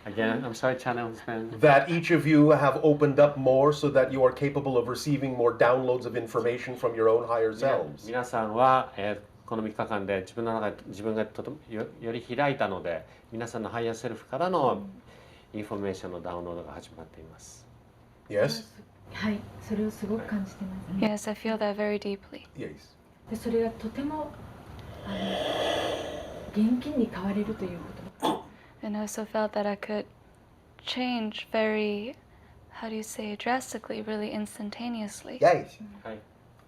[SPEAKER 2] Again, I'm sorry, channels been.
[SPEAKER 1] That each of you have opened up more so that you are capable of receiving more downloads of information from your own higher selves.
[SPEAKER 2] 皆さんは、この3日間で自分の中で自分がとても より開いたので、皆さんのハイヤーセルフからのインフォメーションのダウンロードが始まっています。
[SPEAKER 1] Yes?
[SPEAKER 5] はい、それをすごく感じてます。
[SPEAKER 4] Yes, I feel that very deeply.
[SPEAKER 1] Yes.
[SPEAKER 5] でそれがとても現金に変われるということ。
[SPEAKER 4] And I also felt that I could change very, how do you say, drastically, really instantaneously.
[SPEAKER 1] Yes.
[SPEAKER 2] はい。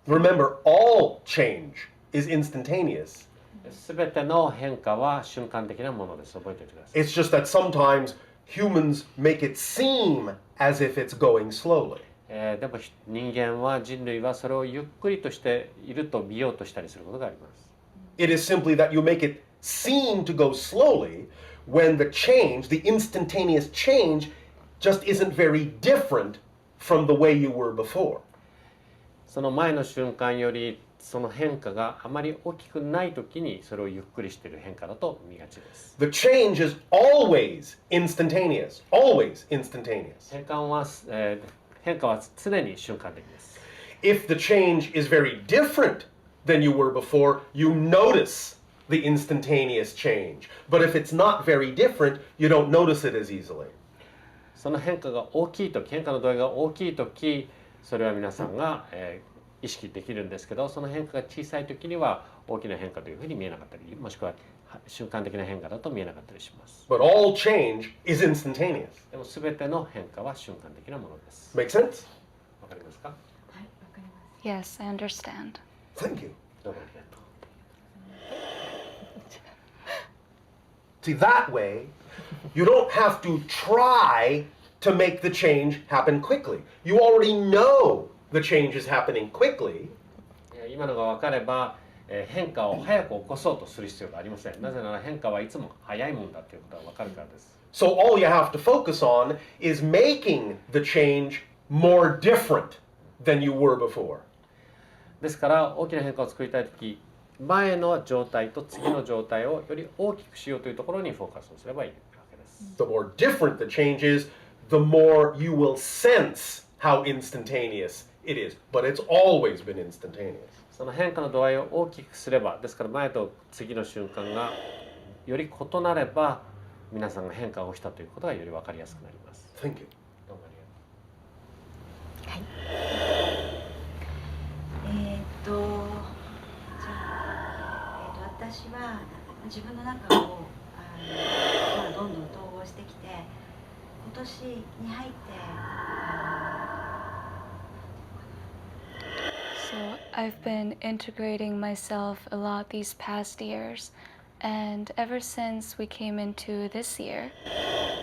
[SPEAKER 1] Remember, all change is instantaneous.
[SPEAKER 2] すべての変化は瞬間的なものです。覚えておいてください。
[SPEAKER 1] It's just that sometimes humans make it seem as if it's going slowly.
[SPEAKER 2] でも人間は人類はそれをゆっくりとしていると見ようとしたりすることがあります。
[SPEAKER 1] It is simply that you make it seem to go slowly when the change, the instantaneous change, just isn't very different from the way you were before.
[SPEAKER 2] その前の瞬間よりその変化があまり大きくないときにそれをゆっくりしている変化だと見がちです。
[SPEAKER 1] The change is always instantaneous. Always instantaneous.
[SPEAKER 2] 変化は常に瞬間的です。
[SPEAKER 1] If the change is very different than you were before, you notice the instantaneous change. But if it's not very different, you don't notice it as easily.
[SPEAKER 2] その変化が大きいとき、変化の度合いが大きいとき、それは皆さんが、意識できるんですけど、その変化が小さいときには大きな変化というふうに見えなかったり、もしくは瞬間的な変化だと見えなかったりします。
[SPEAKER 1] But all change is instantaneous.
[SPEAKER 2] でも全ての変化は瞬間的なものです。
[SPEAKER 1] Make sense?
[SPEAKER 2] わかりますか？
[SPEAKER 5] はい、わかります。
[SPEAKER 4] Yes, I understand.
[SPEAKER 1] Thank you.
[SPEAKER 2] どうもありがとう。
[SPEAKER 1] See, that way, you don't have to try to make the change happen quickly. You already know the change is happening quickly.
[SPEAKER 2] 今のが分かれば、変化を早く起こそうとする必要がありません。なぜなら変化はいつも早いもんだということが分かるからです。
[SPEAKER 1] So all you have to focus on is making the change more different than you were before.
[SPEAKER 2] ですから大きな変化を作りたいとき、前の状態と次の状態をより大きくしようというところにフォーカスをすればいいわけです。
[SPEAKER 1] The more different the change is, the more you will sense how instantaneous it is. But it's always been instantaneous.
[SPEAKER 2] その変化の度合いを大きくすれば、ですから前と次の瞬間がより異なれば、皆さんが変化が起きたということがより分かりやすくなります。
[SPEAKER 1] Thank you.
[SPEAKER 2] どうもありがとう。
[SPEAKER 6] じゃあ、私は自分の中をどんどん統合してきて、今年に入って、
[SPEAKER 4] So I've been integrating myself a lot these past years, and ever since we came into this year,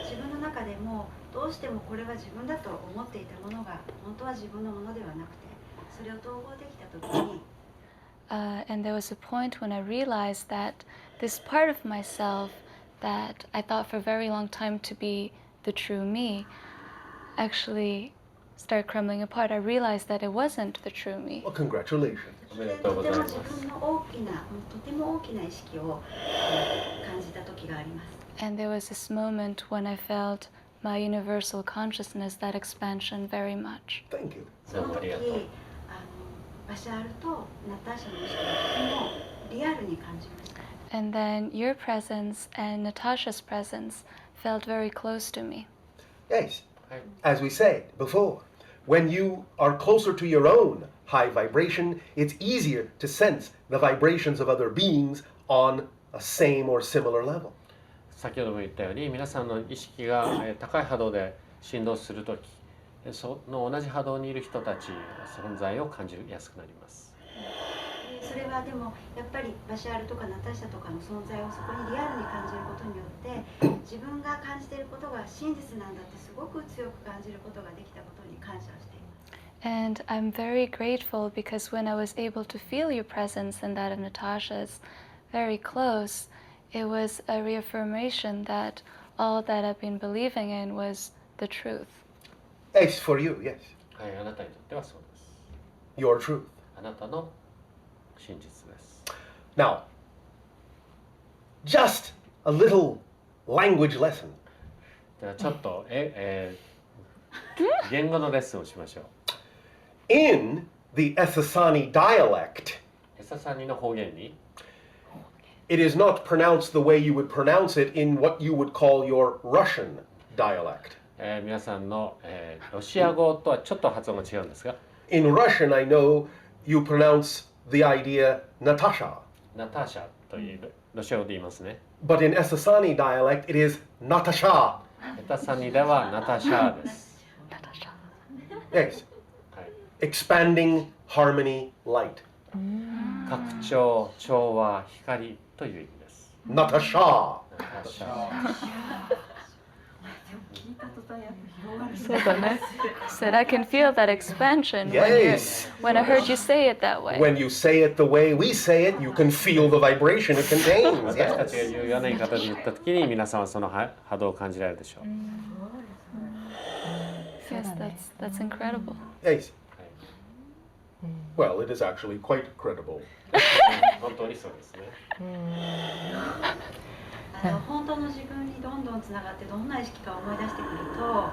[SPEAKER 6] 自分の中でもどうしてもこれは自分だと思っていたものが本当は自分のものではなくて、それを統合できたときに、
[SPEAKER 4] and there was a point when I realized that this part of myself that I thought for a very long time to be the true me actually started crumbling apart. I realized that it wasn't the true me.
[SPEAKER 1] Well, congratulations.
[SPEAKER 6] それでとても自分のとても大きな意識を感じた時があります。
[SPEAKER 4] And there was this moment when I felt my universal consciousness, that expansion very much.
[SPEAKER 1] Thank you.
[SPEAKER 6] その時、バシャールとナターシャの意識がとてもリアルに感じました。
[SPEAKER 4] And then your presence and Natasha's presence felt very close to me.
[SPEAKER 1] Yes,
[SPEAKER 2] はい、
[SPEAKER 1] as we said before, when you are closer to your own high vibration, it's easier to sense the vibrations of other beings on a same or similar level.
[SPEAKER 2] 先ほども言ったように皆さんの意識が高い波動で振動するとき、その同じ波動にいる人たち存在を感じやすくなります。
[SPEAKER 6] それはでもやっぱりバシャールとかナタシャとかの存在をそこにリアルに感じることによって自分が感じていることが真実なんだってすごく強く感じることができたことに感謝をしています。
[SPEAKER 4] And I'm very grateful because when I was able to feel your presence and that of Natasha's very close, it was a reaffirmation that all that I've been believing in was the truth.
[SPEAKER 1] Yes, for you, yes.
[SPEAKER 2] はい、あなたにとってはそうです。
[SPEAKER 1] Your truth.
[SPEAKER 2] あなたの真実です。
[SPEAKER 1] Now, just a little language lesson.
[SPEAKER 2] ではちょっと言語のレッスンをしましょう。
[SPEAKER 1] In the Ethasani dialect,
[SPEAKER 2] エササニの方言に
[SPEAKER 1] it is not pronounced the way you would pronounce it in what you would call your Russian dialect.
[SPEAKER 2] 皆さんの、ロシア語とはちょっと発音が違うんですが、
[SPEAKER 1] In Russian, I know you pronounce the idea Natasha,
[SPEAKER 2] ナターシャというロシア語で言いますね。
[SPEAKER 1] but in Ethasani dialect, it is Natasha.
[SPEAKER 2] エタサニではナタシャです。
[SPEAKER 1] Yes.
[SPEAKER 2] はい、
[SPEAKER 1] Expanding harmony, light.
[SPEAKER 2] 拡張、調和、光という意味です。
[SPEAKER 1] Natasha.
[SPEAKER 2] ナタシャ。
[SPEAKER 4] Said I can feel that expansion
[SPEAKER 1] Yes.
[SPEAKER 4] when I heard you say it that way.
[SPEAKER 1] When you say it the way we say it, you can feel the vibration it contains.
[SPEAKER 2] 私たちが
[SPEAKER 1] Yes.
[SPEAKER 2] 言うような言い方で言ったときに皆さんはその波動を感じられるでしょう。
[SPEAKER 4] Yes, that's incredible.
[SPEAKER 1] Yes.
[SPEAKER 2] はい、
[SPEAKER 1] Well, it is actually quite credible.
[SPEAKER 2] 本当にそうですね。
[SPEAKER 6] 本当の自分にどんどんつながってどんな意識か思い出してくると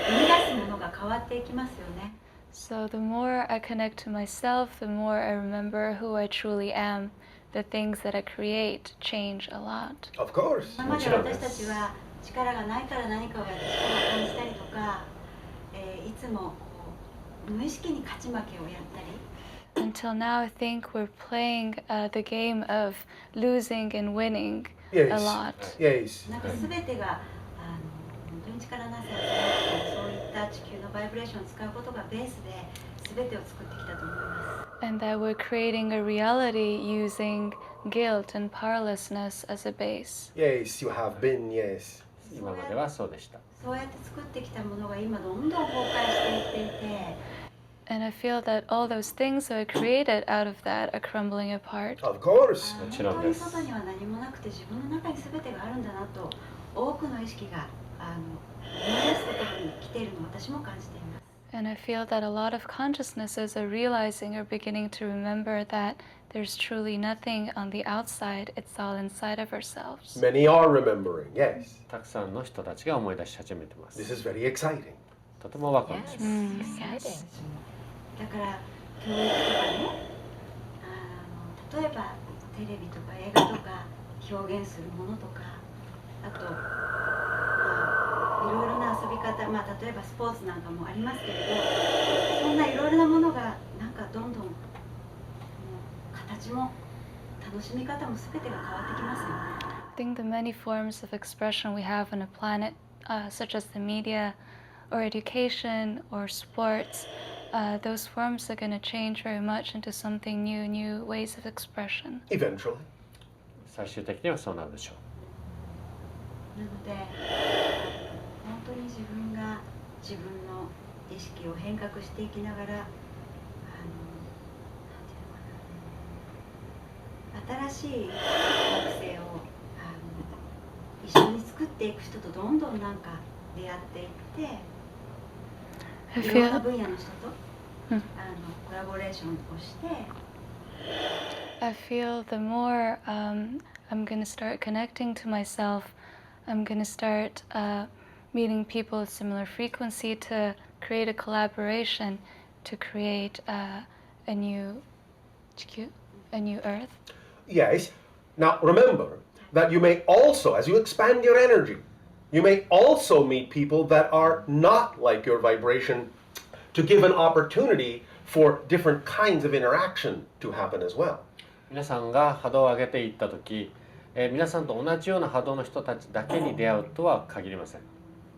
[SPEAKER 6] 生み出すものが変わっていきますよね。
[SPEAKER 4] So the more I connect to myself, the more I remember who I truly am. The things that I create change a lot.
[SPEAKER 1] Of course.
[SPEAKER 6] 今まで私たちは力がないから何かをやって力を感じたりとか、いつもこう無意識に勝ち負けをやったり。
[SPEAKER 4] Until now, I think we're playing the game of losing and winning
[SPEAKER 1] Yes.
[SPEAKER 4] a lot.
[SPEAKER 1] Yes.
[SPEAKER 6] なんか全てが本当に力なさを使ってそういった地球のバイブレーションを使うことがベースで全てを作ってきたと思います。
[SPEAKER 4] And that we're creating a reality using guilt and powerlessness as a base.
[SPEAKER 1] Yes, you have been, yes.
[SPEAKER 2] 今まではそうでした。
[SPEAKER 6] そうやって作ってきたものが今どんどん崩壊していっていて。
[SPEAKER 4] And I feel that all those things that I created out of that are crumbling apart.
[SPEAKER 1] Of course.
[SPEAKER 2] もちろん
[SPEAKER 6] 本当に
[SPEAKER 2] です。
[SPEAKER 6] 外には何もなくて自分の中に全てがあるんだなと多くの意識が思い出すところに来ているのを私も感じています。
[SPEAKER 4] And I feel that a lot of consciousnesses are realizing or beginning to remember that there's truly nothing on the outside, it's all inside of ourselves.
[SPEAKER 1] Many are remembering, yes.
[SPEAKER 2] たくさんの人たちが思い出し始めてます。
[SPEAKER 1] This is very exciting.
[SPEAKER 2] とてもワクワクします。
[SPEAKER 3] Exciting.
[SPEAKER 6] だから教育とかね例えばテレビとか映画とか表現するものとかあと、いろいろな遊び方、例えばスポーツなんかもありますけれどそんないろいろなものがなんかどんどん形も楽しみ方も全てが変わってきますよね。
[SPEAKER 4] I think the many forms of expression we have on a planet, such as the media or education or sports, those forms are going to change very much into something new, new ways of expression.
[SPEAKER 1] Eventually.
[SPEAKER 2] 最終的にはそうなるでしょう。
[SPEAKER 6] なので本当に自分が自分の意識を変革していきながら新しい惑星を一緒に作っていく人とどんどんなんか出会っていっていろんな分野の人とコラボレーションをして
[SPEAKER 4] I feel the more I'm going to start connecting to myself, I'm going to start meeting people at similar frequency to create a collaboration to create a new 地球 a new earth?
[SPEAKER 1] Yes. Now remember that you may also, as you expand your energy, you may also meet people that are not like your vibration to give an opportunity for different kinds of interaction to happen as well.
[SPEAKER 2] 皆さんが波動を上げていった時、皆さんと同じような波動の人たちだけに出会うとは限りません。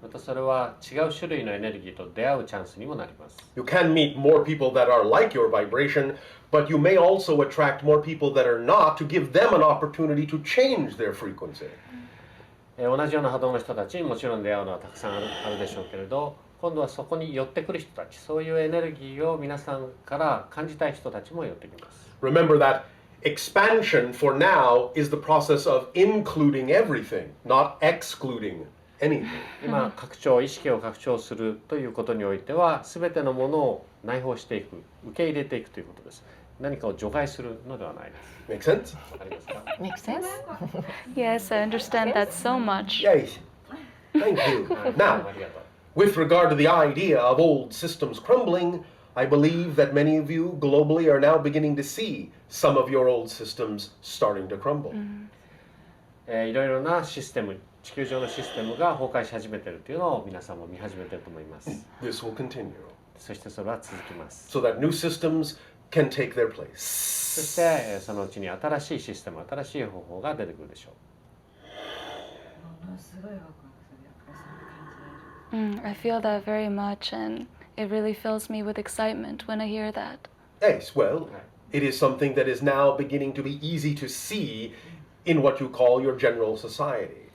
[SPEAKER 2] またそれは違う種類のエネルギーと出会うチャンスにもなります。
[SPEAKER 1] You can meet more people that are like your vibration, but you may also attract more people that are not to give them an opportunity to change their frequency.
[SPEAKER 2] 同じような波動の人たちにもちろん出会うのはたくさんあるでしょうけれど、今度はそこに寄ってくる人たち、そういうエネルギーを皆さんから感じたい人たちも寄ってきます。
[SPEAKER 1] Remember that expansion for now is the process of including everything, not excluding anything.
[SPEAKER 2] 今拡張、意識を拡張するということにおいては、すべてのものを内包していく、受け入れていくということです。何かを除外するのではないです。
[SPEAKER 1] Make sense?
[SPEAKER 2] わかりますか？
[SPEAKER 3] Make sense?
[SPEAKER 4] Yes, I understand that so much.
[SPEAKER 1] Yes. Thank you. Now,
[SPEAKER 2] ありがとう。
[SPEAKER 1] with regard to the idea of old systems crumbling, I believe that many of you globally are now beginning to see some of your old systems starting to crumble.
[SPEAKER 2] いろいろなシステム、地球上のシステムが崩壊し始めているというのを皆さんも見始めていると思います。
[SPEAKER 1] This will continue
[SPEAKER 2] そしてそれは続きます。
[SPEAKER 1] so that new systems can take their
[SPEAKER 2] そ
[SPEAKER 1] place.
[SPEAKER 2] してそのうちに新しいシステム、新しい方法が出てくるでしょう。
[SPEAKER 6] ものすごいワクワクする。やっぱりそれ感じられる。
[SPEAKER 4] I feel that very much, and it really fills me with excitement when I hear that.
[SPEAKER 1] Yes, well, it is something that is now beginning to be easy to see in what you call your general society.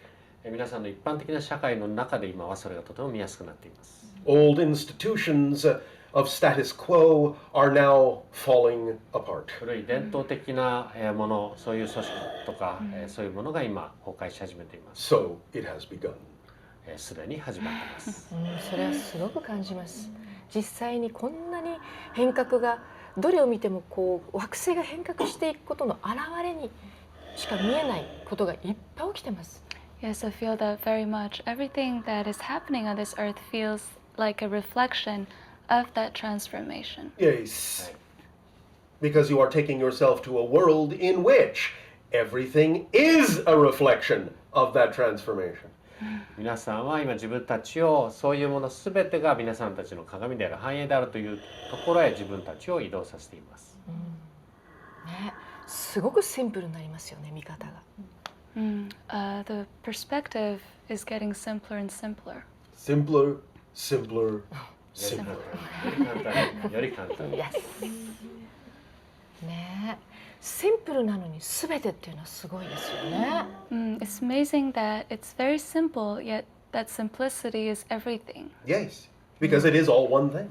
[SPEAKER 2] 皆さんの一般的な社会の中で今はそれがとても見やすくなっています。
[SPEAKER 1] Old institutions of status quo are now falling apart.
[SPEAKER 2] 古い伝統的なもの、そういう組織とかそういうものが今崩壊し始めています。
[SPEAKER 1] So it has begun.
[SPEAKER 2] すでに始まっています。
[SPEAKER 3] それはすごく感じます。実際にこんなに変革がどれを見てもこう惑星が変革していくことの表れにしか見えないことがいっぱい起きてます。
[SPEAKER 4] Yes, I feel that very much. Everything that is happening on this earth feels like a reflection of that transformation.
[SPEAKER 1] Yes. Because you are taking yourself to a world in which everything is a reflection of that transformation.
[SPEAKER 2] 皆さんは今自分たちをそういうものすべてが皆さんたちの鏡である、反映であるというところへ自分たちを移動させています。
[SPEAKER 3] ね、すごくシンプルになりますよね、見方が。
[SPEAKER 4] The perspective is getting simpler and simpler.
[SPEAKER 1] Simpler, simpler, simpler.
[SPEAKER 2] より簡単に。
[SPEAKER 3] ね、シンプルなのに全てっていうのはすごいですよね。
[SPEAKER 4] It's amazing that it's very simple, yet that simplicity is everything.
[SPEAKER 1] Yes, because it is all one thing.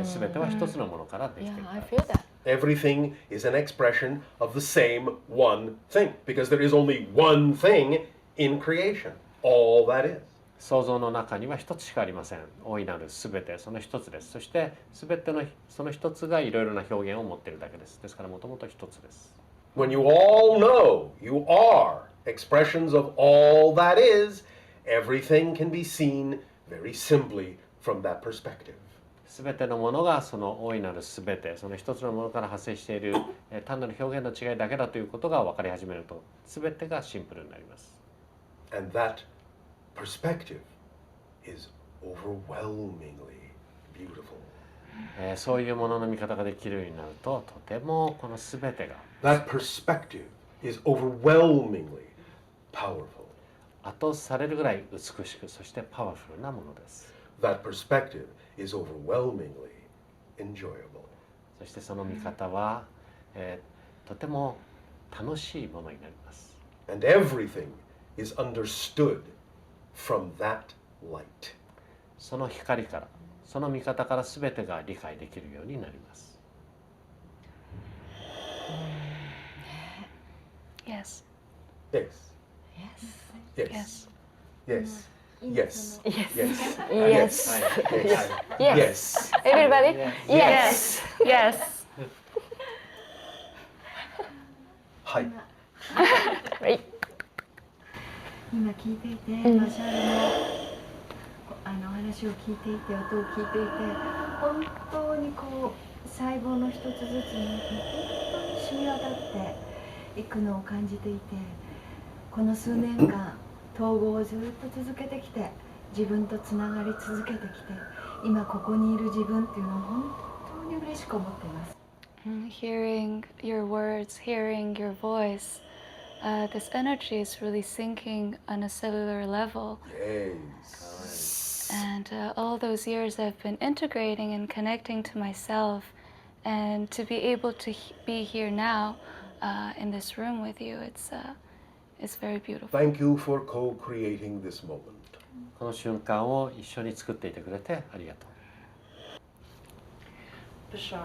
[SPEAKER 2] すべては一つのものからできている
[SPEAKER 3] Yeah,
[SPEAKER 2] か
[SPEAKER 3] I
[SPEAKER 2] ら
[SPEAKER 3] feel that.
[SPEAKER 1] Everything is an expression of the same one thing, because there is only one thing in creation. All that is.
[SPEAKER 2] 想像の中には一つしかありません。大いなるすべて、その一つです。そしてすべてのその一つがいろいろな表現を持っているだけです。ですからもともと一つです。
[SPEAKER 1] When you all know you are expressions of all that is, everything can be seen very simply from that perspective.
[SPEAKER 2] すべてのものがその大いなるすべて、その一つのものから発生している単なる表現の違いだけだということが分かり始めると、すべてがシンプルになります。
[SPEAKER 1] And that perspective is overwhelmingly beautiful.
[SPEAKER 2] そういうものの見方ができるようになると、とてもこのすべてが
[SPEAKER 1] That perspective is overwhelmingly powerful.
[SPEAKER 2] 圧倒されるぐらい美しく、そしてパワフルなものです。
[SPEAKER 1] That perspective is overwhelmingly enjoyable.
[SPEAKER 2] そしてその見方は、とても楽しいものになります。
[SPEAKER 1] And everything is understood from that light.
[SPEAKER 2] その光から、その見方からすべてが理解できるようになります。
[SPEAKER 4] Yes.
[SPEAKER 1] Yes.
[SPEAKER 3] Yes.
[SPEAKER 1] Yes.
[SPEAKER 4] Yes.
[SPEAKER 1] Yes. Yes.
[SPEAKER 3] Yes.
[SPEAKER 1] Yes. Yes.
[SPEAKER 3] Everybody?
[SPEAKER 4] Yes. Yes.
[SPEAKER 1] はい。
[SPEAKER 3] はい。
[SPEAKER 6] 今聞いていて、バシャールのお話を聞いていて、音を聞いていて、本当にこう細胞の一つずつに本当に
[SPEAKER 5] 染み渡っていくのを感じていて、この数年間統合をずっと続けてきて、自分とつながり続けてきて、今ここにいる自分っていうのを本当に嬉しく思っています。
[SPEAKER 4] Hearing your words, hearing your voice, this energy is really sinking on a cellular level.
[SPEAKER 1] Yes.
[SPEAKER 4] And all those years I've been integrating and connecting to myself, and to be able to be here now in this room with you, it's very beautiful.
[SPEAKER 1] Thank you for co-creating this moment.
[SPEAKER 2] この瞬間を一緒に作っていてくれてありがとう。
[SPEAKER 7] Bashar,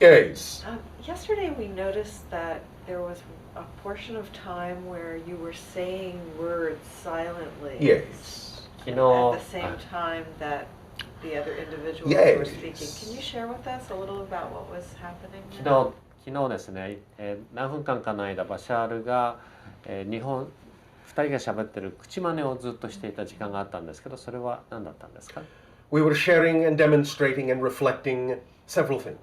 [SPEAKER 1] Yes.
[SPEAKER 7] yesterday we noticed that there was a portion of time where you were saying words silently
[SPEAKER 1] Yes.
[SPEAKER 2] 昨
[SPEAKER 7] at
[SPEAKER 2] 日
[SPEAKER 7] the same time that the other individuals
[SPEAKER 1] Yes.
[SPEAKER 7] were speaking. Can you share with us a little about what was happening?
[SPEAKER 2] 昨日ですね、何分間かの間バシャールが、2人が喋ってる口真似をずっとしていた時間があったんですけど、それは何だったんですか？
[SPEAKER 1] We were sharing and demonstrating and reflecting several things.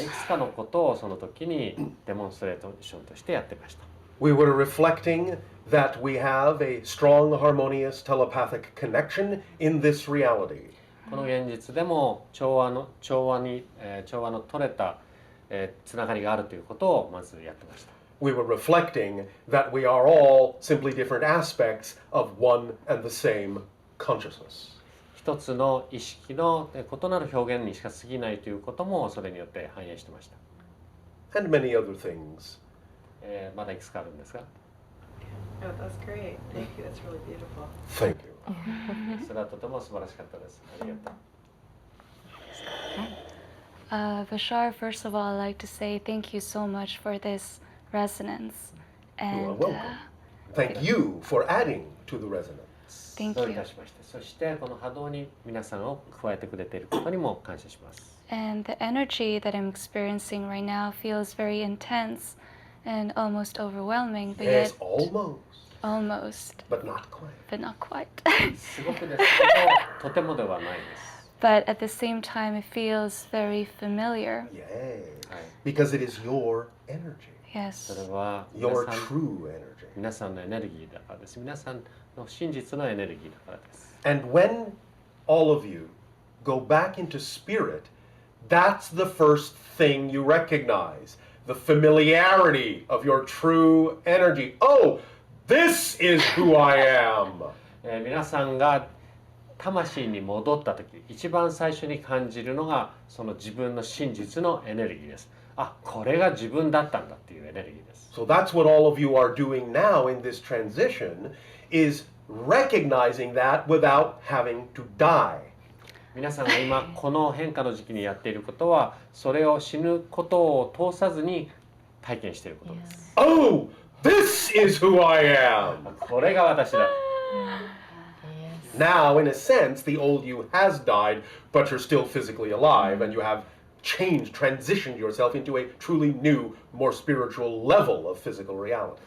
[SPEAKER 2] いくつかのことをその時にデモンストレーションとしてやってました。
[SPEAKER 1] We were reflecting that we have a strong, harmonious telepathic connection in this reality.
[SPEAKER 2] この現実でも調和の取れた、つながりがあるということをまずやってました。
[SPEAKER 1] We were reflecting that we are all simply different aspects of one and the same consciousness.
[SPEAKER 2] 一つの意識の異なる表現にしか過ぎないということもそれによって反映してました。
[SPEAKER 1] And many other things.
[SPEAKER 2] まだいくつかあるんですが。
[SPEAKER 7] Oh, that's great. Thank you. That's really beautiful.
[SPEAKER 1] Thank you.
[SPEAKER 2] それはとても素晴らしかったです。ありがとう。
[SPEAKER 4] Bashar, first of all, I'd like to say thank you so much for this resonance.
[SPEAKER 1] You are
[SPEAKER 4] And
[SPEAKER 1] welcome. Thank you for adding to the resonance.
[SPEAKER 4] thank
[SPEAKER 2] どうい
[SPEAKER 4] you.
[SPEAKER 2] たしまして、そしてこの波動に皆さんを加えてくれていることにも感謝します。
[SPEAKER 4] And the energy that I'm experiencing right now feels very intense and almost overwhelming, but
[SPEAKER 1] Yes,
[SPEAKER 4] yet
[SPEAKER 1] almost,
[SPEAKER 4] almost,
[SPEAKER 1] but not quite.
[SPEAKER 4] but not quite.
[SPEAKER 2] すごくですけど、とてもではないです。
[SPEAKER 4] But at the same time, it feels very familiar.
[SPEAKER 1] Yes,
[SPEAKER 2] はい。
[SPEAKER 1] because it is your energy,
[SPEAKER 2] そ
[SPEAKER 4] Yes.
[SPEAKER 2] れは
[SPEAKER 1] your true energy.
[SPEAKER 2] 皆さんのエネルギーだからです。皆さんの真実のエネルギーだからです。
[SPEAKER 1] And when all of you go back into spirit, that's the first thing you recognize. The familiarity of your true energy. Oh, this is who I am.
[SPEAKER 2] 皆さんが魂に戻った時、一番最初に感じるのがその自分の真実のエネルギーです。あ、これが自分だったんだっていうエネルギーです。
[SPEAKER 1] So that's what all of you are doing now in this transition, is recognizing that without having to die.
[SPEAKER 2] 皆さんが今この変化の時期にやっていることは、それを死ぬことを通さずに体験していることです。
[SPEAKER 1] Oh, this is who I am.
[SPEAKER 2] これが私だ。
[SPEAKER 1] Now, in a sense, the old you has died, but you're still physically alive, and you have changed, transitioned yourself into a truly new, more spiritual level of physical reality.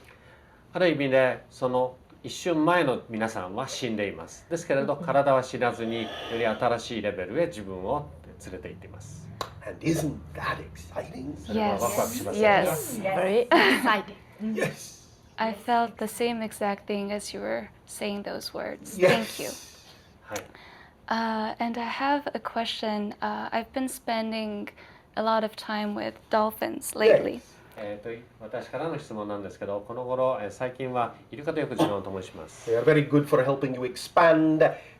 [SPEAKER 2] ある意味でその一瞬前の皆さんは死んでいます。ですけれど体は死なずにより新しいレベルへ自分を連れて行っています。
[SPEAKER 1] And isn't that exciting?
[SPEAKER 2] それはワクワクしますよ
[SPEAKER 4] Yes.
[SPEAKER 2] ね。
[SPEAKER 3] Very exciting.
[SPEAKER 1] Yes.
[SPEAKER 4] I felt the same exact thing as you were saying those words.
[SPEAKER 1] Yes.
[SPEAKER 4] Thank you.
[SPEAKER 2] はい。
[SPEAKER 4] And I have a question. I've been spending a lot of time with dolphins lately.
[SPEAKER 1] Yes.
[SPEAKER 2] 私からの質問なんですけど、この頃、最近はイルカとよく時間を共にします。
[SPEAKER 1] They are very good for helping you expand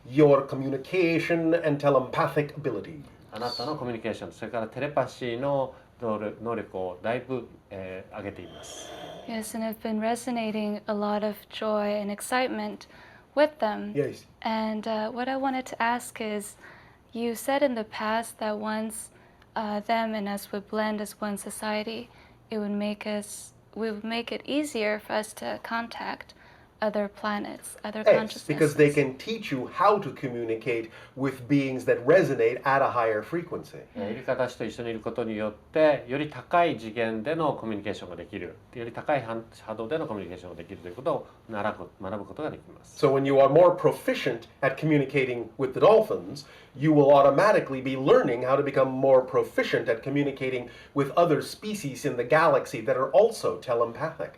[SPEAKER 1] your communication and telepathic ability.
[SPEAKER 2] あなたのコミュニケーション、それからテレパシーの能力をだいぶ、上げています。
[SPEAKER 4] Yes, and I've been resonating a lot of joy and excitement with them.
[SPEAKER 1] Yes.
[SPEAKER 4] And what I wanted to ask is, you said in the past that once them and us would blend as one society, we would make it easier for us to contact other planets, other
[SPEAKER 1] Yes, because they
[SPEAKER 4] consciousnesses.
[SPEAKER 1] can teach you how to communicate with beings that resonate at a higher frequency.
[SPEAKER 2] イルカたちと一緒にいることによってより高い次元でのコミュニケーションができる、より高い波動でのコミュニケーションができるということを学ぶことができます。
[SPEAKER 1] So when you are more proficient at communicating with the dolphins, you will automatically be learning how to become more proficient at communicating with other species in the galaxy that are also telepathic.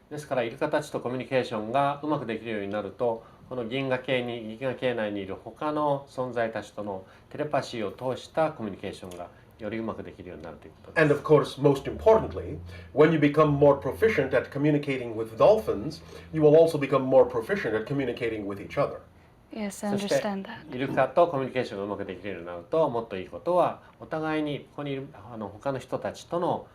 [SPEAKER 2] ですからイルカたちとコミュニケーションがうまくできるようになると、この銀河系内にいる他の存在たちとのテレパシーを通したコミュニケーションがよりうまくできるようになるということです。
[SPEAKER 1] And of course, most importantly, when you become more proficient at communicating with dolphins, you will also become more proficient at communicating with each other.
[SPEAKER 4] Yes, I
[SPEAKER 2] そして
[SPEAKER 4] understand that.
[SPEAKER 2] イルカとコミュニケーションがうまくできるようになると、もっといいことはお互いにここにいる他の人たちとの、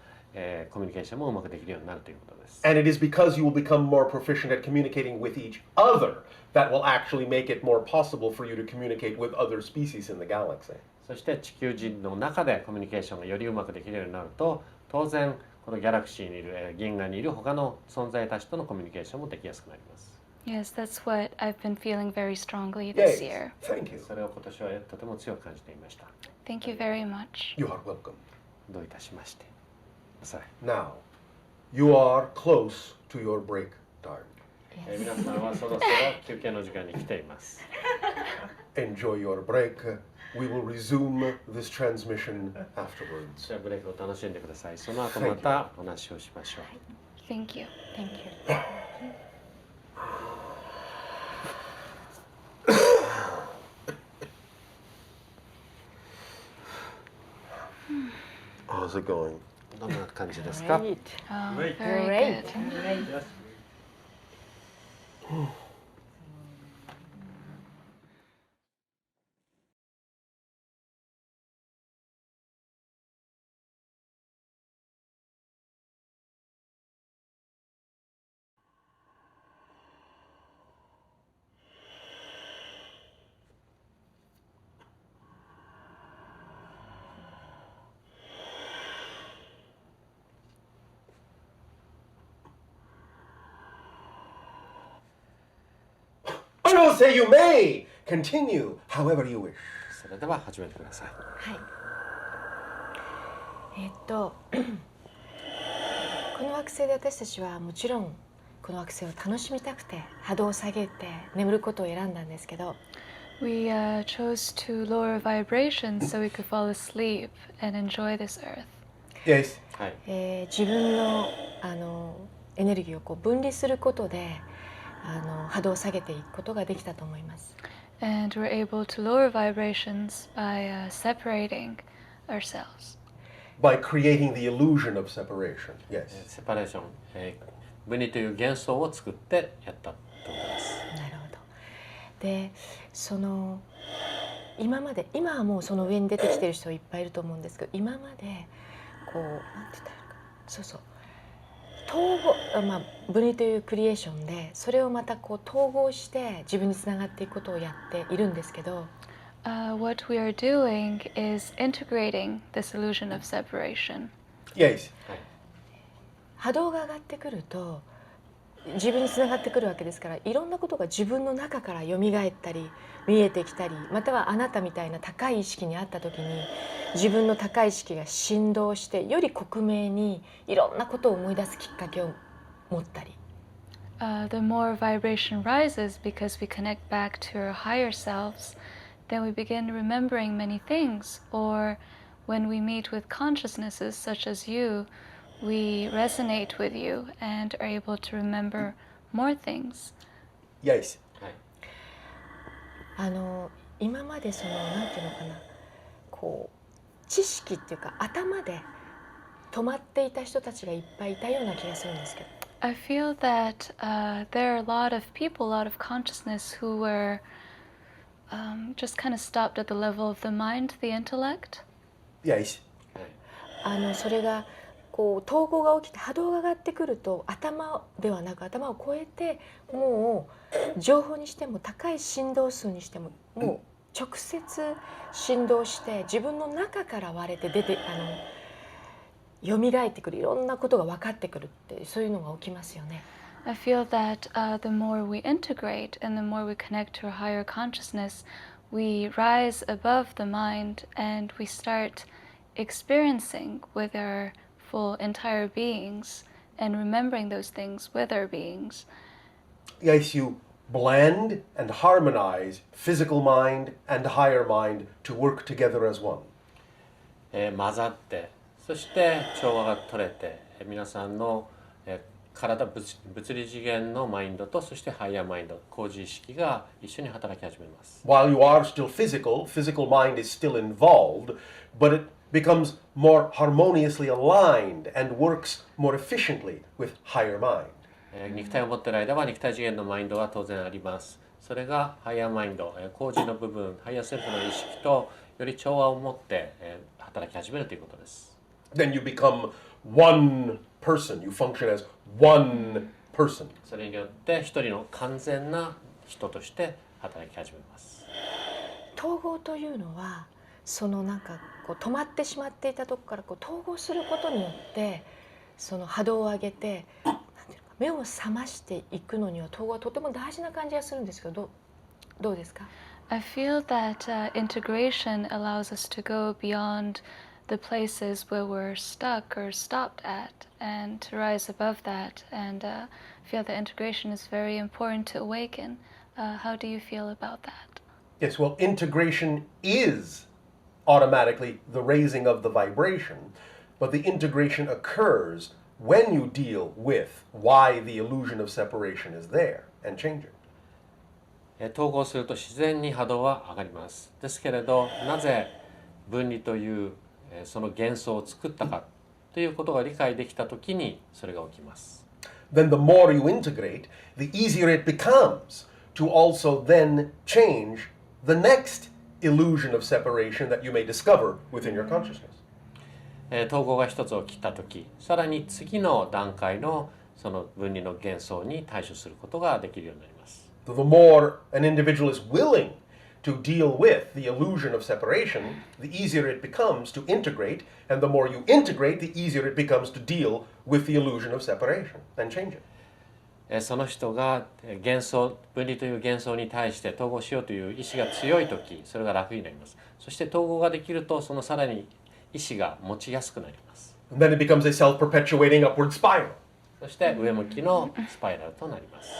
[SPEAKER 2] コミュニケーションもうまくできるようになるということです。
[SPEAKER 1] And it is because you will become more proficient at communicating with each other that will actually make it more possible for you to communicate with other species in the galaxy.
[SPEAKER 2] そして地球人の中でコミュニケーションがよりうまくできるようになると、当然このギャラクシーにいる、銀河にいる他の存在たちとのコミュニケーションもできやすくなります。
[SPEAKER 4] Yes, that's what I've been feeling very strongly this year.
[SPEAKER 1] Thank you.
[SPEAKER 2] それを今年はとても強く感じていました。
[SPEAKER 4] Thank you very much.
[SPEAKER 1] You are welcome.
[SPEAKER 2] どういたしまして。さあ
[SPEAKER 1] Now, you are close to your break time.
[SPEAKER 2] 皆さんはそろそろ休憩の時間に来ています。
[SPEAKER 1] Enjoy your break. We will resume this transmission afterwards.
[SPEAKER 2] じゃあブレイクを楽しんでください。その後またお話をしましょう。
[SPEAKER 4] Thank you.
[SPEAKER 3] Thank you.
[SPEAKER 1] How's it going?
[SPEAKER 2] どんな感じですか？
[SPEAKER 3] Great.
[SPEAKER 4] Oh,
[SPEAKER 2] Great.
[SPEAKER 4] very
[SPEAKER 3] Great.
[SPEAKER 4] good.
[SPEAKER 1] I don't say you may continue however you wish.
[SPEAKER 2] それでは始めてください。
[SPEAKER 3] はい。この惑星で私たちはもちろんこの惑星を楽しみたくて波動を下げて眠ることを選んだんですけど、
[SPEAKER 4] We chose to lower vibrations so we could fall asleep and enjoy this earth.
[SPEAKER 1] Yes.
[SPEAKER 2] はい。
[SPEAKER 3] 自分のエネルギーをこう分離することで波動を下げていくことができたと思います。
[SPEAKER 4] And we're able to lower vibrations by separating ourselves.
[SPEAKER 1] By creating the illusion of separation. Yes.
[SPEAKER 2] セパレーション、分離という幻想を作ってやったと思います。
[SPEAKER 3] なるほど。で、今はもうその上に出てきてる人いっぱいいると思うんですけど、今までこうなんて言ったらいいかな、そうそう、統合、分離というクリエーションでそれをまたこう統合して自分につながっていくことをやっているんですけど、
[SPEAKER 4] What we are doing is integrating this illusion of separation.
[SPEAKER 1] Yes.
[SPEAKER 3] 波動が上がってくると自分につながってくるわけですから、いろんなことが自分の中から蘇ったり見えてきたり、またはあなたみたいな高い意識にあった時に自分の高い意識が振動してより克明にいろんなことを思い出すきっかけを持ったり。
[SPEAKER 4] The more vibration rises because we connect back to our higher selves, then we begin remembering many things. Or when we meet with consciousnesses such as you, we resonate with you and are able to remember more things.
[SPEAKER 1] Yes.
[SPEAKER 2] はい。
[SPEAKER 3] 今までなんていうのかな、こう知識っていうか頭で止まっていた人たちがいっぱいいたような気がするんですけど。
[SPEAKER 4] I feel that there are a lot of people, a lot of consciousness who were just kind of stopped at the level of the mind, the intellect.
[SPEAKER 1] Yes.
[SPEAKER 3] それがこう統合が起きて波動が上がってくると頭ではなく頭を超えて、もう情報にしても高い振動数にしてももう直接振動して自分の中から割れて出て蘇ってくる、いろんなことが分かってくるって、そういうのが起きますよね。
[SPEAKER 4] I feel that the more we integrate and the more we connect to a higher consciousness, we rise above the mind and we start experiencing with our full entire beings and remembering those things with our beings.
[SPEAKER 1] Yes, you blend and harmonize physical mind and higher mind to work together as one.
[SPEAKER 2] 混ざってそして調和が取れて皆さんの体物理次元のマインドとそしてハイヤーマインド高次意識が一緒に働き始めます。
[SPEAKER 1] While you are still physical, physical mind is still involved, but it becomes more harmoniously aligned and works more efficiently with higher mind.
[SPEAKER 2] 肉体を持っている間は肉体次元のマインドが当然あります。それがハイヤーマインド、高次の部分、ハイヤーセルフの意識とより調和を持って働き始めるということです。
[SPEAKER 1] Then you become one person. You function as one person.
[SPEAKER 2] それによって一人の完全な人として働き始めます。
[SPEAKER 3] 統合というのはそのなんかこう止まってしまっていたところからこう統合することによってその波動を上げてなんていうか目を覚ましていくのには統合はとても大事な感じがするんですけどどうですか？
[SPEAKER 4] I feel that integration allows us to go beyond the places where we're stuck or stopped at and to rise above that and feel that integration is very important to awaken. How do you feel about that?
[SPEAKER 1] Yes, well, integration is automatically the raising of the vibration, but the integration occurs when you deal with why the illusion of separation is there and change it.
[SPEAKER 2] 統合すると自然に波動は上がります。ですけれど、なぜ分離というその幻想を作ったかということが理解できたときにそれが起きます。
[SPEAKER 1] Then the more you integrate, the easier it becomes to also then change the next illusion of separation that you may discover within your consciousness.
[SPEAKER 2] 統合が一つ起きたとき、さらに次の段階のその分離の幻想に対処することができるようになります。
[SPEAKER 1] The more an individual is willing to deal with the illusion of separation, the easier it becomes to integrate, and the more you integrate, the easier it becomes to deal with the illusion of separation and change it.
[SPEAKER 2] その人が分離という幻想に対して統合しようという意志が強いとき、それが楽になります。そして統合ができると、そのさらに意志が持ちやすくなります。
[SPEAKER 1] And then it becomes a self-perpetuating upward spiral.
[SPEAKER 2] そして上向きのスパイラルとなります。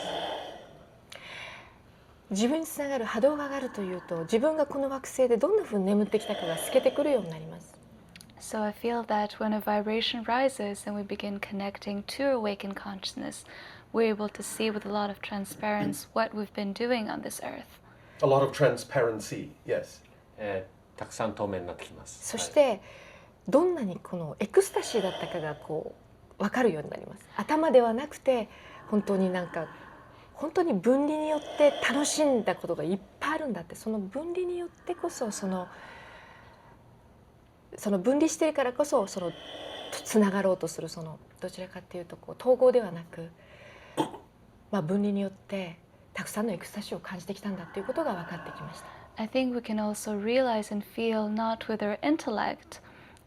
[SPEAKER 3] 自分につながる波動が上がるというと自分がこの惑星でどんなふうに眠ってきたかが透けてくるようになります。
[SPEAKER 4] So I feel that when a vibration rises and we begin connecting to awakened consciousness, we're able to see with a lot of transparency what we've been doing on this earth.
[SPEAKER 1] A lot of transparency, yes.
[SPEAKER 2] たくさん透明になってきます。
[SPEAKER 3] そして、どんなにこのエクスタシーだったかがこう分かるようになります。頭ではなくて本当になんか本当に分離によって楽しんだことがいっぱいあるんだって、その分離によってこそその分離しているからこそつながろうとするどちらかっていうとこう統合ではなく、分離によってたくさんのエクスタシーを感じてきたんだっていうことが分かってきました。
[SPEAKER 4] I think we can also realize and feel not with our intellect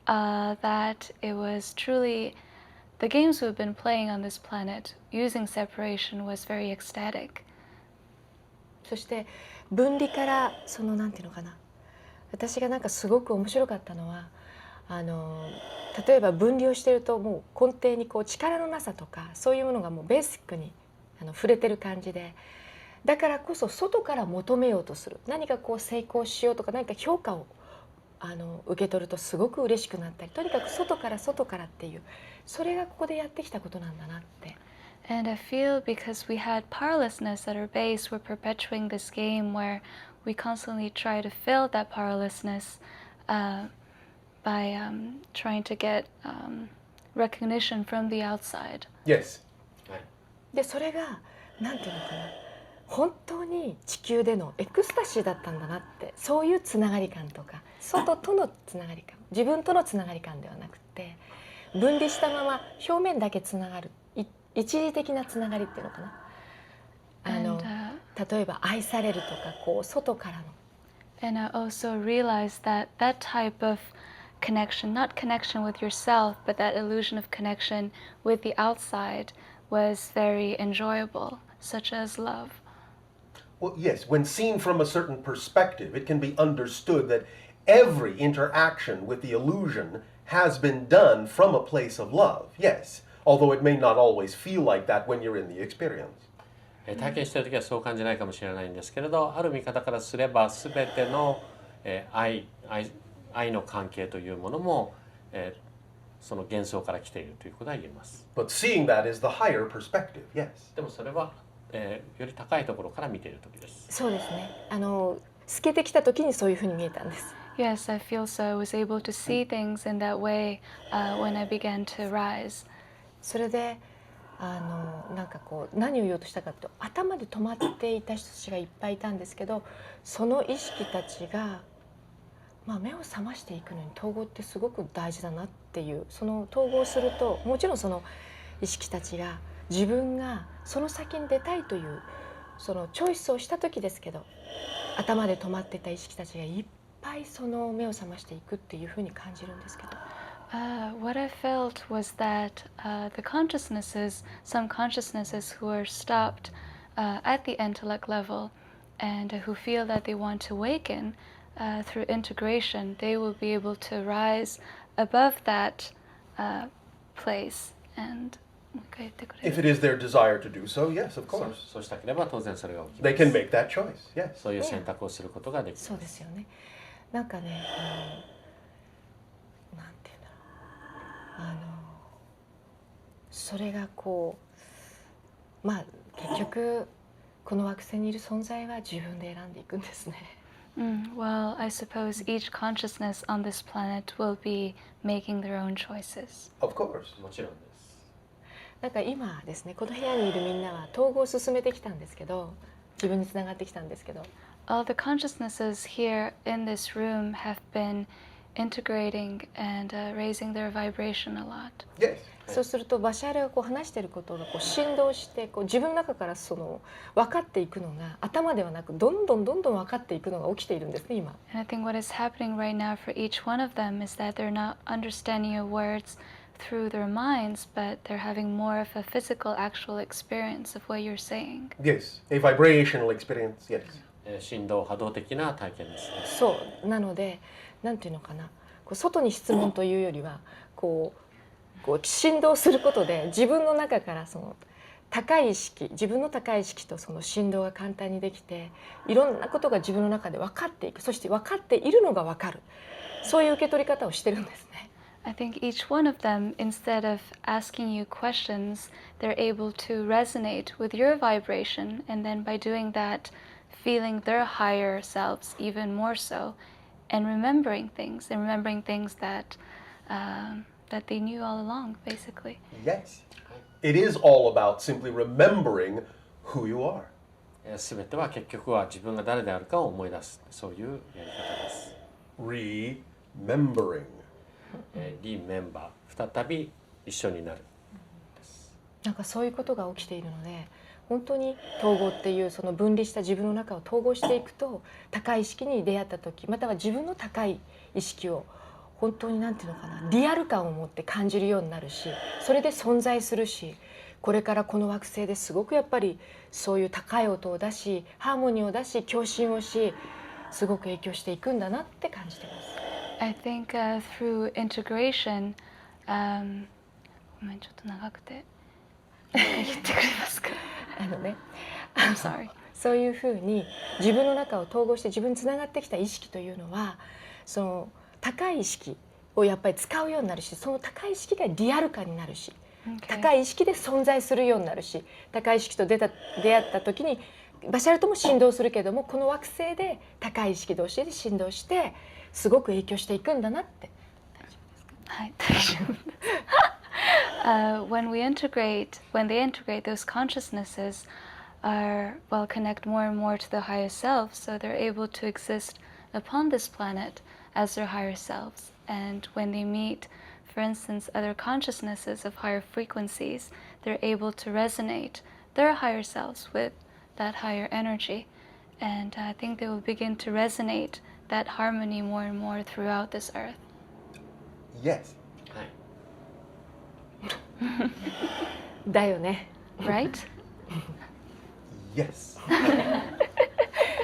[SPEAKER 4] that it was truly the games we've been playing on this planet using separation was very ecstatic.
[SPEAKER 3] そして分離からなんていうのかな、私がなんかすごく面白かったのは例えば分離をしているともう根底にこう力のなさとかそういうものがもうベーシックに触れてる感じで、だからこそ外から求めようとする、何かこう成功しようとか何か評価を受け取るとすごく嬉しくなったり、とにかく外からっていう、それがここでやってきたことなんだなって。
[SPEAKER 4] And I feel because we had powerlessness at our base, we're perpetuating this game where we constantly try to fill that powerlessness by trying to get recognition from the outside.
[SPEAKER 1] Yes.
[SPEAKER 3] でそれがなんていうのかな、本当に地球でのエクスタシーだったんだなって、そういうつながり感とか外とのつながり感、自分とのつながり感ではなくて分離したまま表面だけつながる一時的なつながりっていうのかな、例えば愛されるとかこう外からの。
[SPEAKER 4] And I also realized that that type of connection, not connection with yourself, but that illusion of connection with the outside was very enjoyable, such as love.
[SPEAKER 1] Well, yes, when seen from a certain perspective, it can be understood that every interaction with the illusion has been done from a place of love, yes, although it may not always feel like that when you're in the experience.
[SPEAKER 2] 体験している時はそう感じないかもしれないんですけれど、ある見方からすれば全ての愛の関係というものもその幻想から来ているということは言えます。
[SPEAKER 1] But seeing that is the higher perspective, yes.
[SPEAKER 2] でもそれは、より高いところから見ている時です。
[SPEAKER 3] そうですね。透けてきた時にそういうふうに見えたんです。
[SPEAKER 4] Yes, I feel so. I was able to see things in that way when I began to rise.
[SPEAKER 3] それでなんかこう何を言おうとしたかというと、頭で止まっていた人たちがいっぱいいたんですけど、その意識たちが、目を覚ましていくのに統合ってすごく大事だなっていう、その統合するともちろんその意識たちが自分がその先に出たいというそのチョイスをした時ですけど、頭で止まっていた意識たちがいっぱいその目を覚ましていくっていうふうに感じるんですけど。
[SPEAKER 4] What I felt was that the consciousnesses, some consciousnesses who are stopped at the intellect level and who feel that they want to awaken through integration, they will be able to rise above that place and
[SPEAKER 1] If it is their desire to do so, yes, of course.
[SPEAKER 2] そうしたければ当然それが起きま
[SPEAKER 1] They
[SPEAKER 2] す。
[SPEAKER 1] can make that choice, yes.
[SPEAKER 2] そういう選択をすることができます。
[SPEAKER 3] そうですよね。なんかね、なんていうんだろう、それがこう、結局この惑星にいる存在は自分で選んでいくんですね。
[SPEAKER 4] Well, I suppose each consciousness on this planet will be making their own choices.
[SPEAKER 1] Of course.
[SPEAKER 2] もちろんです。
[SPEAKER 3] なんか今ですね、この部屋にいるみんなは統合を進めてきたんですけど、自分につながってきたんですけど、
[SPEAKER 4] All the consciousnesses here in this room have been integrating and raising their vibration a lot.
[SPEAKER 1] Yes.
[SPEAKER 3] そうするとバシャールがこう話していることがこう振動してこう自分の中からその分かっていくのが頭ではなくどんどん分かっていくのが起きているんですね今。
[SPEAKER 4] And I think what is happening right now for each one of them is that they're not understanding your words through their minds, but they're having more of a physical, actual experience of what you're saying.
[SPEAKER 1] Yes. A vibrational experience, yes.
[SPEAKER 2] 振動波動的な体験ですね。
[SPEAKER 3] そうなのでなんていうのかな、こう外に質問というよりはこう振動することで自分の中からその高い意識、自分の高い意識とその振動が簡単にできて、いろんなことが自分の中で分かっていく、そして分かっているのが分かる、そういう受け取り方をしてるんですね。
[SPEAKER 4] I think each one of them, instead of asking you questions, they're able to resonate with your vibration, and then by doing that, feeling their higher selves even more so, and remembering things that that they knew all along, basically.
[SPEAKER 1] Yes. It is all about simply remembering who you are.
[SPEAKER 2] 全ては結局は自分が誰であるかを思い出す、そういうやり方です。
[SPEAKER 1] Remembering.
[SPEAKER 2] リメンバー、再び一緒になる。
[SPEAKER 3] なんかそういうことが起きているので、本当に統合っていうその分離した自分の中を統合していくと、高い意識に出会った時、または自分の高い意識を本当になんていうのかな、リアル感を持って感じるようになるし、それで存在するし、これからこの惑星ですごくやっぱりそういう高い音を出し、ハーモニーを出し、共振をし、すごく影響していくんだなって感じてます。
[SPEAKER 4] I think through integration, ごめんちょっと長くて言ってくれますか？I'm
[SPEAKER 3] sorry. そういうふうに自分の中を統合して自分につながってきた意識というのは、その高い意識をやっぱり使うようになるし、その高い意識がリアル化になるし、高い意識で存在するようになるし、高い意識と出会った時にバシャルとも振動するけども、この惑星で高い意識同士で振動してすごく影響していくんだなって。
[SPEAKER 4] はい、大丈夫です。When they integrate, those consciousnesses connect more and more to the higher self, so they're able to exist upon this planet as their higher selves. And when they meet, for instance, other consciousnesses of higher frequencies, they're able to resonate their higher selves with that higher energy. And I think they will begin to resonate that harmony more and more throughout this earth.
[SPEAKER 1] Yes.
[SPEAKER 3] だよね。
[SPEAKER 4] right?
[SPEAKER 1] Yes.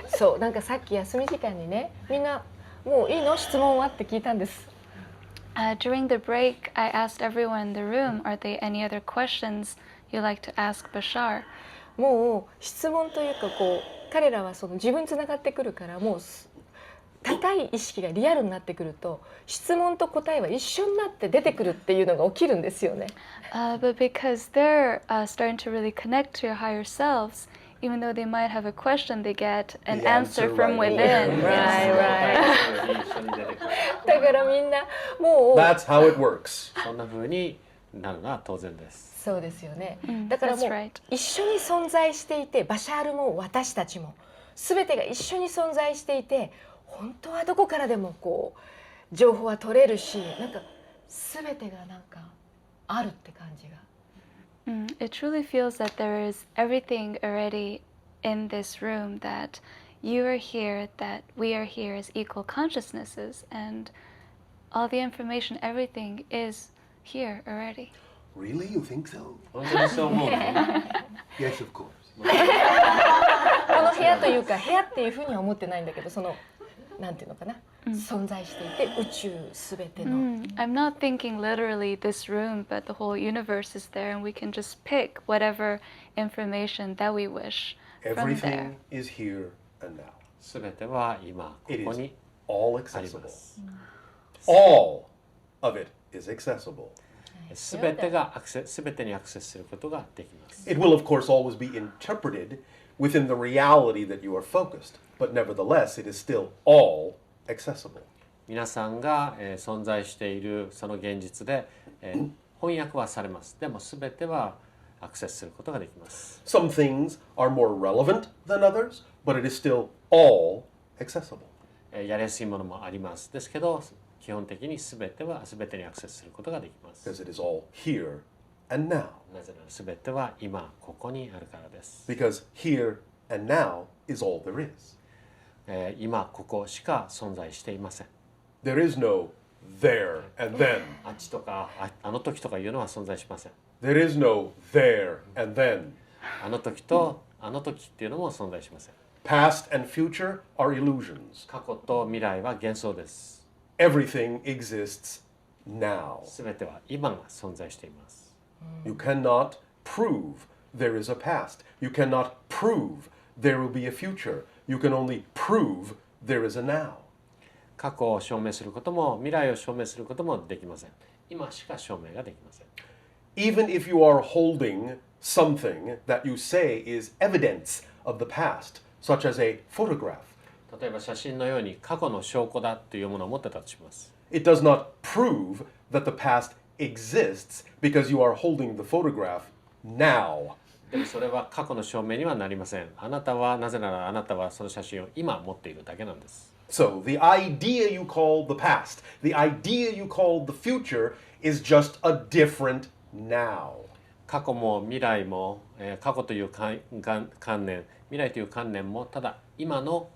[SPEAKER 3] そう、なんかさっき休み時間にね、みんなもういいの質問はって聞いたんです。
[SPEAKER 4] During the break, I asked everyone in the room, are there any other questions you'd like to ask Bashar?
[SPEAKER 3] もう質問というかこう彼らはその自分つながってくるからもう高い意識がリアルになってくると質問と答えは一緒になって出てくるっていうのが起きるんですよね。
[SPEAKER 4] But because they're starting to really connect to your higher selves, even though they might have a question, they get an
[SPEAKER 1] The
[SPEAKER 4] answer
[SPEAKER 1] answer
[SPEAKER 4] from
[SPEAKER 1] right
[SPEAKER 4] within.
[SPEAKER 1] away.
[SPEAKER 3] Right. だからみんなもう
[SPEAKER 1] That's how it works.
[SPEAKER 2] そんな風になるのは当然です。
[SPEAKER 3] そうですよね。
[SPEAKER 4] Mm,
[SPEAKER 3] だからも
[SPEAKER 4] that's
[SPEAKER 3] う
[SPEAKER 4] right.
[SPEAKER 3] 一緒に存在していてバシャールも私たちも全てが一緒に存在していて本当はどこからでもこう情報は取れるしなんか全てがなんかあるって感じが。
[SPEAKER 4] It truly feels that there is everything already in this room, that you are here, that we are here as equal consciousnesses, and all the information, everything is here already.
[SPEAKER 1] Really? You think so?
[SPEAKER 2] 本当にそう思うの？
[SPEAKER 1] Yes, of course.
[SPEAKER 3] この部屋というか部屋っていうふうには思ってないんだけどそのなんていうのかな、存在していて宇宙すべての。
[SPEAKER 4] I'm not thinking literally this room, but the whole universe is there, and we can just pick whatever information that we wish from there.
[SPEAKER 1] Everything is here and now.
[SPEAKER 2] すべては今こ
[SPEAKER 1] It
[SPEAKER 2] こ
[SPEAKER 1] is
[SPEAKER 2] に
[SPEAKER 1] all
[SPEAKER 2] あり
[SPEAKER 1] accessible.
[SPEAKER 2] ます。
[SPEAKER 1] All of it is accessible.
[SPEAKER 2] すべてがすべてにアクセスすることができます。
[SPEAKER 1] It will, of course, always be interpreted within the reality that you are focused, but nevertheless, it is still all accessible.
[SPEAKER 2] 皆さんが、存在しているその現実で、翻訳はされます。でもすべてはアクセスすることができます。
[SPEAKER 1] Some things are more relevant than others, but it is still all accessible.
[SPEAKER 2] やりやすいものもあります。ですけど基本的にすべてはすべてにアクセスすることができます。
[SPEAKER 1] Because it is all here and now.
[SPEAKER 2] なぜならすべては今ここにあるからです。
[SPEAKER 1] Because here and now is all there is.
[SPEAKER 2] 今ここしか存在していません。
[SPEAKER 1] There is no there and then.
[SPEAKER 2] あっちとかあの時とかいうのは存在しません。
[SPEAKER 1] There is no there and then.
[SPEAKER 2] あの時とあの時っていうのも存在しません。
[SPEAKER 1] Past and future are illusions.
[SPEAKER 2] 過去と未来は幻想です。
[SPEAKER 1] Everything exists now.
[SPEAKER 2] すべては今が存在しています。
[SPEAKER 1] You cannot prove there is a past. You cannot prove there will be a future. You can only prove there is a now.
[SPEAKER 2] 過去を証明することも未来を証明することもできません。今しか証明ができません。
[SPEAKER 1] Even if you are holding something that you say is evidence of the past, such as a photograph,
[SPEAKER 2] 例えば写真のように過去の証拠だというものを持ってたとします。
[SPEAKER 1] it does not prove that the past exists because you are holding the photograph now.
[SPEAKER 2] でもそれは過去の証明にはなりません。あなたはなぜならあなたはその写真を今持っているだけなんです。
[SPEAKER 1] So the idea you call the past, the idea you call the future is just a different now.
[SPEAKER 2] 過去も未来も、過去という観念、未来という観念もただ今の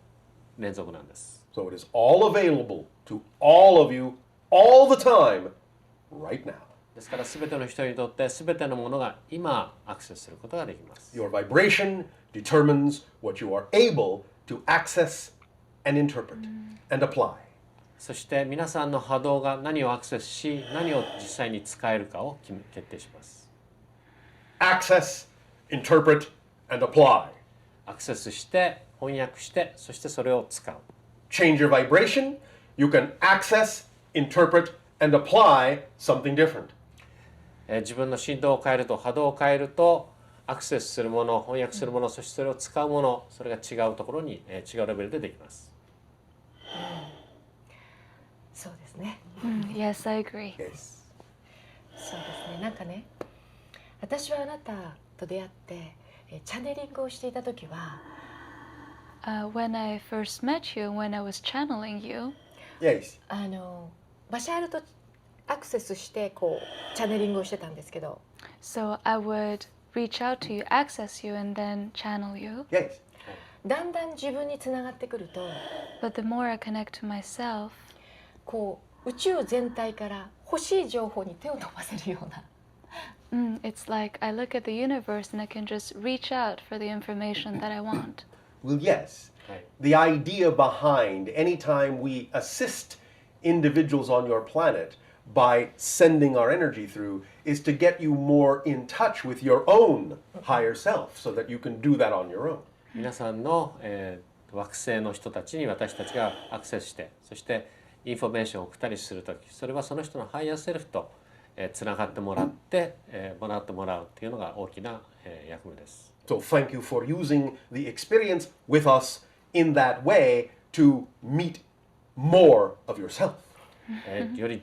[SPEAKER 2] 連続なんです。
[SPEAKER 1] So it is all available to all of you all the time right now.
[SPEAKER 2] ですから全ての人にとって全てのものが今アクセスすることができます。
[SPEAKER 1] Your vibration determines what you are able to access and interpret and apply.
[SPEAKER 2] そして皆さんの波動が何をアクセスし何を実際に使えるかを決定します。
[SPEAKER 1] Access, interpret, and apply.
[SPEAKER 2] アクセスして翻訳してそしてそれを使う。
[SPEAKER 1] Change your vibration, you can access, interpret, and apply something different.
[SPEAKER 2] 自分の振動を変えると波動を変えるとアクセスするもの翻訳するものそしてそれを使うものそれが違うところに違うレベルでできます。
[SPEAKER 3] そうですね。
[SPEAKER 4] Yes, I agree.
[SPEAKER 1] Yes.
[SPEAKER 3] そうですね。なんかね、私はあなたと出会ってチャネリングをしていた時は、
[SPEAKER 4] When I first met you, when I was channeling you,
[SPEAKER 1] Yes.
[SPEAKER 3] バシャールとアクセスしてこうチャネリングをしてたんですけど、
[SPEAKER 4] so I would reach out to you, access you, and then channel you.
[SPEAKER 1] Yes.
[SPEAKER 3] だんだん自分につながってくると、
[SPEAKER 4] But the more I connect to myself,
[SPEAKER 3] こう宇宙全体から欲しい情報に手を伸ばせるような
[SPEAKER 4] It's like I look at the universe and I can just reach out for the information that I want.
[SPEAKER 1] Well, yes. The idea behind anytime we assist individuals on your planet by sending our energy through is to get you more in touch with your own higher self so that you can do that on your own.
[SPEAKER 2] 皆さんの、惑星の人たちに私たちがアクセスして、そしてインフォメーションを送ったりするとき、それはその人のハイヤーセルフとつながってもらって、もらうっていうのが大きな、役務です。
[SPEAKER 1] So thank you for using the experience with us in that way to meet more of yourself.
[SPEAKER 2] より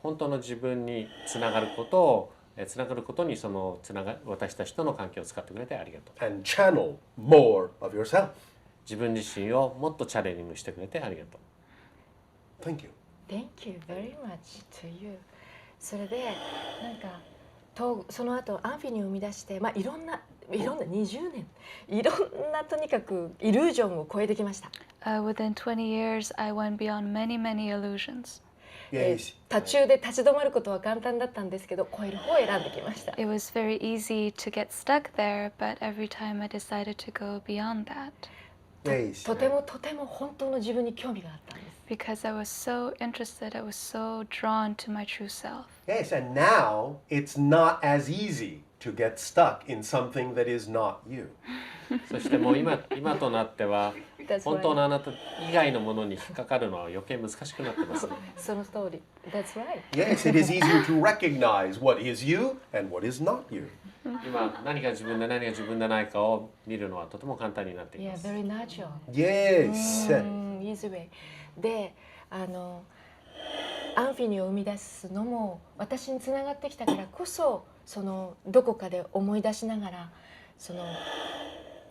[SPEAKER 2] 本当の自分につながることに私たちとの関係を使ってくれてありがとう。
[SPEAKER 1] And channel more of yourself.
[SPEAKER 2] 自分自身をもっとチャレンジしてくれてありがとう。
[SPEAKER 1] Thank you.
[SPEAKER 3] Thank you very much to you. それでなんかその後アンフィニを生み出して、いろんな20年いろんなとにかくイリュージョンを超えてきました。
[SPEAKER 4] Within 20 years, I went beyond many, many illusions.
[SPEAKER 1] Yes.
[SPEAKER 3] 途中で立ち止まることは簡単だったんですけど、超える方を選んできました。
[SPEAKER 4] It was very easy to get stuck there, but every time I decided to go beyond that.
[SPEAKER 1] Yes.
[SPEAKER 3] とても本当の自分に興味があったんです。
[SPEAKER 4] Because I was so interested, I was so drawn to my true self.
[SPEAKER 1] Yes, and now it's not as easy to get stuck in something that is not you.
[SPEAKER 2] そしてもう今となっては
[SPEAKER 3] That's right.
[SPEAKER 2] 本当のあなた以外のものに引っかかるのは余計難しくなってますね。
[SPEAKER 3] その通り。That's right.
[SPEAKER 1] Yes, it is easier to recognize what is you and what is not you.
[SPEAKER 2] 今何が自分で何が自分でないかを見るのはとても簡単になってい
[SPEAKER 3] Yeah,
[SPEAKER 2] ます。
[SPEAKER 3] very natural.
[SPEAKER 1] Yes.
[SPEAKER 3] Easy way. で、アンフィニを生み出すのも私につながってきたからこそ、どこかで思い出しながら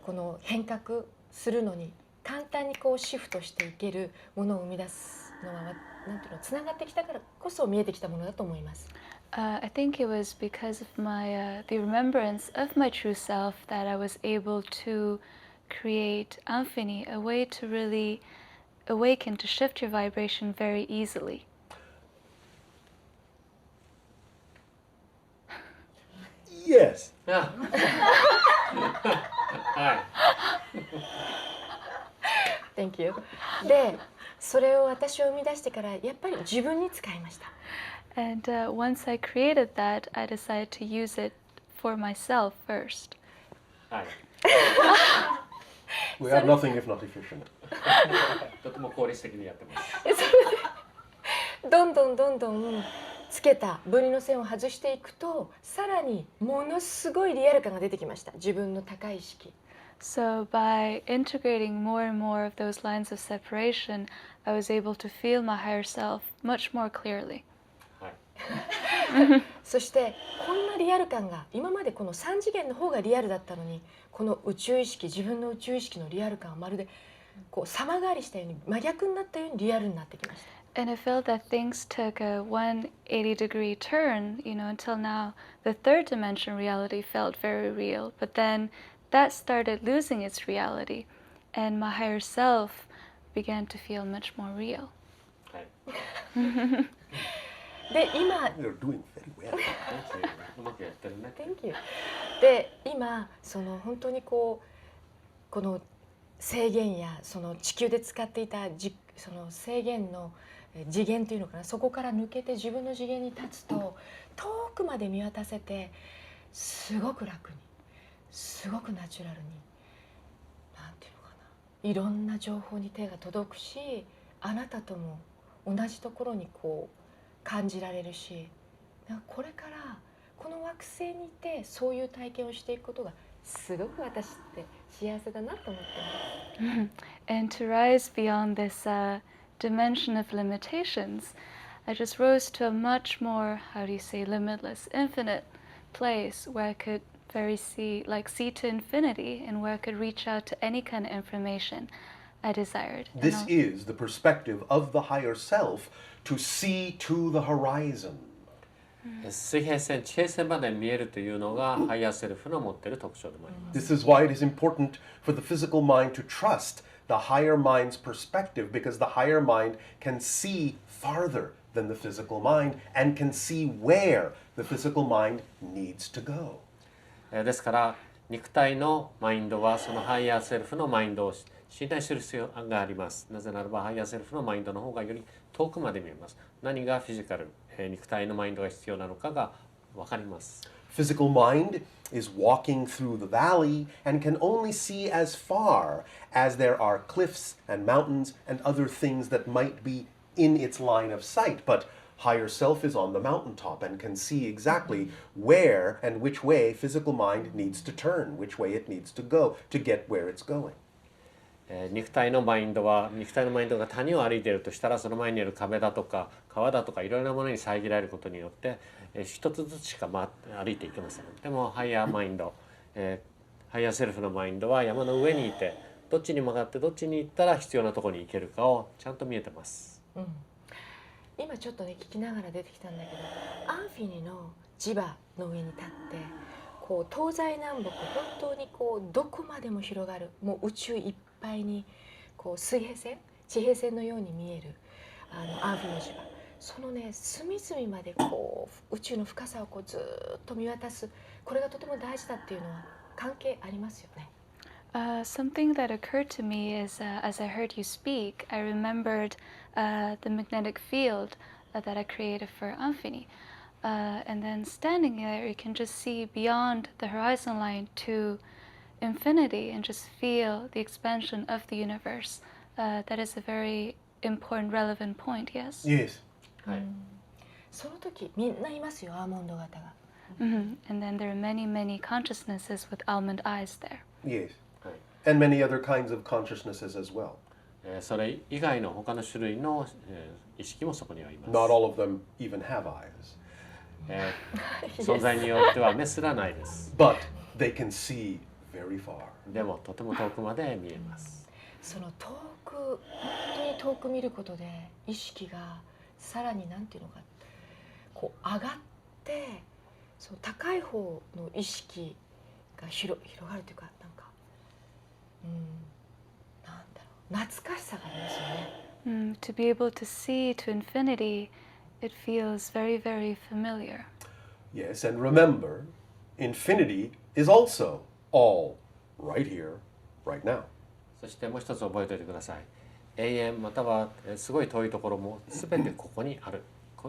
[SPEAKER 3] この変革するのに簡単にシフトしていけるものを生み出すのはなんていうの、つながってきたからこそ見えてきたものだと思います。
[SPEAKER 4] I think it was because of the remembrance of my true self that I was able to create Anfini, a way to really awaken, to shift your vibration very easily.
[SPEAKER 1] Yes.
[SPEAKER 2] はい。
[SPEAKER 3] Thank you. で、それを私を生み出してからやっぱり自分に使いました。
[SPEAKER 4] And once I created that, I decided to use it for myself first.
[SPEAKER 2] はい。
[SPEAKER 1] We are nothing if not efficient.
[SPEAKER 2] とても効率的にやってます。
[SPEAKER 3] どんどんつけた分離の線を外していくと、さらにものすごいリアル感が出てきました。自分の高い意識。
[SPEAKER 4] So by integrating more and more of those lines of separation, I was able to feel my higher self much more clearly.
[SPEAKER 2] はい。
[SPEAKER 3] そしてこんなリアル感が今までこの3次元の方がリアルだったのに、この宇宙意識、自分の宇宙意識のリアル感はまるで様変わりしたように、真逆になったようにリアルになってきました。
[SPEAKER 4] And I felt that things took a 180-degree turn, until now the third dimension reality felt very real, but then that started losing its reality, and my higher self began to feel much more real.
[SPEAKER 2] はい。
[SPEAKER 3] で、今
[SPEAKER 1] You're doing very well.
[SPEAKER 2] うまくやってるね。
[SPEAKER 3] Thank you. で、今本当にこの制限や地球で使っていた制限の次元というのかな、そこから抜けて自分の次元に立つと、遠くまで見渡せてすごく楽に、すごくナチュラルに、なんていうのかな、いろんな情報に手が届くし、あなたとも同じところに感じられるし、これからこの惑星にいてそういう体験をしていくことがすごく私って幸せだなと思ってます。
[SPEAKER 4] And to rise beyond this dimension of limitations, I just rose to a much more, limitless, infinite place where I could see to infinity, and where I could reach out to any kind of information I desired.
[SPEAKER 1] This is the perspective of the higher self to see to the horizon.
[SPEAKER 2] 水平線、地平線まで見えるというのがハイヤーセルフの持っている特徴でもあります。
[SPEAKER 1] This is why it is important for the physical mind to trust the higher mind's perspective, because the higher mind can see farther than the physical mind and can see where the physical mind needs to go.
[SPEAKER 2] ですから肉体のマインドはそのハイヤーセルフのマインドを信頼する必要があります。なぜならばハイヤーセルフのマインドの方がより遠くまで見えます。何がフィジカル、肉体のマインドが必要なのかが分かります。
[SPEAKER 1] Physical mind is walking through the valley and can only see as far as there are cliffs and mountains and other things that might be in its line of sight. But higher self is on the mountaintop and can see exactly where and which way physical mind needs to turn, which way it needs to go to get where it's going.
[SPEAKER 2] 肉体のマインドが谷を歩いているとしたらその前にある壁だとか川だとかいろいろなものに遮られることによって一つずつしか歩いていけません。でもハイヤーマインド、ハイヤーセルフのマインドは山の上にいてどっちに曲がってどっちに行ったら必要なところに行けるかをちゃんと見えてます。
[SPEAKER 3] 今ちょっとね聞きながら出てきたんだけど、アンフィニの磁場の上に立ってこう東西南北本当にこうどこまでも広がるもう宇宙いっぱいにこう水平線地平線のように見えるアンフィニの磁場、そのね隅々までこう宇宙の深さをこうずっと見渡す、これがとても大事だっていうのは関係ありますよね。
[SPEAKER 4] Something that occurred to me is as I heard you speak, I remembered the magnetic field that I created for Amphini. And then standing there, you can just see beyond the horizon line to infinity and just feel the expansion of the universe. That is a very important, relevant point, yes?
[SPEAKER 1] Yes.
[SPEAKER 2] はい。
[SPEAKER 3] その時みんないますよ、アーモンド型が。
[SPEAKER 4] And then there are many, many consciousnesses with almond eyes there.
[SPEAKER 1] Yes. And many other kinds of consciousnesses as well.
[SPEAKER 2] それ以外の他の種類の意識もそこにはいます。
[SPEAKER 1] Not all of them even have eyes.
[SPEAKER 2] 存在によっては目すらないです。
[SPEAKER 1] But they can see very far.
[SPEAKER 2] でもとても遠くまで見えます。
[SPEAKER 3] その遠く本当に遠く見ることで意識がさらになんていうのかこう上がってその高い方の意識が広がるというかなんかなんだろう懐かしさがありますよね。
[SPEAKER 4] To be able to see to infinity, it feels very, very familiar.
[SPEAKER 1] Yes, and remember, infinity is also all right here, right now.
[SPEAKER 2] そしてもう一つ覚えておいてください。永遠またはすごい遠いところもすべてここにある。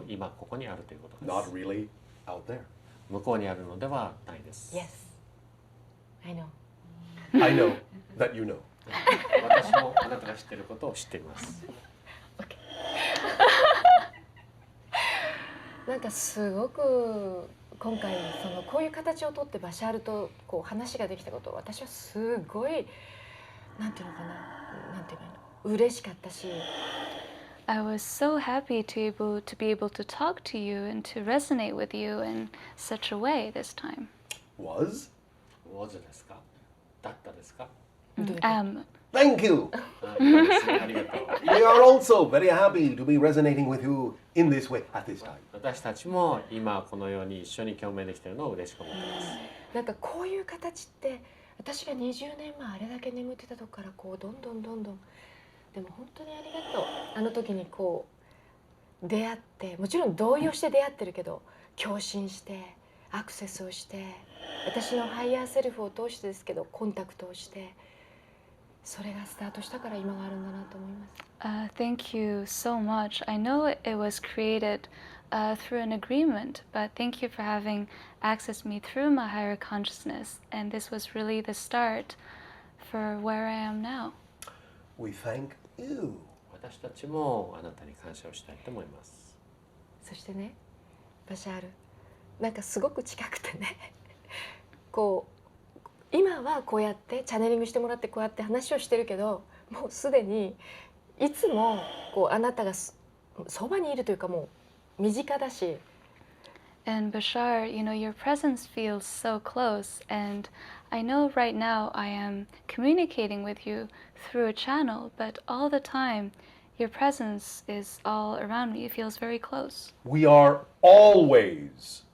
[SPEAKER 2] 今ここにあるということです。
[SPEAKER 1] Not really out there.
[SPEAKER 2] 向こうにあるのではないです。
[SPEAKER 3] Yes, I know.
[SPEAKER 1] I know that you know.
[SPEAKER 2] 私もあなたが知っていることを知っています。
[SPEAKER 3] なんかすごく今回こういう形をとってバシャールとこう話ができたことを私はすごいなんていうのかななんていうの嬉しかったし。
[SPEAKER 4] I was so happy to be able to talk to you and to resonate with you in such a way this time.
[SPEAKER 1] Was?
[SPEAKER 2] Was ですか？だったですか？Thank
[SPEAKER 1] you!
[SPEAKER 2] ありがとう。
[SPEAKER 1] We are also very happy to be resonating with you in this way at this time.
[SPEAKER 2] 私たちも今このように一緒に共鳴できているのを嬉しく思っています。
[SPEAKER 3] なんかこういう形って私が20年前あれだけ眠ってたとこからこうどんどんでも本当にありがとう。あの時にこう出会ってもちろん同意をして出会ってるけど共振してアクセスをして私のハイヤーセルフを通してですけどコンタクトをしてそれがスタートしたから今があるんだなと思います。
[SPEAKER 4] Thank you so much. I know it was created through an agreement, but thank you for having accessed me through my higher consciousness. And this was really the start for where I am now.
[SPEAKER 1] We thank you.
[SPEAKER 2] 私たちもあなたに感謝をしたいと思います。
[SPEAKER 3] そしてね、バシャール、なんかすごく近くてね、こう今はこうやってチャネリングしてもらってこうやって話をしてるけど、もうすでにいつもこうあなたがそばにいるというかもう身近だし。
[SPEAKER 4] And Bashar, you know, your presence feels so close, and I know right now I am communicating with you through a channel, but all the time your presence is all around me. It feels very close.
[SPEAKER 1] We are always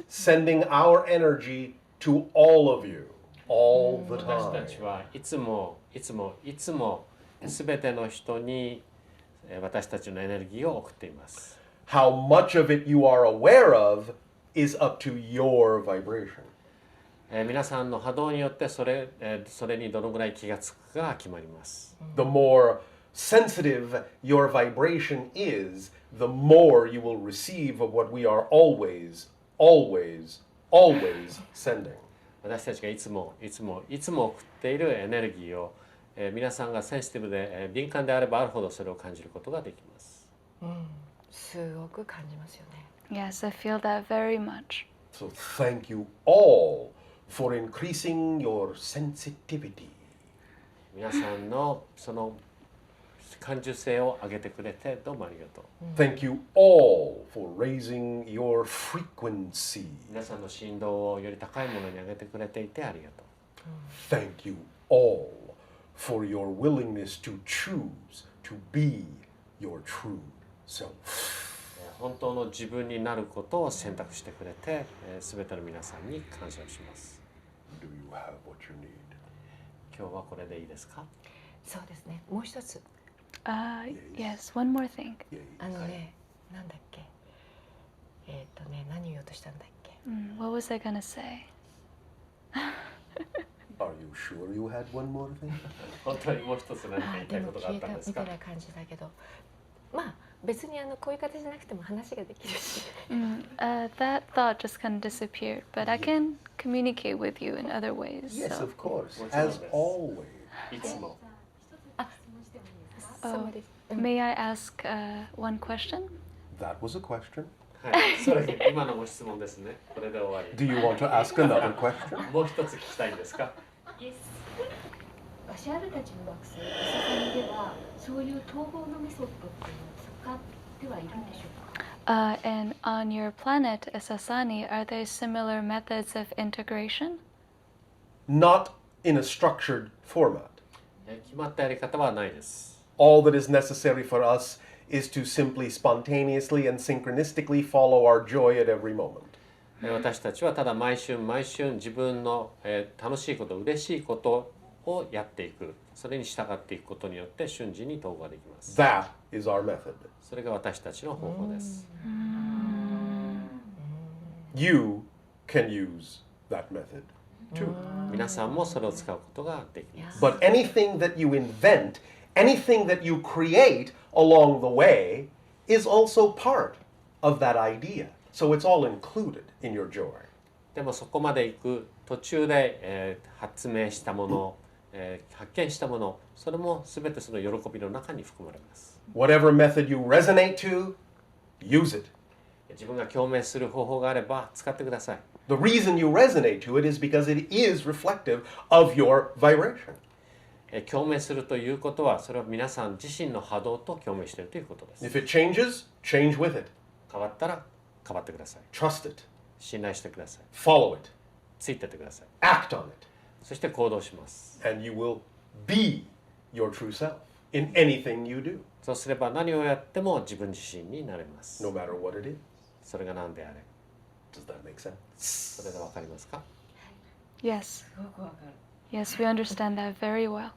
[SPEAKER 1] sending our energy to all of you, all the
[SPEAKER 2] 私た
[SPEAKER 1] time.
[SPEAKER 2] ちはいつも全ての人に私たちのエネルギーを送っています。
[SPEAKER 1] How much of it you are aware of is up to your vibration.
[SPEAKER 2] 皆さんの波動によってそれにどのぐらい気がつくかが決まります。
[SPEAKER 1] The more sensitive your vibration is, the more you will receive of what we are always sending.
[SPEAKER 2] 私たちがいつも送っているエネルギーを、皆さんがセンシティブで、敏感であればあるほどそれを感じることができます。
[SPEAKER 3] すごく感じますよね。
[SPEAKER 4] Yes, I feel that very much.
[SPEAKER 1] So thank you all for increasing your sensitivity.
[SPEAKER 2] 皆さんのその感受性を上げてくれてどうもありがとう。
[SPEAKER 1] Thank you all for raising your frequency.
[SPEAKER 2] 皆さんの振動をより高いものに上げてくれていてありがとう。
[SPEAKER 1] Thank you all for your willingness to choose to be your true self.
[SPEAKER 2] 本当の自分になることを選択してくれて、すべての皆さんに感謝をします。
[SPEAKER 1] Do you have what you need?
[SPEAKER 2] 今日はこれでいいですか？
[SPEAKER 3] そうですね。もう一つ。
[SPEAKER 4] Yes, one more thing.
[SPEAKER 3] なんだっけ。何を言おうとしたんだっけ。
[SPEAKER 4] What was I gonna say?
[SPEAKER 1] Are you sure you had one more thing?
[SPEAKER 2] 本当にもう一つ何か言いたい
[SPEAKER 3] でも
[SPEAKER 2] ことがあったんですか？
[SPEAKER 3] みたいな感じだけど、まあ別にこういう形じゃなくても話ができるし。
[SPEAKER 4] That thought just kind of disappeared, but I can communicate with you in other ways.
[SPEAKER 1] Yes,
[SPEAKER 4] So.
[SPEAKER 1] of course. As always.
[SPEAKER 2] いつも。
[SPEAKER 4] May I ask one question?
[SPEAKER 1] That was a question.
[SPEAKER 2] はい、それ今のご質問ですね。これで終わり。
[SPEAKER 1] Do you want to ask another question?
[SPEAKER 2] もう一つ聞きたいんですか？
[SPEAKER 6] バシャールたちの惑星アササニではそういう統合のメソッドっていうのを使ってはいるんでしょうか？
[SPEAKER 4] And on your planet, Sasani, are there similar methods of integration?
[SPEAKER 1] Not in a structured format.
[SPEAKER 2] 決まったやり方はないです。
[SPEAKER 1] All that is necessary for us is to simply spontaneously and synchronistically follow our joy at every moment.
[SPEAKER 2] 私たちはただ毎春自分の楽しいこと、嬉しいことをやっていく。それに従っていくことによって瞬時に統合ができます。
[SPEAKER 1] That is our method.
[SPEAKER 2] それが私たちの方法です。
[SPEAKER 1] You can use that method too.
[SPEAKER 2] 皆さんもそれを使うことができます。
[SPEAKER 1] But anything that you invent, anything that you create along the way is also part of that idea. So it's all included in your joy.
[SPEAKER 2] でもそこまで行く途中で、発明したもの、発見したもの、それも全てその喜びの中に含まれます。
[SPEAKER 1] Whatever method you resonate to, use it.
[SPEAKER 2] 自分が共鳴する方法があれば使ってください。
[SPEAKER 1] The reason you resonate to it is because it is reflective of your vibration.
[SPEAKER 2] 共鳴するということは、それは皆さん自身の波動と共鳴しているということです。
[SPEAKER 1] If it changes, change with it.
[SPEAKER 2] 変わったら変わってください。
[SPEAKER 1] Trust it.
[SPEAKER 2] 信頼してください。
[SPEAKER 1] Follow it.
[SPEAKER 2] ついてってください。
[SPEAKER 1] Act on it.
[SPEAKER 2] そして行動します。
[SPEAKER 1] And you will be your true self in anything you do,
[SPEAKER 2] そうすれば何をやっても自分自身になれます。
[SPEAKER 1] no matter what it is.
[SPEAKER 2] それが何であれ。
[SPEAKER 1] Does that make sense?
[SPEAKER 2] それでわかりますか？
[SPEAKER 4] Yes.
[SPEAKER 6] すごくわかる。
[SPEAKER 4] Yes, we understand that very well.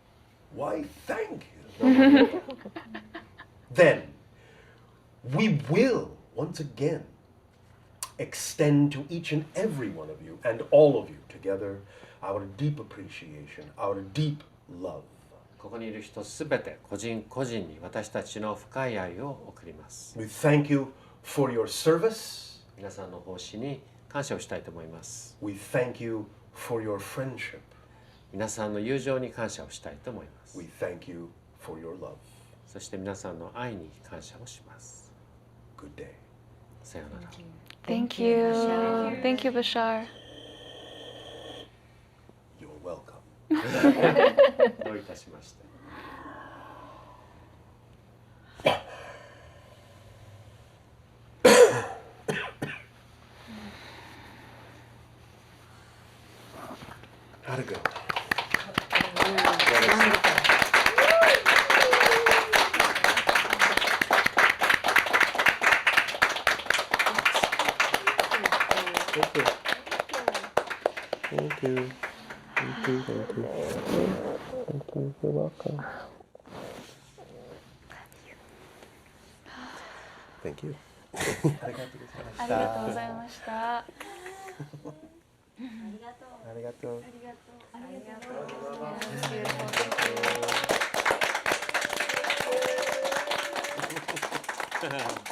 [SPEAKER 1] Why, thank you. Then, we will once again extend to each and every one of you and all of you together our deep appreciation, our deep love.
[SPEAKER 2] ここにいる人すべて個人個人に私たちの深い愛を送ります。
[SPEAKER 1] We thank you for your service.
[SPEAKER 2] 皆さんの奉仕に感謝をしたいと思います。
[SPEAKER 1] We thank you for your friendship.
[SPEAKER 2] 皆さんの友情に感謝をしたいと思います。
[SPEAKER 1] We thank you for your love.
[SPEAKER 2] そして皆さんの愛に感謝をします。
[SPEAKER 1] Good day.
[SPEAKER 2] さようなら。
[SPEAKER 4] Thank you. Thank you, Bashar.
[SPEAKER 1] You're welcome.
[SPEAKER 2] どういたしまして。
[SPEAKER 1] How'd it go? Thank you. Thank you. Thank you. Thank you. You're welcome.
[SPEAKER 8] Thank you.
[SPEAKER 4] ありがとうございました。
[SPEAKER 6] ありがとう。
[SPEAKER 8] ありがとう。
[SPEAKER 6] ありがとう。ありがとう。
[SPEAKER 4] Beautiful.